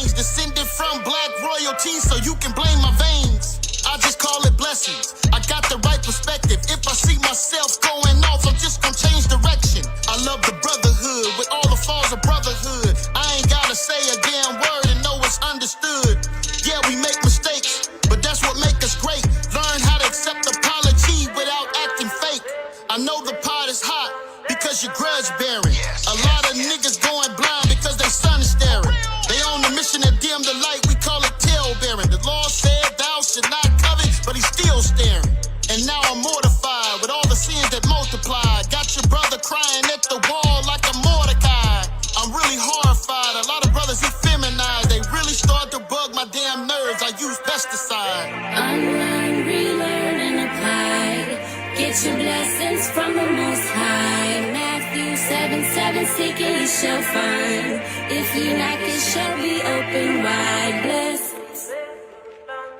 blessings. I got the right perspective. If I see myself going off, I'm just gonna change direction. I love the brotherhood with all the flaws of brotherhood. I ain't gotta say a damn word and know it's understood. Yeah, we make mistakes, but that's what make us great. Learn how to accept apology without acting fake. I know the pot is hot because you're grudge bearing. A lot of niggas going blind because they sun is staring. They on the mission to dim the light, we call it tail bearing. The law said thou should not covet, but he's still staring. And now I'm mortified with all the sins that multiply. Got your brother crying at the wall like a Mordecai. I'm really horrified. A lot of brothers effeminized. They really start to bug my damn nerves. I use pesticide. Unlearn, relearn, and apply. Get your blessings from the Most High. Matthew 7:7, seek and you shall find. If you knock, it shall be open wide. Blessings.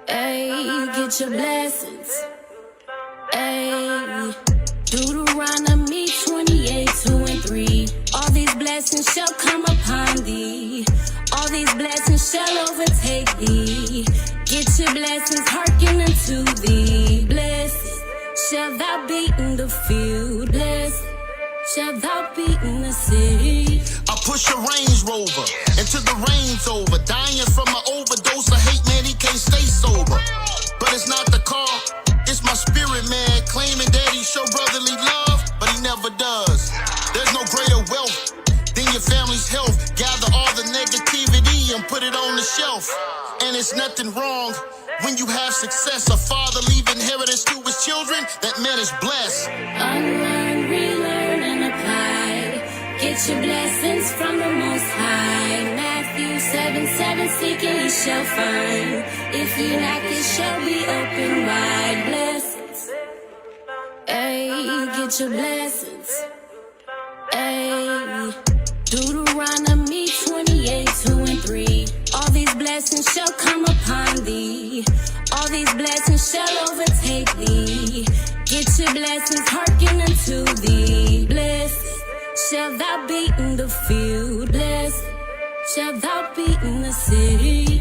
Ayy, get your blessings. Ayy. Deuteronomy 28:2-3. All these blessings shall come upon thee. All these blessings shall overtake thee. Get your blessings, hearken unto thee. Blessed shall thou be in the field. Blessed shall thou be in the city. I push a Range Rover until the rain's over. Dying from an overdose of hate, man, he can't stay sober. But it's not the car, it's my spirit, man. Claiming that he show brotherly love, but he never does. There's no greater wealth than your family's health. Gather all the negativity and put it on the shelf. And it's nothing wrong when you have success. A father leave inheritance to his children, that man is blessed. Unlearn, relearn, and apply. Get your blessings from the Most High. Matthew 7:7, seek and you shall find. If you knock, it shall be open wide. Blessings. Ayy, get your blessings. Ayy. Deuteronomy 28:2-3. All these blessings shall come upon thee. All these blessings shall overtake thee. Get your blessings, hearken unto thee. Blessed shall thou be in the field. Blessed shall thou be in the city.